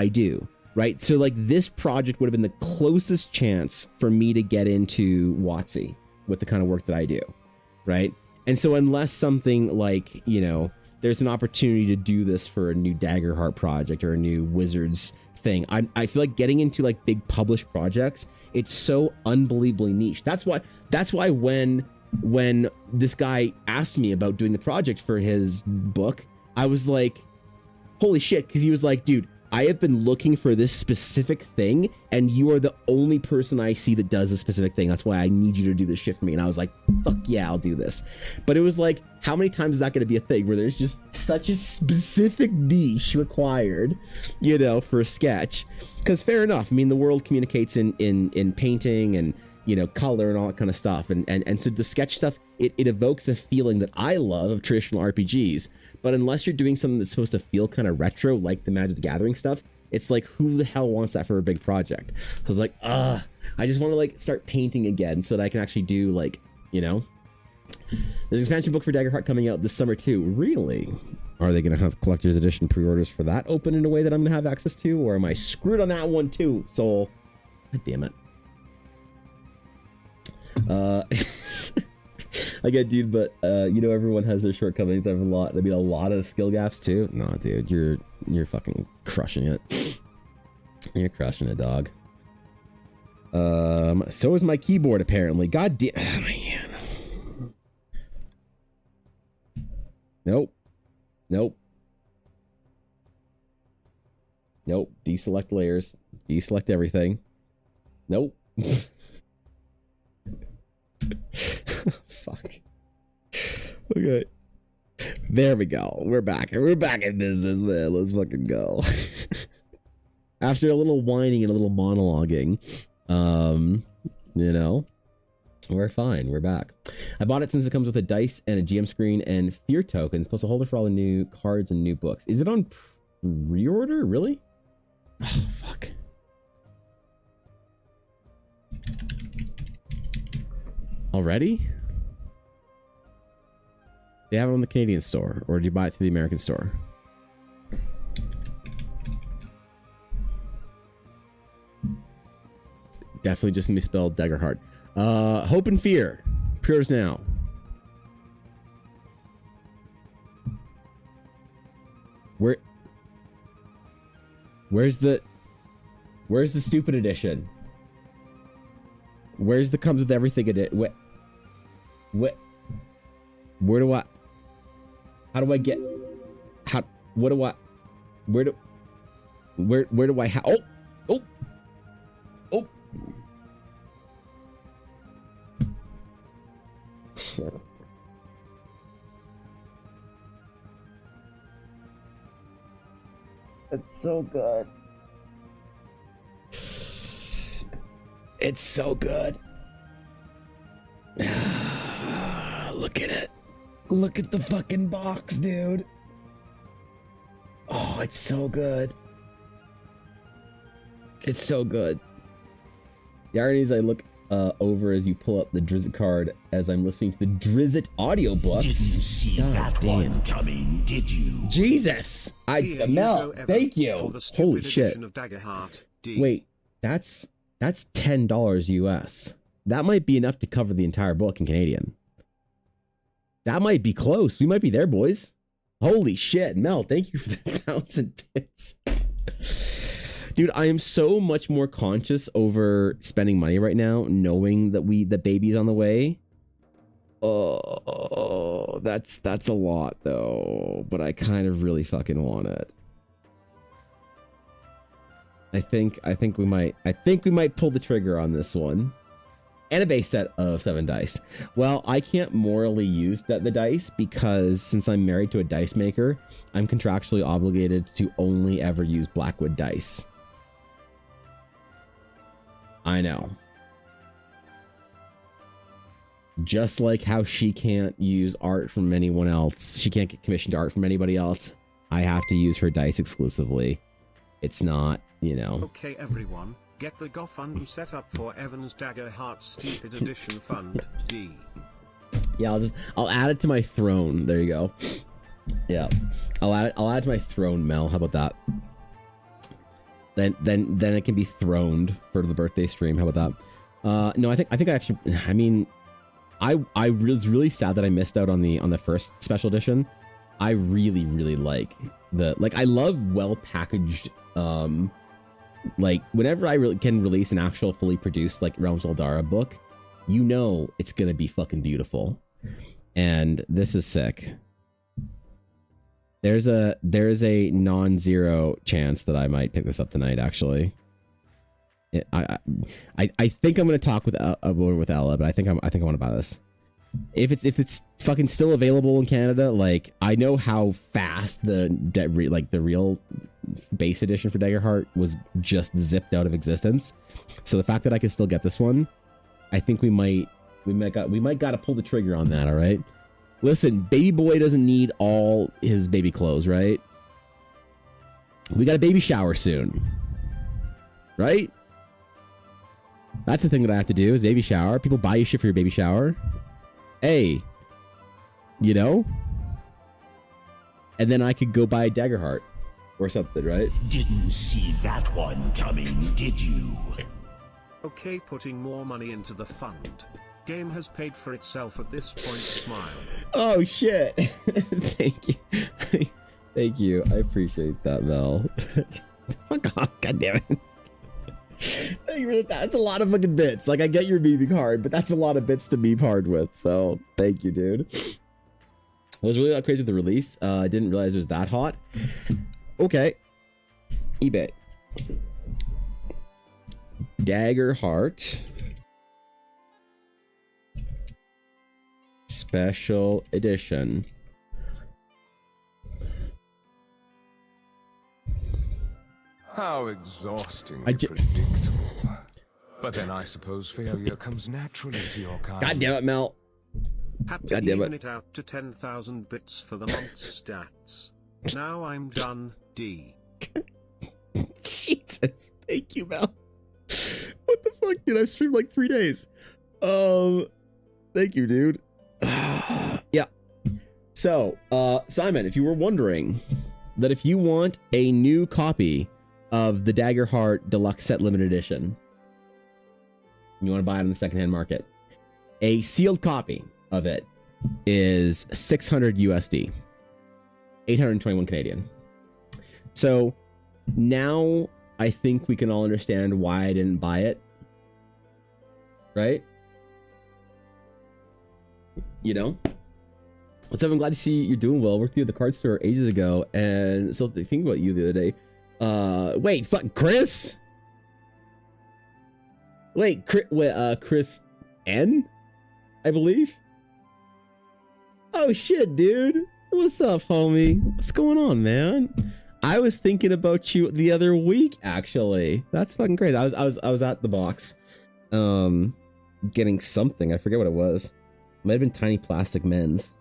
do, right? So like this project would have been the closest chance for me to get into WotC with the kind of work that I do, right? And so unless something like, you know, there's an opportunity to do this for a new Daggerheart project or a new Wizards thing, I feel like getting into like big published projects, it's so unbelievably niche. That's why when this guy asked me about doing the project for his book, I was like, holy shit, because he was like, dude, I have been looking for this specific thing and you are the only person I see that does a specific thing. That's why I need you to do this shit for me. And I was like, fuck yeah, I'll do this. But it was like, how many times is that going to be a thing where there's just such a specific niche required, you know, for a sketch? Because fair enough. I mean, the world communicates in painting and, you know, color and all that kind of stuff. And so the sketch stuff, it evokes a feeling that I love of traditional RPGs. But unless you're doing something that's supposed to feel kind of retro, like the Magic the Gathering stuff, it's like, who the hell wants that for a big project? So I was like, I just want to like start painting again so that I can actually do like, you know, there's an expansion book for Daggerheart coming out this summer too. Really? Are they going to have collector's edition pre-orders for that open in a way that I'm going to have access to? Or am I screwed on that one too, Soul? God damn it. I get, dude, but you know, everyone has their shortcomings. I have a lot of skill gaps too. No, dude, you're fucking crushing it. You're crushing it, dog. So is my keyboard apparently. God damn, oh, man. Nope. Deselect layers. Deselect everything. Nope. Fuck. Okay. There we go. We're back. We're back in business, man. Let's fucking go. After a little whining and a little monologuing, you know, we're fine. We're back. I bought it since it comes with a dice and a GM screen and fear tokens, plus a holder for all the new cards and new books. Is it on pre-order? Really? Oh, fuck. Already? They have it on the Canadian store, or did you buy it through the American store? Definitely just misspelled Daggerheart. Hope and Fear. Pre-orders now. Where's the stupid edition? Where's the comes with everything edition? What? Where do I? How do I get? How? What do I? Where do? Where do I? Oh! shit. It's so good. It's so good. Look at it. Look at the fucking box, dude. Oh, it's so good. It's so good. The irony is I look over as you pull up the Drizzt card as I'm listening to the Drizzt audiobooks. Didn't see that one coming, did you? Jesus! Mel, thank you. Holy shit. Of Daggerheart, D. Wait, that's $10 US. That might be enough to cover the entire book in Canadian. That might be close. We might be there, boys. Holy shit, Mel, thank you for the 1,000 bits. Dude, I am so much more conscious over spending money right now, knowing that the baby's on the way. Oh, that's a lot though, but I kind of really fucking want it. I think we might pull the trigger on this one. And a base set of 7 dice. Well, I can't morally use the dice because since I'm married to a dice maker, I'm contractually obligated to only ever use Blackwood dice. I know. Just like how she can't use art from anyone else. She can't get commissioned art from anybody else. I have to use her dice exclusively. It's not, you know. Okay, everyone. Get the GoFundMe set up for Evan's Daggerheart Stupid Edition Fund, D. Yeah, I'll add it to my throne. There you go. Yeah. I'll add it to my throne, Mel. How about that? Then it can be throned for the birthday stream. How about that? No, I think I mean, I was really sad that I missed out on the first special edition. I really like I love well packaged like whenever I can release an actual fully produced like Realms of Eldara book, you know it's gonna be fucking beautiful. And this is sick. There's a non-zero chance that I might pick this up tonight. Actually, I think I'm gonna talk with Ella, but I think I want to buy this. If it's fucking still available in Canada, like I know how fast the real base edition for Daggerheart was just zipped out of existence. So the fact that I can still get this one, I think we might got to pull the trigger on that. All right. Listen, baby boy doesn't need all his baby clothes, right? We got a baby shower soon, right? That's the thing that I have to do is baby shower. People buy you shit for your baby shower. Hey, you know? And then I could go buy a Daggerheart or something, right? Didn't see that one coming, did you? Okay, putting more money into the fund. Game has paid for itself at this point. Smile. Oh shit. Thank you. Thank you. I appreciate that, Mel. Fuck off, God damn it. That's a lot of fucking bits. Like I get your beeping hard, but that's a lot of bits to beep hard with. So thank you, dude. I was really not crazy with the release. I didn't realize it was that hot. Okay. eBay. Daggerheart. Special edition. How exhaustingly predictable. But then I suppose failure comes naturally to your kind. God damn it, Mel. Had to even it out to 10,000 bits for the month's stats. Now I'm done, D. Jesus. Thank you, Mel. What the fuck, dude? I've streamed like 3 days. Thank you, dude. Yeah. So, Simon, if you were wondering that if you want a new copy of the Daggerheart Deluxe Set Limited Edition, you want to buy it on the secondhand market, a sealed copy of it is 600 USD, 821 Canadian. So now I think we can all understand why I didn't buy it, right? You know? What's up? I'm glad to see you're doing well. Worked through the card store ages ago and still thinking about you the other day. Wait, fuck, Chris? Wait, Chris N, I believe. Oh shit, dude. What's up, homie? What's going on, man? I was thinking about you the other week, actually. That's fucking great. I was at the box, getting something. I forget what it was. It might have been Tiny Plastic Men's.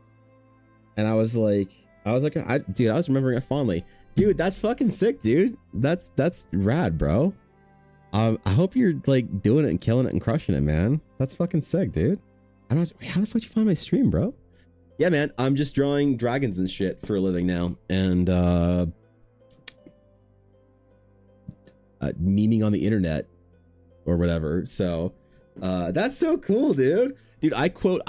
And I was like, dude, I was remembering it fondly. Dude, that's fucking sick, dude. That's rad, bro. I hope you're like doing it and killing it and crushing it, man. That's fucking sick, dude. I don't know, wait, how the fuck did you find my stream, bro? Yeah, man, I'm just drawing dragons and shit for a living now, and memeing on the internet or whatever. So that's so cool, dude. Dude, I quote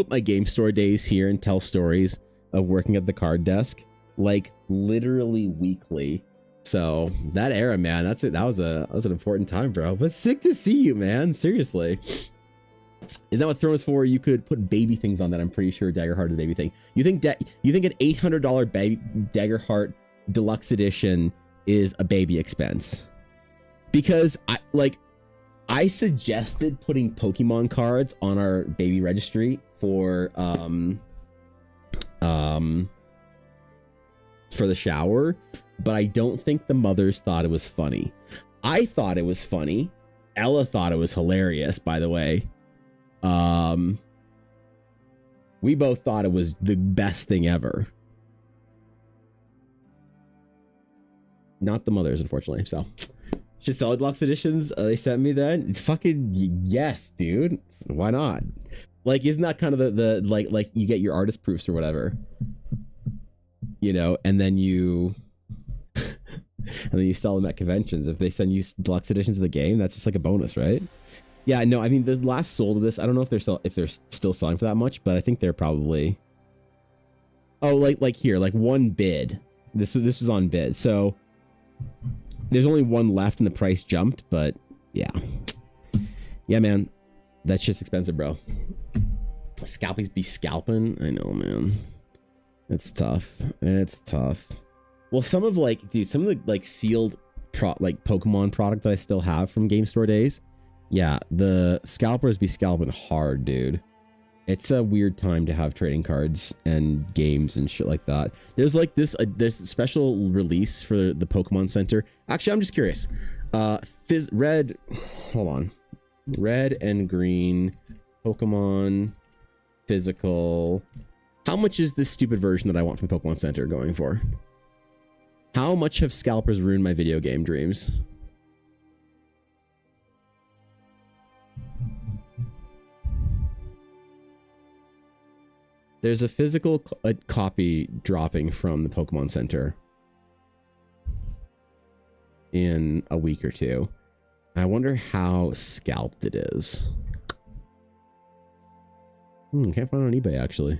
my game store days here and tell stories of working at the card desk like literally weekly. So that era, man, that's it. That was an important time, bro. But sick to see you, man. Seriously. Is that what Throne is for? You could put baby things on that. I'm pretty sure Daggerheart is a baby thing. You think an $800 baby Daggerheart Deluxe Edition is a baby expense? Because I suggested putting Pokemon cards on our baby registry for the shower, but I don't think the mothers thought it was funny. I thought it was funny. Ella thought it was hilarious, by the way. We both thought it was the best thing ever. Not the mothers, unfortunately. So just solid deluxe editions. They sent me that. It's fucking yes, dude. Why not? Like, isn't that kind of the like you get your artist proofs or whatever, you know, and then you sell them at conventions. If they send you deluxe editions of the game, that's just like a bonus, right? Yeah, no, I mean, the last sold of this, I don't know if they're still selling for that much, but I think they're probably, oh, like here, like one bid. This was on bid, so there's only one left and the price jumped, but yeah, man, that shit's expensive, bro. Scalpies be scalping. I know, man. It's tough. Well, some of the like sealed Pokemon product that I still have from Game Store days. Yeah, the scalpers be scalping hard, dude. It's a weird time to have trading cards and games and shit like that. There's like this special release for the Pokemon Center. Actually, I'm just curious. Red and green Pokemon physical. How much is this stupid version that I want from the Pokemon Center going for? How much have scalpers ruined my video game dreams? There's a physical copy dropping from the Pokemon Center in a week or two. I wonder how scalped it is. Can't find it on eBay, actually.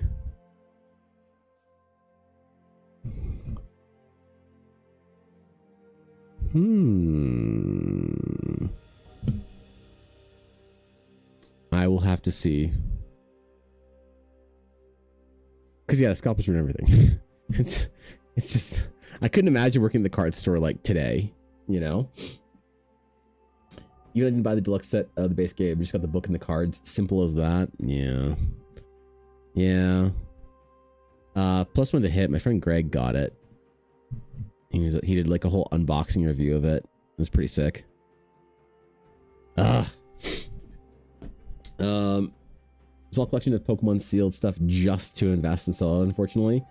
I will have to see. Because yeah, scalpers ruin everything. It's just, I couldn't imagine working in the card store like today, you know? You didn't buy the deluxe set of the base game, you just got the book and the cards. Simple as that. Yeah. Plus one to hit. My friend Greg got it. He did like a whole unboxing review of it. It was pretty sick. Small collection of Pokemon sealed stuff just to invest and sell it, unfortunately.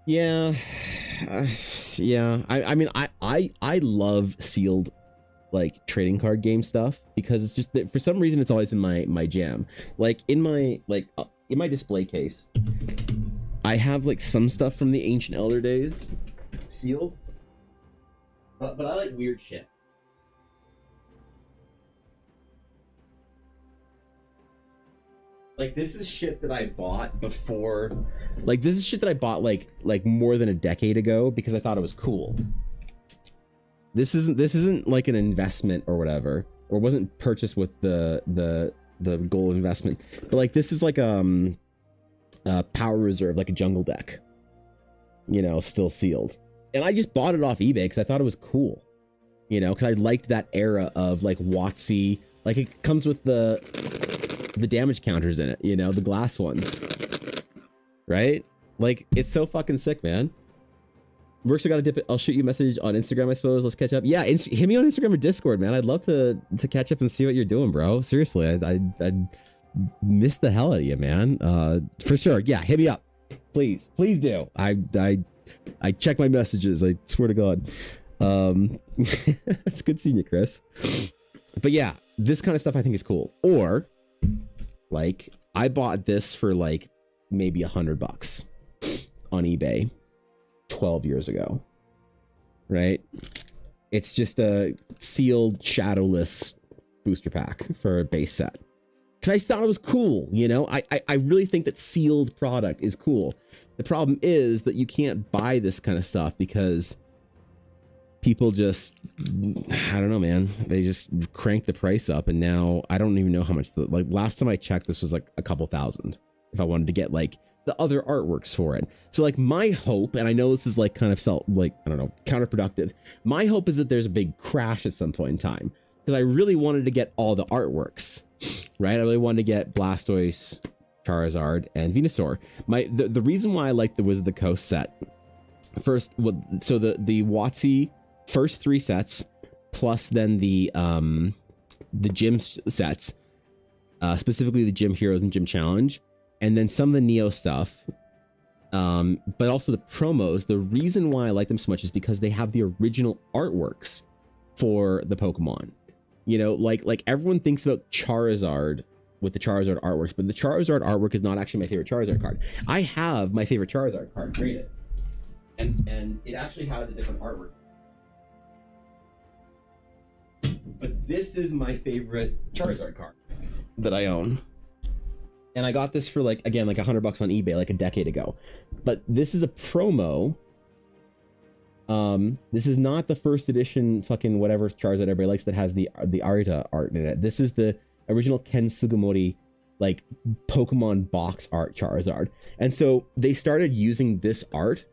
Yeah. I mean, I love sealed like trading card game stuff because it's just that for some reason it's always been my jam. Like in my display case, I have like some stuff from the Ancient Elder days sealed, but I like weird shit. Like this is shit that I bought before. Like this is shit that I bought like more than a decade ago because I thought it was cool. This isn't like an investment or whatever, or wasn't purchased with the goal of investment. But like this is like a power reserve, like a jungle deck. You know, still sealed. And I just bought it off eBay because I thought it was cool. You know, because I liked that era of like WotC. Like it comes with the damage counters in it, you know, the glass ones. right? Like, it's so fucking sick, man. Works, I gotta dip it. I'll shoot you a message on Instagram, I suppose. Let's catch up. Yeah, hit me on Instagram or Discord, man. I'd love to catch up and see what you're doing, bro. Seriously, I miss the hell out of you, man. For sure. Yeah, hit me up, please do. I check my messages, I swear to God. It's good seeing you, Chris. But yeah, this kind of stuff I think is cool. Or like, I bought this for like maybe $100 on eBay 12 years ago, right? It's just a sealed shadowless booster pack for a base set, because I thought it was cool. You know, I really think that sealed product is cool. The problem is that you can't buy this kind of stuff because people just, I don't know, man, they just crank the price up, and now I don't even know how much like last time I checked, this was like a couple thousand if I wanted to get like the other artworks for it. So like, my hope, and I know this is like kind of I don't know, counterproductive. My hope is that there's a big crash at some point in time, because I really wanted to get all the artworks, right? I really wanted to get Blastoise, Charizard, and Venusaur. The reason why I like the Wizard of the Coast set, first, so the WotC first 3 sets, plus then the gym sets, specifically the Gym Heroes and Gym Challenge, and then some of the Neo stuff, but also the promos. The reason why I like them so much is because they have the original artworks for the Pokemon. You know, like everyone thinks about Charizard with the Charizard artworks, but the Charizard artwork is not actually my favorite Charizard card. I have my favorite Charizard card graded, and it actually has a different artwork. But this is my favorite Charizard card that I own. And I got this for like, again, like $100 on eBay like a decade ago. But this is a promo. This is not the first edition fucking whatever Charizard everybody likes that has the Arita art in it. This is the original Ken Sugimori like Pokemon box art Charizard. And so they started using this art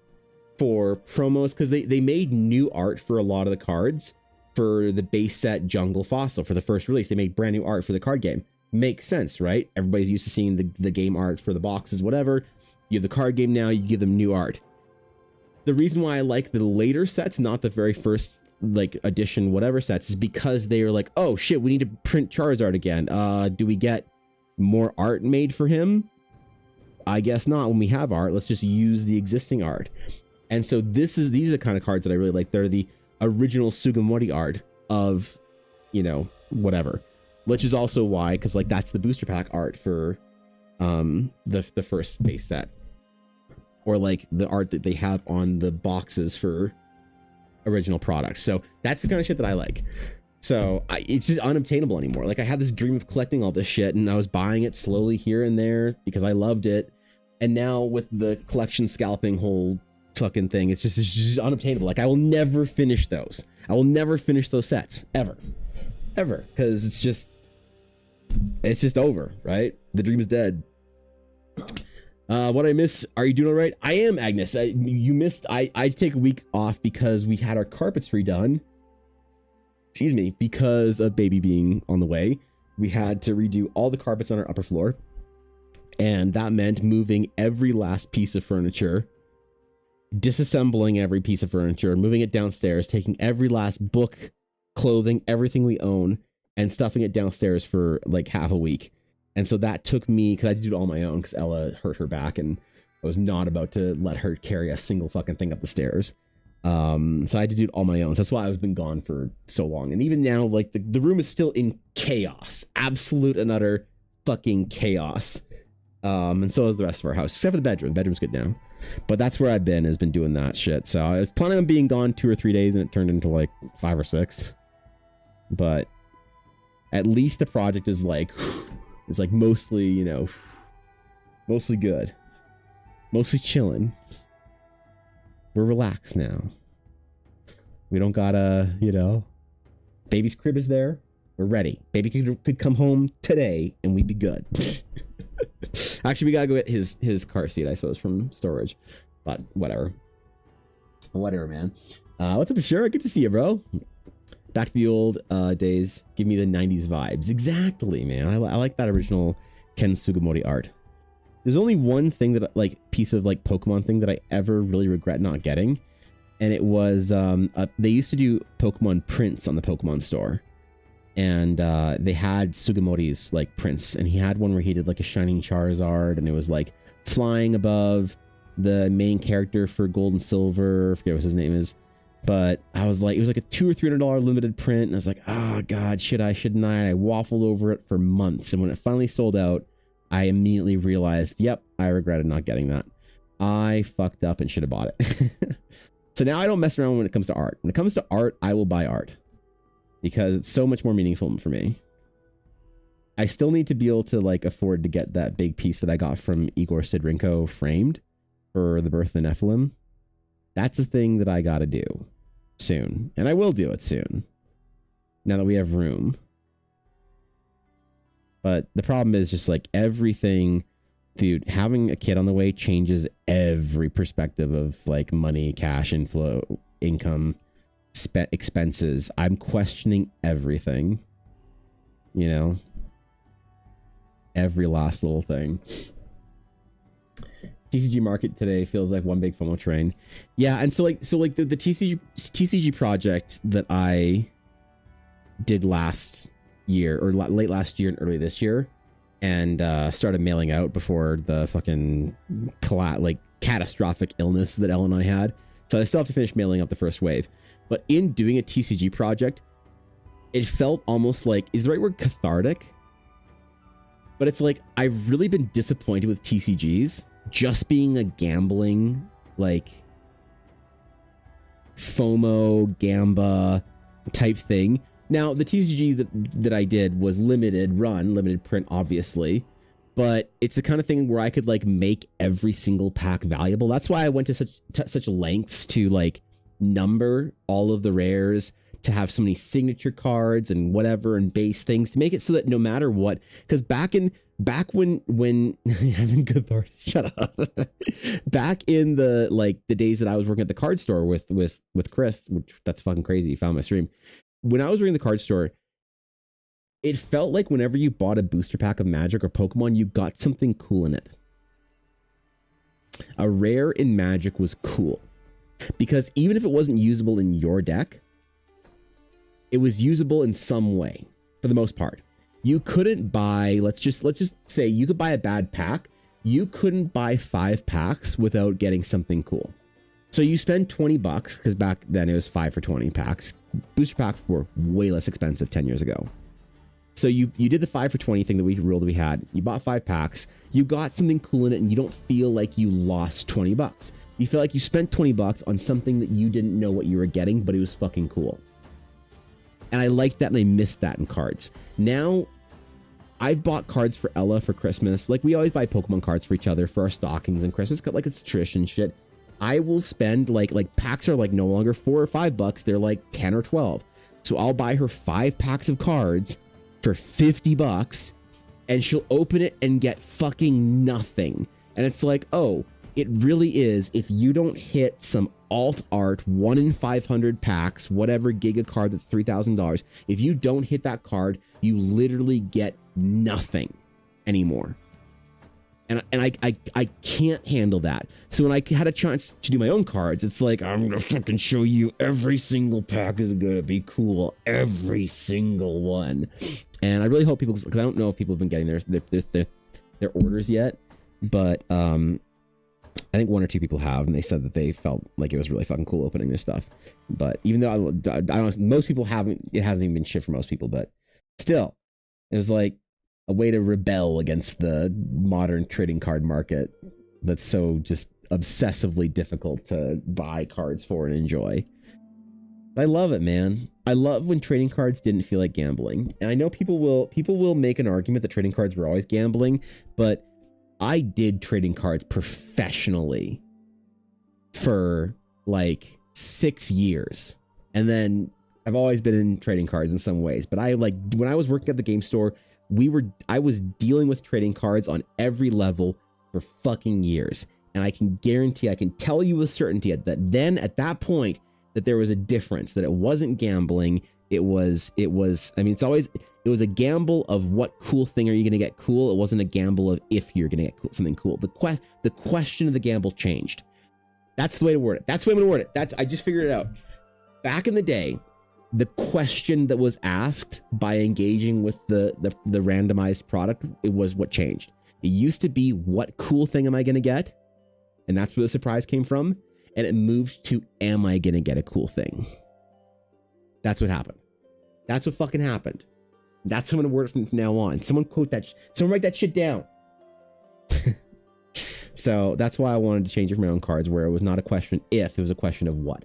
for promos, because they made new art for a lot of the cards for the base set Jungle Fossil for the first release. They made brand new art for the card game. Makes sense, right? Everybody's used to seeing the game art for the boxes, whatever. You have the card game now, you give them new art. The reason why I like the later sets, not the very first like edition whatever sets, is because they are like, oh shit, we need to print Charizard again. Do we get more art made for him? I guess not. When we have art, let's just use the existing art. And so these are the kind of cards that I really like. They're the original Sugimori art of, you know, whatever. Which is also why, because like that's the booster pack art for the first base set, or like the art that they have on the boxes for original products. So that's the kind of shit that I like. So it's just unobtainable anymore. Like, I had this dream of collecting all this shit, and I was buying it slowly here and there because I loved it. And now with the collection scalping whole fucking thing, it's just unobtainable. Like, I will never finish those. I will never finish those sets ever, because it's just over, right? The dream is dead. What I miss? Are you doing all right? I am, Agnes. You missed. I had to take a week off because we had our carpets redone. Excuse me, because of baby being on the way. We had to redo all the carpets on our upper floor, and that meant moving every last piece of furniture, disassembling every piece of furniture, moving it downstairs, taking every last book, clothing, everything we own, and stuffing it downstairs for like half a week. And so that took me, because I had to do it all on my own because Ella hurt her back and I was not about to let her carry a single fucking thing up the stairs. So I had to do it all on my own. So that's why I've been gone for so long. And even now, like the room is still in chaos, absolute and utter fucking chaos. And so is the rest of our house, except for the bedroom. The bedroom's good now. But that's where I've been, has been doing that shit. So I was planning on being gone 2 or 3 days and it turned into like 5 or 6. But at least the project is like mostly, you know, mostly good, mostly chilling. We're relaxed now. We don't gotta, you know, baby's crib is there. We're ready. Baby could come home today and we'd be good. Actually, we gotta go get his car seat, I suppose, from storage. But whatever, man. What's up, sure? Good to see you, bro. Back to the old days. Give me the 90s vibes. Exactly, man. I like that original Ken Sugimori art. There's only one thing that like piece of like Pokemon thing that I ever really regret not getting. And it was, they used to do Pokemon prints on the Pokemon store. And they had Sugimori's like prints. And he had one where he did like a Shining Charizard. And it was like flying above the main character for Gold and Silver. I forget what his name is. But I was like, it was like a $200 or $300 limited print. And I was like, oh God, shouldn't I? And I waffled over it for months. And when it finally sold out, I immediately realized, yep, I regretted not getting that. I fucked up and should have bought it. So now I don't mess around when it comes to art. When it comes to art, I will buy art because it's so much more meaningful for me. I still need to be able to like afford to get that big piece that I got from Igor Sidrenko framed for the Birth of the Nephilim. That's a thing that I got to do soon. And I will do it soon. Now that we have room. But the problem is just like everything, dude, having a kid on the way changes every perspective of like money, cash inflow, income, expenses. I'm questioning everything, you know, every last little thing. TCG market today feels like one big FOMO train. Yeah. And so like the TCG project that I did last year or late last year and early this year, and started mailing out before the fucking catastrophic illness that Elle and I had. So I still have to finish mailing out the first wave. But in doing a TCG project, it felt almost like, is the right word cathartic? But it's like, I've really been disappointed with TCGs just being a gambling, like FOMO, Gamba type thing. Now, the TCG that I did was limited print, obviously, but it's the kind of thing where I could like make every single pack valuable. That's why I went to such lengths to like number all of the rares, to have so many signature cards and whatever and base things to make it so that no matter what, because back when having cathartic, shut up. Back in the days that I was working at the card store with Chris, which that's fucking crazy. You found my stream. When I was working the card store, it felt like whenever you bought a booster pack of Magic or Pokemon, you got something cool in it. A rare in Magic was cool because even if it wasn't usable in your deck, it was usable in some way for the most part. You couldn't buy, let's just say you could buy a bad pack. You couldn't buy 5 packs without getting something cool. So you spend $20 because back then it was 5 for 20 packs. Booster packs were way less expensive 10 years ago. So you did the 5 for 20 thing that we had. You bought 5 packs. You got something cool in it, and you don't feel like you lost $20. You feel like you spent $20 on something that you didn't know what you were getting, but it was fucking cool. And I liked that, and I missed that in cards. Now, I've bought cards for Ella for Christmas. Like, we always buy Pokemon cards for each other for our stockings and Christmas. Like, it's tradition shit. I will spend, like packs are, like, no longer $4 or $5. They're, like, 10 or 12. So I'll buy her 5 packs of cards for $50, and she'll open it and get fucking nothing. And it's like, oh, it really is. If you don't hit some alt art 1 in 500 packs, whatever giga card that's $3,000, if you don't hit that card, you literally get nothing anymore. And I can't handle that. So when I had a chance to do my own cards, it's like, I'm gonna fucking show you every single pack is gonna be cool, every single one. And I really hope people, because I don't know if people have been getting their orders yet, but I think 1 or 2 people have, and they said that they felt like it was really fucking cool opening their stuff. But even though I don't, most people haven't, it hasn't even been shipped for most people, but still, it was like a way to rebel against the modern trading card market that's so just obsessively difficult to buy cards for and enjoy. I love it, man. I love when trading cards didn't feel like gambling. And I know people will make an argument that trading cards were always gambling, but I did trading cards professionally for like 6 years. And then I've always been in trading cards in some ways, but when I was working at the game store, I was dealing with trading cards on every level for fucking years. And I can guarantee, I can tell you with certainty that then at that point that there was a difference, that it wasn't gambling. It was, I mean, It was a gamble of what cool thing are you going to get cool. It wasn't a gamble of if you're going to get something cool. The question of the gamble changed. That's the way to word it. That's the way I'm going to word it. I just figured it out. Back in the day, the question that was asked by engaging with the randomized product, it was what changed. It used to be, what cool thing am I going to get? And that's where the surprise came from. And it moved to, am I going to get a cool thing? That's what happened. That's what fucking happened. That's how I'm going to word it from now on. Someone quote that. Someone write that shit down. So that's why I wanted to change it for my own cards, where it was not a question if, it was a question of what.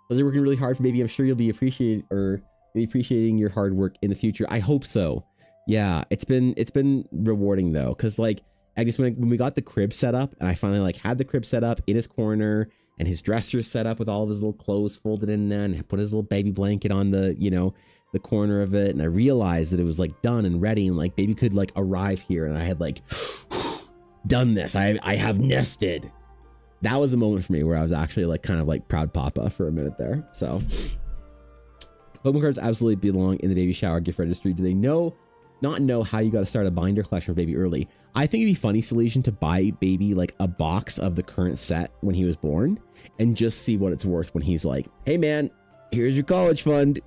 Those are working really hard for baby. I'm sure you'll be appreciating your hard work in the future. I hope so. Yeah, it's been rewarding though, because like Agnes, when we got the crib set up, and I finally like had the crib set up in his corner, and his dresser set up with all of his little clothes folded in there, and put his little baby blanket on the, you know, the corner of it, and I realized that it was like done and ready, and like baby could like arrive here, and I had like done this. I have nested. That was a moment for me where I was actually like kind of like proud papa for a minute there. So Pokemon cards absolutely belong in the baby shower gift registry. Do they not know how you got to start a binder collection for baby early? I think it'd be funny, Salesian, to buy baby like a box of the current set when he was born and just see what it's worth when he's like, hey man, here's your college fund.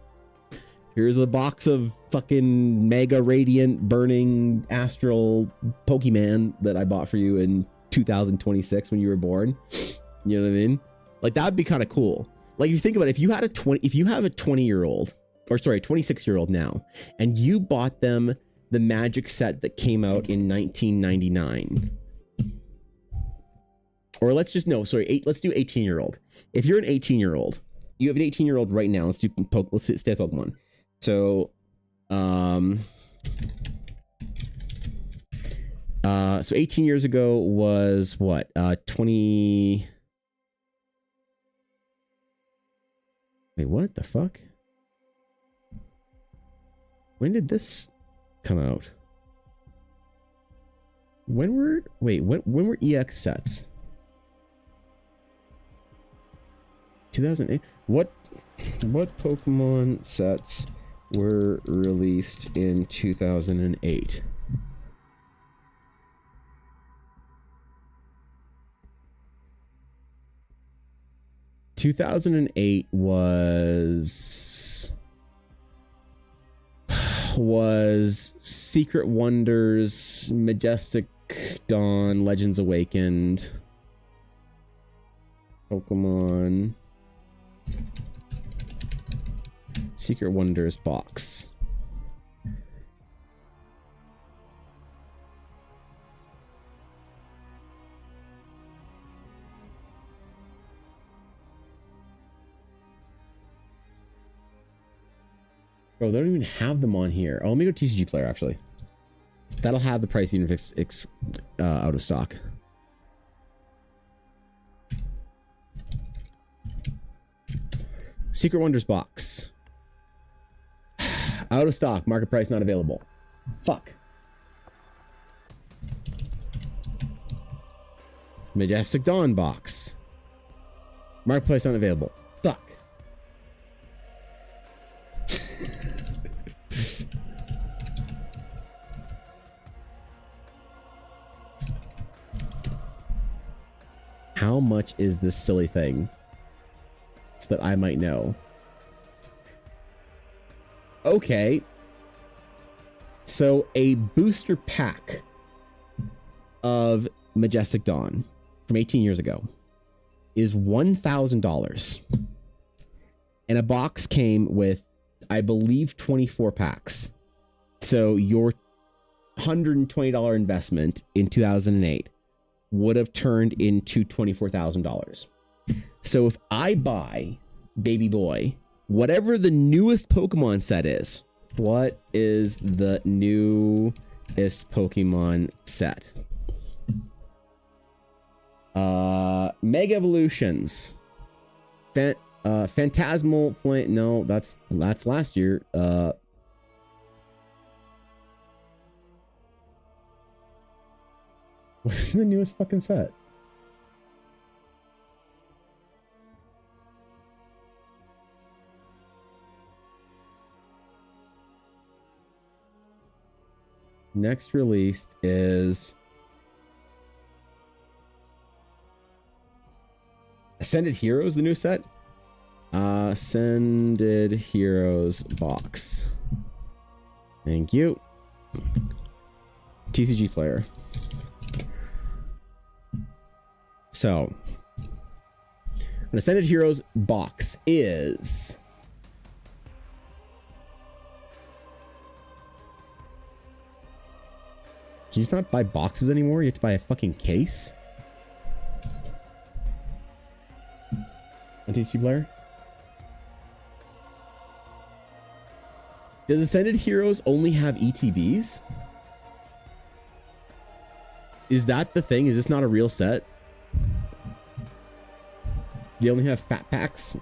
Here's a box of fucking mega radiant burning astral Pokemon that I bought for you in 2026 when you were born. You know what I mean? Like that'd be kind of cool. Like if you think about it, if you have a 20-year-old, or sorry, 26-year-old now, and you bought them the Magic set that came out in 1999, or let's do 18-year-old. If you're an 18-year-old, you have an 18-year-old right now. Let's stay at Pokemon. So, so 18 years ago was what? 20. Wait, what the fuck? When did this come out? When were EX sets? 2008. What Pokemon sets were released in 2008? was Secret Wonders, Majestic Dawn, Legends Awakened, Pokemon Secret Wonders box. Bro, they don't even have them on here. Oh, let me go TCG Player, actually. That'll have the price even if it's out of stock. Secret Wonders box. Out of stock. Market price not available. Fuck. Majestic Dawn box. Market price not available. Fuck. How much is this silly thing? So that I might know. Okay. So a booster pack of Majestic Dawn from 18 years ago is $1,000. And a box came with, I believe, 24 packs. So your $120 investment in 2008 would have turned into $24,000. So if I buy Baby Boy, whatever the newest Pokemon set is, what is the newest Pokemon set? Mega Evolutions. Phantasmal Flame. No, that's last year. What is the newest fucking set? Next released is Ascended Heroes, the new set. Ascended Heroes box. Thank you. TCG player. So, an Ascended Heroes box is can you just not buy boxes anymore? You have to buy a fucking case? On TCG player? Does Ascended Heroes only have ETBs? Is that the thing? Is this not a real set? They only have fat packs?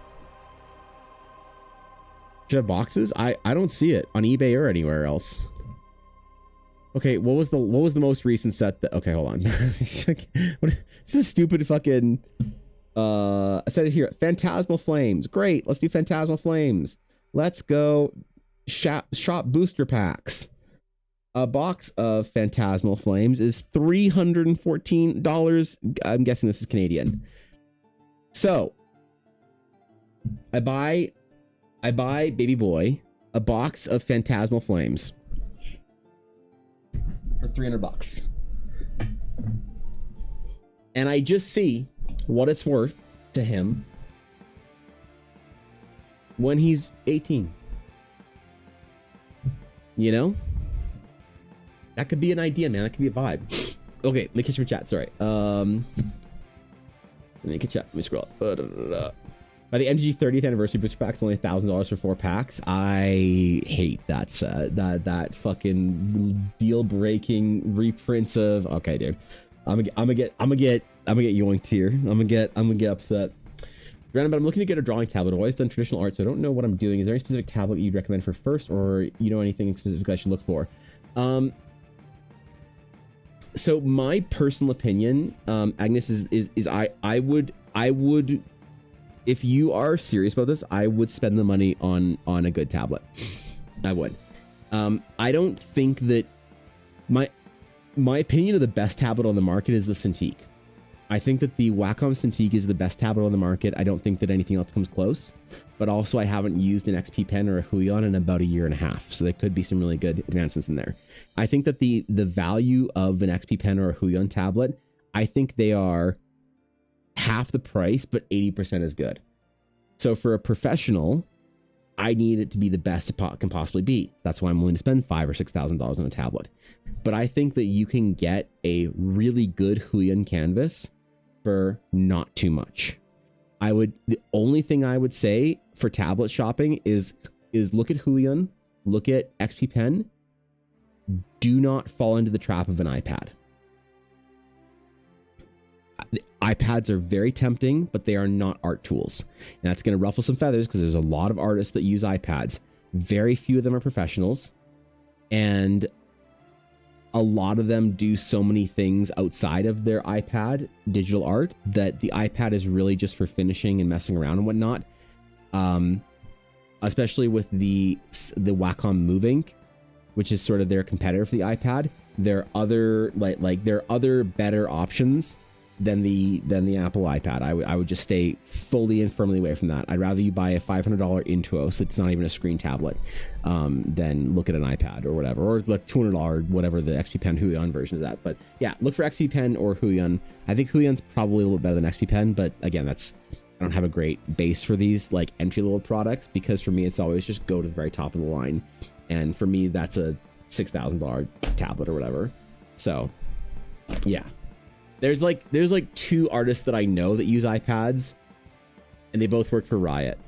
Should have boxes? I don't see it on eBay or anywhere else. Okay, what was the most recent set that okay, hold on. This is stupid fucking I said it here. Phantasmal Flames. Great. Let's do Phantasmal Flames. Let's go shop booster packs. A box of Phantasmal Flames is $314. I'm guessing this is Canadian. So I buy Baby Boy a box of Phantasmal Flames for $300. And I just see what it's worth to him when he's 18. You know? That could be an idea, man. That could be a vibe. Okay, let me catch my chat. Sorry. Let me catch up. Let me scroll up. By the MG 30th anniversary booster pack's only $1,000 for 4 packs. I hate that set. That fucking deal breaking reprints of. Okay, dude. I'm gonna get yoinked here. I'm gonna get upset. Random, but I'm looking to get a drawing tablet. I've always done traditional art, so I don't know what I'm doing. Is there any specific tablet you'd recommend for first, or you know anything specific I should look for? So my personal opinion, Agnes, is I would, if you are serious about this, I would spend the money on a good tablet. I would. I don't think that my opinion of the best tablet on the market is the Cintiq. I think that the Wacom Cintiq is the best tablet on the market. I don't think that anything else comes close. But also, I haven't used an XP Pen or a Huion in about a year and a half. So there could be some really good advancements in there. I think that the value of an XP Pen or a Huion tablet, I think they are half the price, but 80% as good. So for a professional, I need it to be the best it can possibly be. That's why I'm willing to spend $5,000 or $6,000 on a tablet. But I think that you can get a really good Huion canvas for not too much. The only thing I would say for tablet shopping is look at Huion, look at XP Pen. Do not fall into the trap of an iPad. iPads are very tempting, but they are not art tools. And that's going to ruffle some feathers because there's a lot of artists that use iPads. Very few of them are professionals. And a lot of them do so many things outside of their iPad digital art that the iPad is really just for finishing and messing around and whatnot. Especially with the Wacom Move Ink, which is sort of their competitor for the iPad. There are other there are other better options than the Apple iPad. I would just stay fully and firmly away from that. I'd rather you buy a $500 Intuos that's not even a screen tablet than look at an iPad or whatever, or like $200 whatever the XP Pen Huion version of that. But yeah, look for XP Pen or Huion. I think Huion's probably a little better than XP Pen, but again, I don't have a great base for these like entry level products, because for me it's always just go to the very top of the line, and for me that's a $6,000 tablet or whatever. So yeah. There's like 2 artists that I know that use iPads, and they both work for Riot,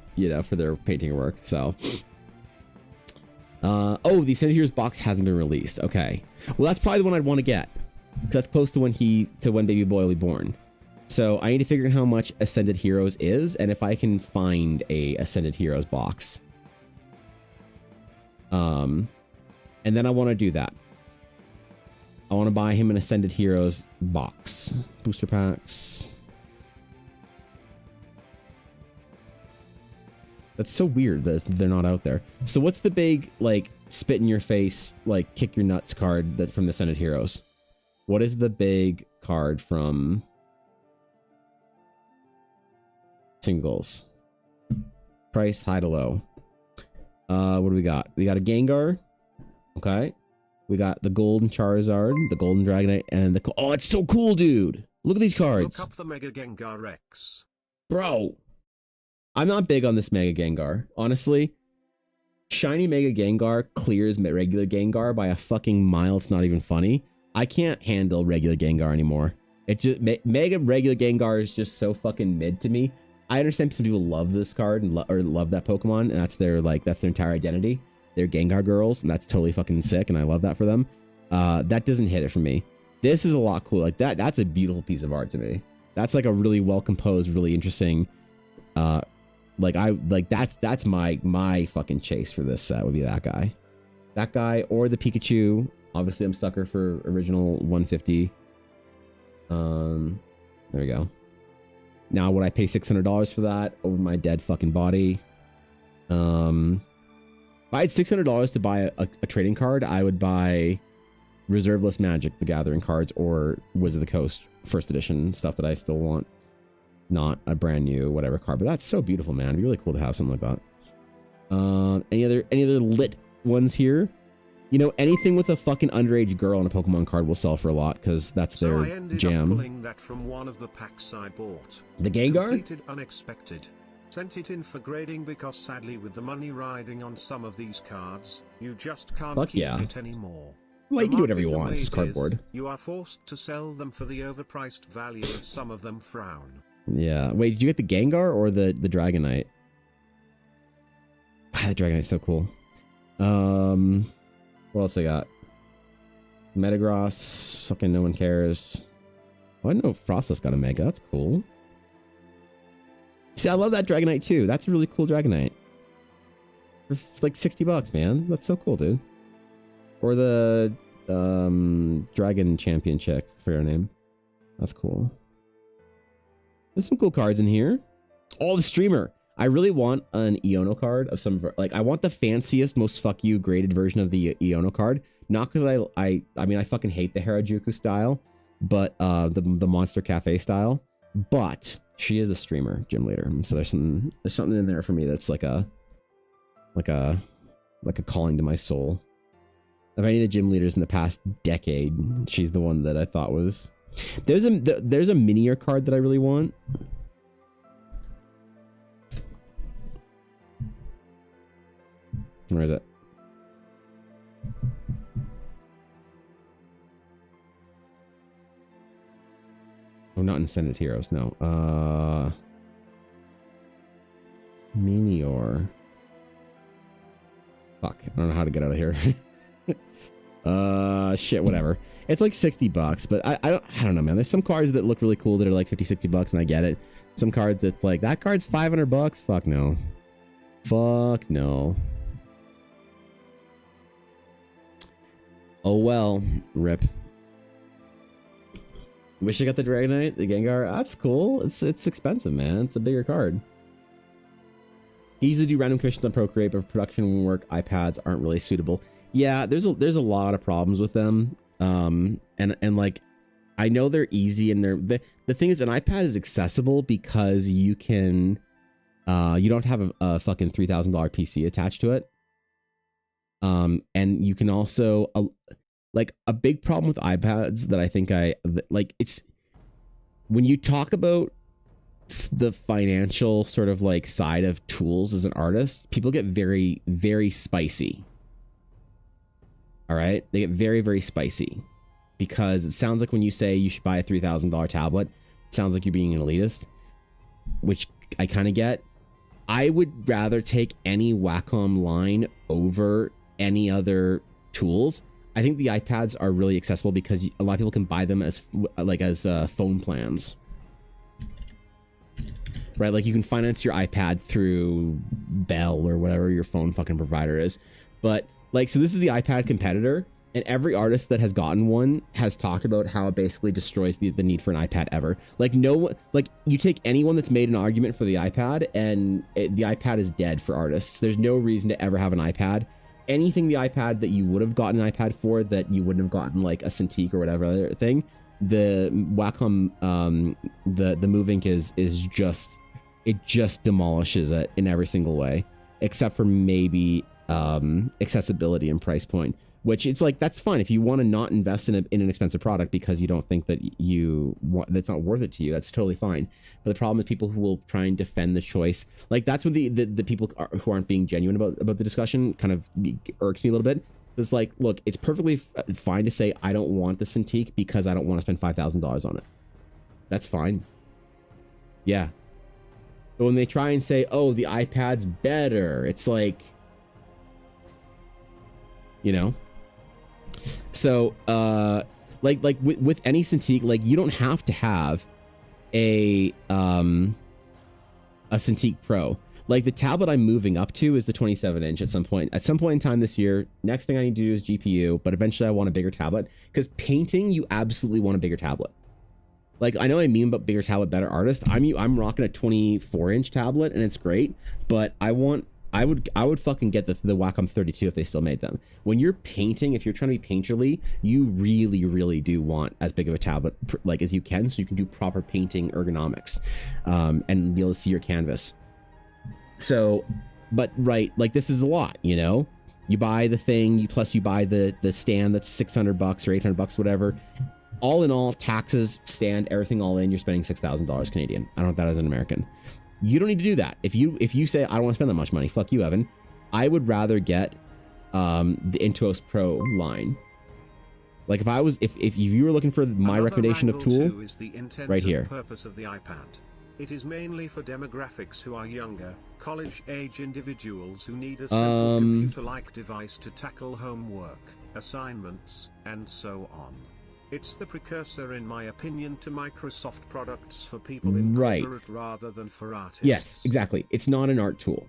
for their painting work. So, oh, the Ascended Heroes box hasn't been released. Okay, well that's probably the one I'd want to get, because that's close to when Baby Boy will be born. So I need to figure out how much Ascended Heroes is, and if I can find a Ascended Heroes box. And then I want to do that. I want to buy him an Ascended Heroes box. Booster packs. That's so weird that they're not out there. So what's the big, like, spit in your face, like, kick your nuts card that from the Ascended Heroes? What is the big card from singles? Price high to low. What do we got? We got a Gengar. Okay. We got the Golden Charizard, the Golden Dragonite, and the... Oh, it's so cool, dude. Look at these cards. Look up the Mega Gengar X. Bro. I'm not big on this Mega Gengar. Honestly, shiny Mega Gengar clears regular Gengar by a fucking mile. It's not even funny. I can't handle regular Gengar anymore. It just Mega regular Gengar is just so fucking mid to me. I understand some people love this card and or love that Pokemon, and that's their entire identity. They're Gengar girls, and that's totally fucking sick, and I love that for them. That doesn't hit it for me. This is a lot cool. Like that's a beautiful piece of art to me. That's like a really well composed, really interesting. That's my fucking chase for this set would be that guy or the Pikachu. Obviously, I'm sucker for original 150. There we go. Now, would I pay $600 for that over my dead fucking body? If I had $600 to buy a trading card, I would buy Reserveless Magic, the Gathering cards, or Wizard of the Coast first edition stuff that I still want. Not a brand new whatever card, but that's so beautiful, man. It'd be really cool to have something like that. Any other lit ones here? You know, anything with a fucking underage girl on a Pokemon card will sell for a lot because that's their I ended jam. Up pulling that from one of the packs I bought. The Gengar? Completed unexpected. Sent it in for grading because sadly with the money riding on some of these cards, you just can't keep it anymore. Well, you can do whatever you want. It's cardboard. You are forced to sell them for the overpriced value and some of them frown. Yeah. Wait, did you get the Gengar or the Dragonite? Wow, the Dragonite's so cool. What else they got? Metagross. Fucking no one cares. Oh, I didn't know Frostless got a Mega. That's cool. See, I love that Dragonite too. That's a really cool Dragonite. For like $60, man. That's so cool, dude. Or the Dragon Champion chick for her name. That's cool. There's some cool cards in here. Oh, the Streamer. I really want an Iono card of some, like, I want the fanciest, most fuck you graded version of the Iono card. Not because I mean, I fucking hate the Harajuku style, but the Monster Cafe style. But she is a Streamer gym leader, so there's something in there for me that's like a calling to my soul. Of any of the gym leaders in the past decade, she's the one that I thought was. There's a Minior card that I really want. Where is it? Oh, not in Ascended Heroes, no. Minior. Fuck, I don't know how to get out of here. Shit, whatever. It's like $60, but I don't know, man. There's some cards that look really cool that are like $50-$60, and I get it. Some cards that's like, that card's $500. Fuck no. Fuck no. Oh well, rip. Wish I got the Dragonite, the Gengar. That's cool. It's expensive, man. It's a bigger card. He usually do random commissions on Procreate, but for production work, iPads aren't really suitable. Yeah, there's a lot of problems with them. And like, I know they're easy, and the thing is, an iPad is accessible because you can, you don't have a fucking $3,000 PC attached to it. And you can also, like, a big problem with iPads that I think it's when you talk about the financial sort of like side of tools as an artist, people get very, very spicy. All right. They get very, very spicy because it sounds like when you say you should buy a $3,000 tablet, it sounds like you're being an elitist, which I kind of get. I would rather take any Wacom line over any other tools. I think the iPads are really accessible because a lot of people can buy them as phone plans, right? Like, you can finance your iPad through Bell or whatever your phone fucking provider is. But like, so this is the iPad competitor. And every artist that has gotten one has talked about how it basically destroys the need for an iPad ever. Like you take anyone that's made an argument for the iPad and the iPad is dead for artists. There's no reason to ever have an iPad. Anything the iPad that you would have gotten an iPad for that you wouldn't have gotten like a Cintiq or whatever other thing, the Wacom, the Move Ink is just, it just demolishes it in every single way, except for maybe accessibility and price point. Which it's like, that's fine if you want to not invest in an expensive product because you don't think that that's not worth it to you. That's totally fine. But the problem is people who will try and defend the choice. Like that's what the people who aren't being genuine about the discussion kind of irks me a little bit. It's like, look, it's perfectly fine to say I don't want the Cintiq because I don't want to spend $5,000 on it. That's fine. Yeah. But when they try and say, oh, the iPad's better, it's like, you know. So like with any Cintiq, like you don't have to have a Cintiq Pro. Like the tablet I'm moving up to is the 27-inch at some point in time this year. Next thing I need to do is GPU, but eventually I want a bigger tablet because painting, you absolutely want a bigger tablet. Like I know I mean about bigger tablet, better artist. I'm rocking a 24-inch tablet and it's great, but I would fucking get the Wacom 32 if they still made them. When you're painting, if you're trying to be painterly, you really, really do want as big of a tablet like as you can, so you can do proper painting ergonomics, and be able to see your canvas. So, but right, like this is a lot, you know. You buy the thing, you buy the stand that's $600 or $800, whatever. All in all, taxes, stand, everything all in, you're spending $6,000 Canadian. I don't know what that is in American. You don't need to do that. If you say I don't want to spend that much money, fuck you, Evan. I would rather get the Intuos Pro line. Like if you were looking for my recommendation of tool, is the right here. Purpose of the iPad. It is mainly for demographics who are younger, college-age individuals who need a simple computer-like device to tackle homework, assignments, and so on. It's the precursor, in my opinion, to Microsoft products for people in corporate rather than for artists. Yes, exactly. It's not an art tool.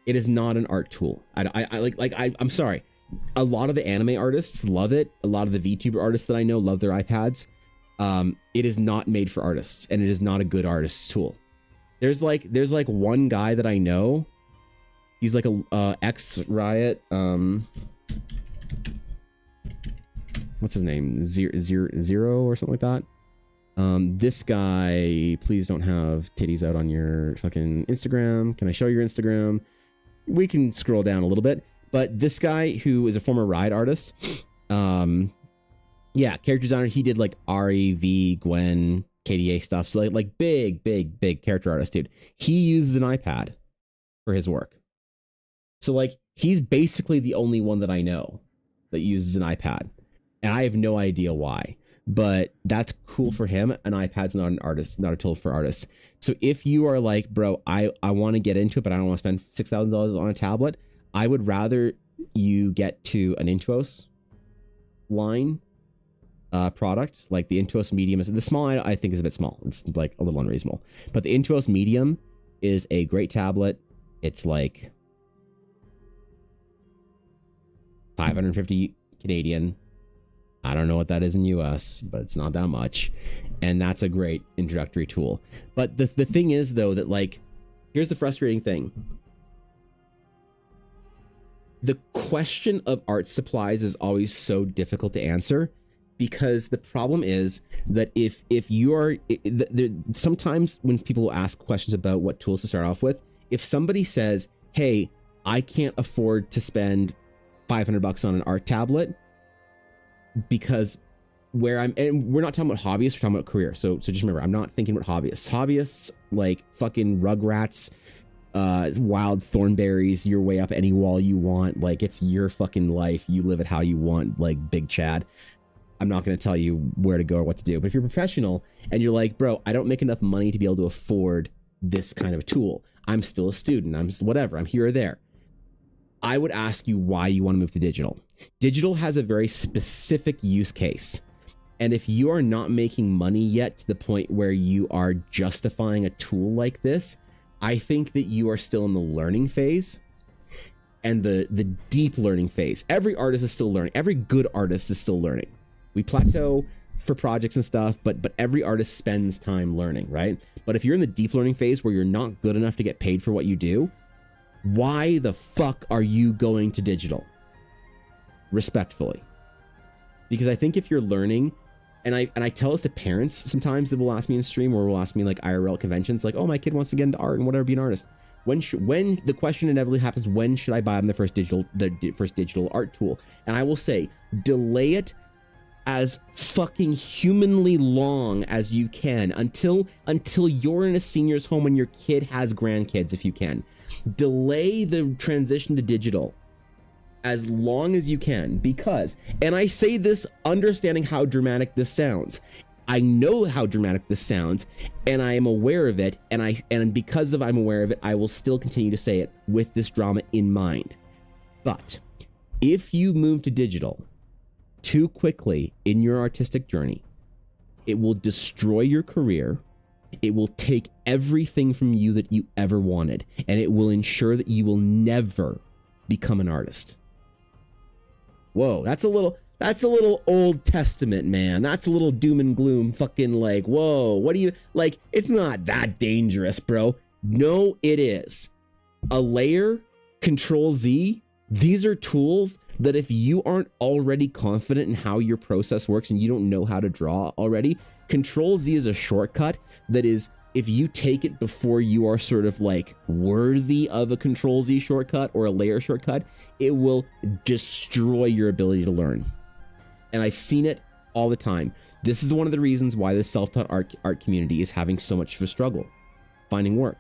It is not an art tool. I'm sorry. A lot of the anime artists love it. A lot of the VTuber artists that I know love their iPads. It is not made for artists, and it is not a good artist's tool. There's like one guy that I know. He's like a ex-Riot. What's his name? Zero or something like that. This guy, please don't have titties out on your fucking Instagram. Can I show your Instagram? We can scroll down a little bit. But this guy who is a former Riot artist, yeah, character designer. He did like REV, Gwen, KDA stuff. So like big character artist, dude. He uses an iPad for his work. So like he's basically the only one that I know that uses an iPad. And I have no idea why, but that's cool for him. An iPad's not an artist, not a tool for artists. So if you are like, bro, I want to get into it, but I don't want to spend $6,000 on a tablet, I would rather you get to an Intuos line product, like the Intuos Medium. The small I think is a bit small. It's like a little unreasonable, but the Intuos Medium is a great tablet. It's like 550 Canadian. I don't know what that is in US, but it's not that much. And that's a great introductory tool. But the thing is, though, that like, here's the frustrating thing. The question of art supplies is always so difficult to answer, because the problem is that if you are, sometimes when people ask questions about what tools to start off with, if somebody says, hey, I can't afford to spend $500 on an art tablet, because and we're not talking about hobbyists, we're talking about career. So just remember, I'm not thinking about hobbyists. Hobbyists like fucking Rugrats, wild thornberries, your way up any wall you want. Like it's your fucking life. You live it how you want, like Big Chad. I'm not going to tell you where to go or what to do. But if you're a professional and you're like, bro, I don't make enough money to be able to afford this kind of tool. I'm still a student. I'm whatever. I'm here or there. I would ask you why you want to move to digital. Digital has a very specific use case. And if you are not making money yet to the point where you are justifying a tool like this, I think that you are still in the learning phase. and the deep learning phase. Every artist is still learning. Every good artist is still learning. We plateau for projects and stuff, but every artist spends time learning, right? But if you're in the deep learning phase where you're not good enough to get paid for what you do, why the fuck are you going to digital? Respectfully. Because I think if you're learning, and I tell this to parents sometimes that will ask me in stream or will ask me like IRL conventions, like, oh, my kid wants to get into art and whatever, be an artist. When the question inevitably happens, when should I buy them the first digital art tool? And I will say, delay it as fucking humanly long as you can until you're in a senior's home and your kid has grandkids, if you can. Delay the transition to digital as long as you can, because, and I say this understanding how dramatic this sounds, I know how dramatic this sounds, and I am aware of it, and because I'm aware of it, I will still continue to say it with this drama in mind. But if you move to digital too quickly in your artistic journey, it will destroy your career. It will take everything from you that you ever wanted, and it will ensure that you will never become an artist. Whoa, that's a little Old Testament, man. That's a little doom and gloom, fucking like, whoa, what do you, like, it's not that dangerous, bro. No, it is. A layer, Control Z, these are tools that if you aren't already confident in how your process works and you don't know how to draw already, Control Z is a shortcut that is, if you take it before you are sort of like worthy of a Control Z shortcut or a layer shortcut, it will destroy your ability to learn. And I've seen it all the time. This is one of the reasons why the self-taught art community is having so much of a struggle finding work,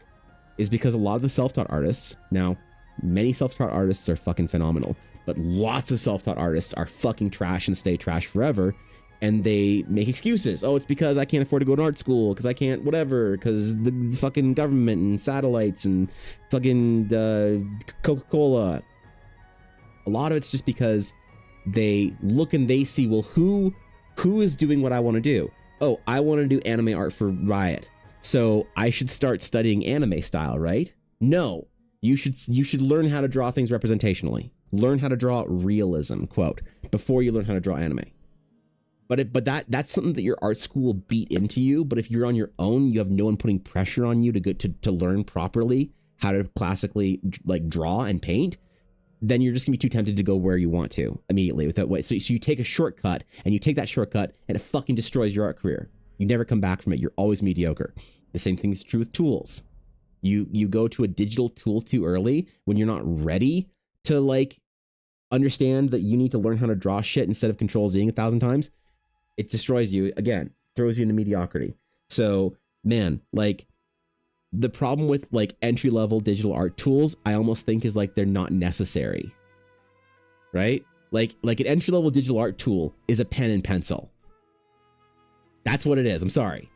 is because a lot of the self-taught artists, now many self-taught artists are fucking phenomenal, but lots of self-taught artists are fucking trash and stay trash forever. And they make excuses. Oh, it's because I can't afford to go to art school, because I can't whatever, because the fucking government and satellites and fucking Coca-Cola. A lot of it's just because they look and they see, well, who is doing what I want to do? Oh, I want to do anime art for Riot, so I should start studying anime style, right? No, you should learn how to draw things representationally. Learn how to draw realism, quote, before you learn how to draw anime. But that's something that your art school will beat into you. But if you're on your own, you have no one putting pressure on you to learn properly how to classically like draw and paint, then you're just gonna be too tempted to go where you want to immediately with that way. So you take a shortcut, and you take that shortcut and it fucking destroys your art career. You never come back from it. You're always mediocre. The same thing is true with tools. You go to a digital tool too early when you're not ready to like understand that you need to learn how to draw shit instead of Control Z 1,000 times. It destroys you again, throws you into mediocrity. So, man, like the problem with like entry-level digital art tools, I almost think is like they're not necessary, right? Like an entry-level digital art tool is a pen and pencil. That's what it is. I'm sorry.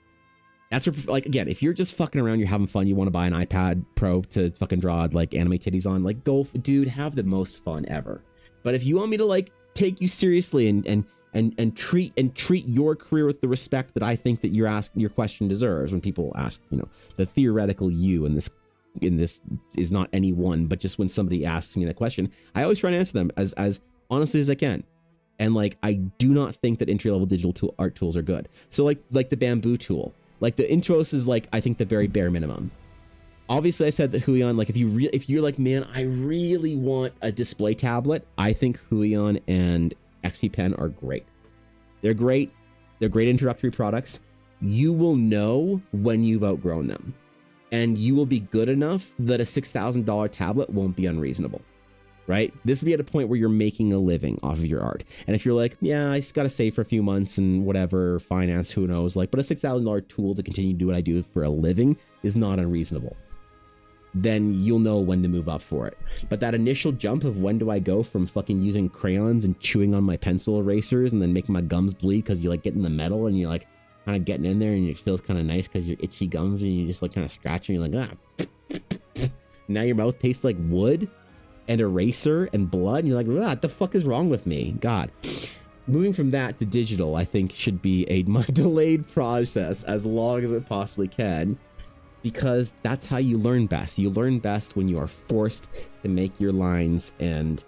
That's where, like, again, if you're just fucking around, you're having fun, you want to buy an iPad Pro to fucking draw like anime titties on, like, go, dude, have the most fun ever. But if you want me to like take you seriously and treat your career with the respect that I think that your question deserves, when people ask, you know, the theoretical you in this is not anyone, but just when somebody asks me that question, I always try to answer them as honestly as I can. And like, I do not think that entry-level digital art tools are good. So like the bamboo tool, like the Intros is like, I think the very bare minimum. Obviously I said that Huion, like if you're like, man, I really want a display tablet, I think Huion and XP Pen are great. They're great. They're great introductory products. You will know when you've outgrown them, and you will be good enough that a $6,000 tablet won't be unreasonable, right? This will be at a point where you're making a living off of your art. And if you're like, yeah, I just got to save for a few months and whatever, finance, who knows, like, but a $6,000 tool to continue to do what I do for a living is not unreasonable. Then you'll know when to move up for it. But that initial jump of when do I go from fucking using crayons and chewing on my pencil erasers and then making my gums bleed because you like getting the metal and you're like kind of getting in there and it feels kind of nice because you're itchy gums and you just like kind of scratching and you're like, ah. Now your mouth tastes like wood and eraser and blood and you're like, what the fuck is wrong with me? God. Moving from that to digital, I think should be a delayed process as long as it possibly can. because that's how you learn best. You learn best when you are forced to make your lines and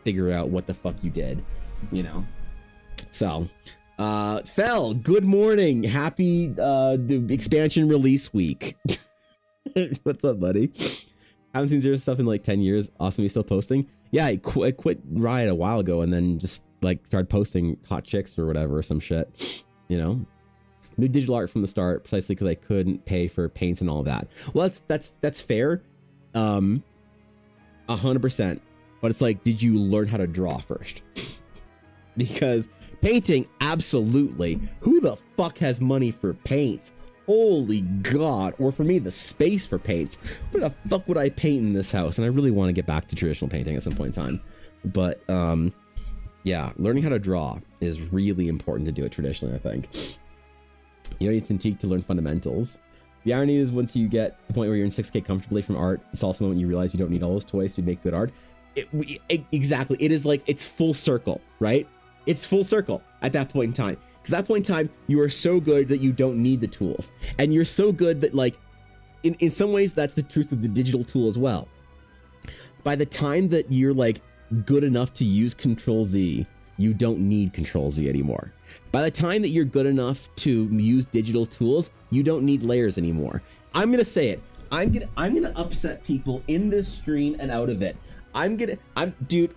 figure out what the fuck you did, you know? So, Fel, good morning. Happy the expansion release week. What's up, buddy? Haven't seen Zero stuff in like 10 years. Awesome, you still posting? Yeah, I quit Riot a while ago and then just like started posting hot chicks or whatever, or some shit, you know? New digital art from the start, precisely because I couldn't pay for paints and all of that. Well, that's fair, 100%. But it's like, did you learn how to draw first? Because painting, absolutely. Who the fuck has money for paints? Holy God. Or for me, the space for paints. Where the fuck would I paint in this house? And I really want to get back to traditional painting at some point in time. But yeah, learning how to draw is really important to do it traditionally, I think. You don't need Cintiq to learn fundamentals. The irony is once you get to the point where you're in 6K comfortably from art, it's also when you realize you don't need all those toys to make good art. Exactly. It is like, it's full circle, right? It's full circle at that point in time. Because at that point in time, you are so good that you don't need the tools. And you're so good that, like, in some ways, that's the truth of the digital tool as well. By the time that you're, like, good enough to use Control-Z, you don't need Control-Z anymore. By the time that you're good enough to use digital tools, you don't need layers anymore. I'm gonna say it. I'm gonna upset people in this stream and out of it. Dude,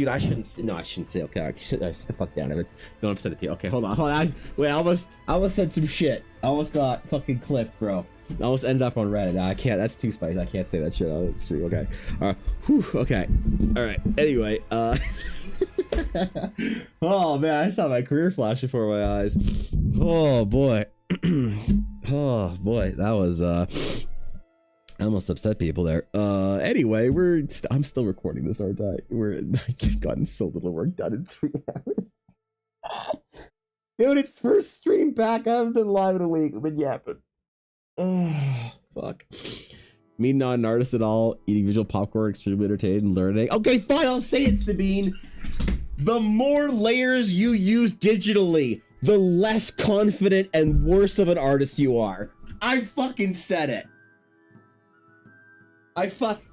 I shouldn't say, no, I shouldn't say, okay, sit the fuck down, Evan. Don't upset the people. Okay, hold on. Wait, I almost said some shit. I almost got fucking clipped, bro. I almost ended up on Reddit. I can't, that's too spicy. I can't say that shit on the stream, okay. Okay. Alright, anyway, oh man, I saw my career flash before my eyes. Oh boy. Oh boy, that was, I almost upset people there. Anyway, I'm still recording this, aren't I? I've gotten so little work done in 3 hours. Dude, it's first stream back. I haven't been live in a week. I've been yapping. Oh, fuck. Me not an artist at all, eating visual popcorn, extremely entertained and learning. Okay, fine, I'll say it, Sabine. The more layers you use digitally, the less confident and worse of an artist you are. I fucking said it.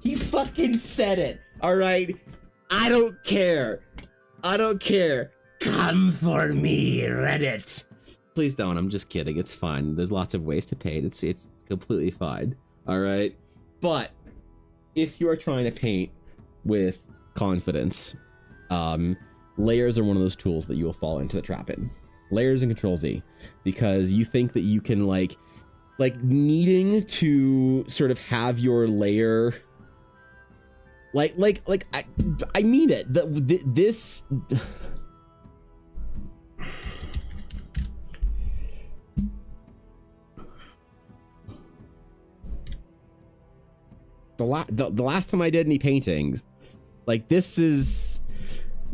He fucking said it. All right. I don't care. Come for me, Reddit. Please don't. I'm just kidding. It's fine. There's lots of ways to paint. It's completely fine. All right. But if you are trying to paint with confidence, layers are one of those tools that you will fall into the trap in. Layers and Control-Z, because you think that you can like needing to sort of have your layer I mean it. This the last time I did any paintings, like this is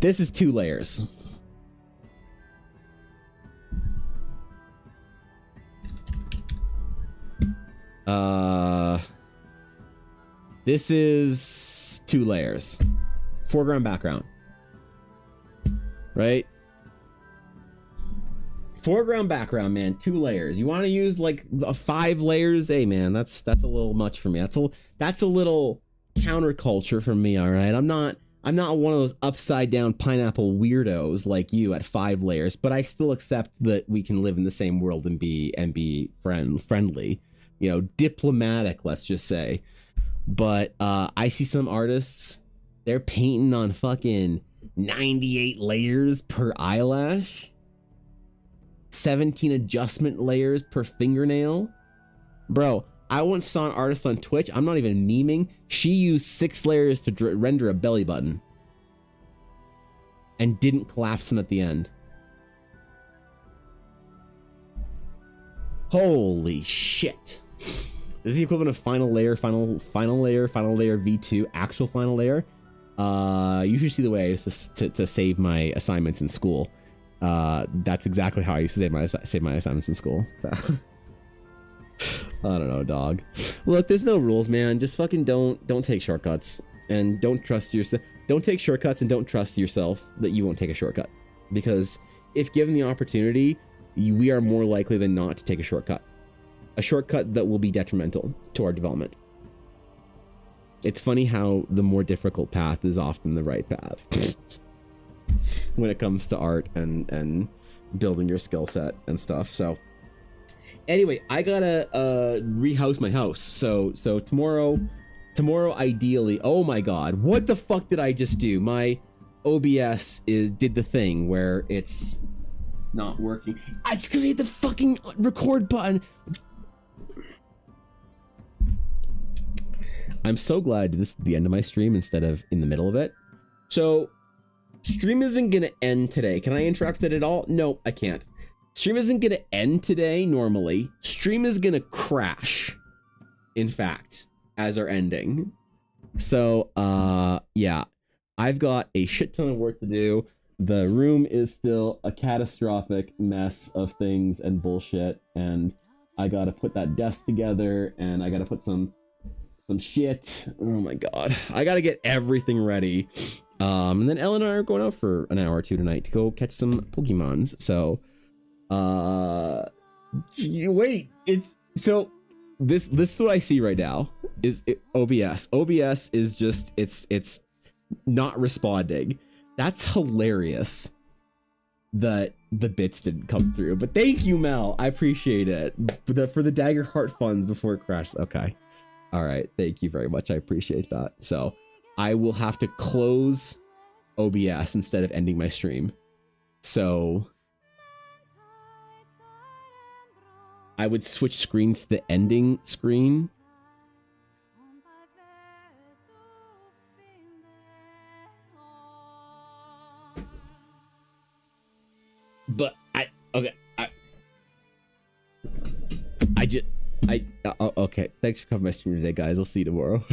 2 layers. This is 2 layers. Foreground, background. Right? Foreground, background, man. 2 layers. You want to use like 5 layers? Hey, man, that's a little much for me. That's a little counterculture for me. All right, I'm not one of those upside down pineapple weirdos like you at 5 layers, but I still accept that we can live in the same world and be friendly. You know, diplomatic, let's just say. But I see some artists, they're painting on fucking 98 layers per eyelash, 17 adjustment layers per fingernail. Bro, I once saw an artist on Twitch, I'm not even memeing, she used 6 layers to render a belly button and didn't collapse them at the end. Holy shit. This is the equivalent of final layer V2, actual final layer. You should see the way I used to save my assignments in school. That's exactly how I used to save my assignments in school. So I don't know, dog. Look, there's no rules, man. Just fucking don't take shortcuts, and don't trust yourself. Don't take shortcuts and don't trust yourself that you won't take a shortcut, because if given the opportunity, we are more likely than not to take a shortcut. a shortcut that will be detrimental to our development. It's funny how the more difficult path is often the right path when it comes to art and building your skill set and stuff. So anyway, I gotta rehouse my house. So tomorrow ideally. Oh my god, what the fuck did I just do? My OBS did the thing where it's not working. It's because I hit the fucking record button. I'm so glad this is the end of my stream instead of in the middle of it. So stream isn't gonna end today. Can I interrupt it at all? No, I can't. Stream isn't gonna end today normally. Stream is gonna crash, in fact, as our ending. So yeah, I've got a shit ton of work to do. The room is still a catastrophic mess of things and bullshit, and I gotta put that desk together, and I gotta put some shit. Oh my god, I gotta get everything ready. And then Ellen and I are going out for an hour or two tonight to go catch some Pokemons. So wait, it's so this is what I see right now is OBS. OBS is just it's not responding. That's hilarious that the bits didn't come through, but thank you, Mel. I appreciate it for the Dagger Heart funds before it crashed. Okay. All right, thank you very much. I appreciate that. So I will have to close OBS instead of ending my stream. So I would switch screens to the ending screen. But okay. Thanks for coming to my stream today, guys. I'll see you tomorrow.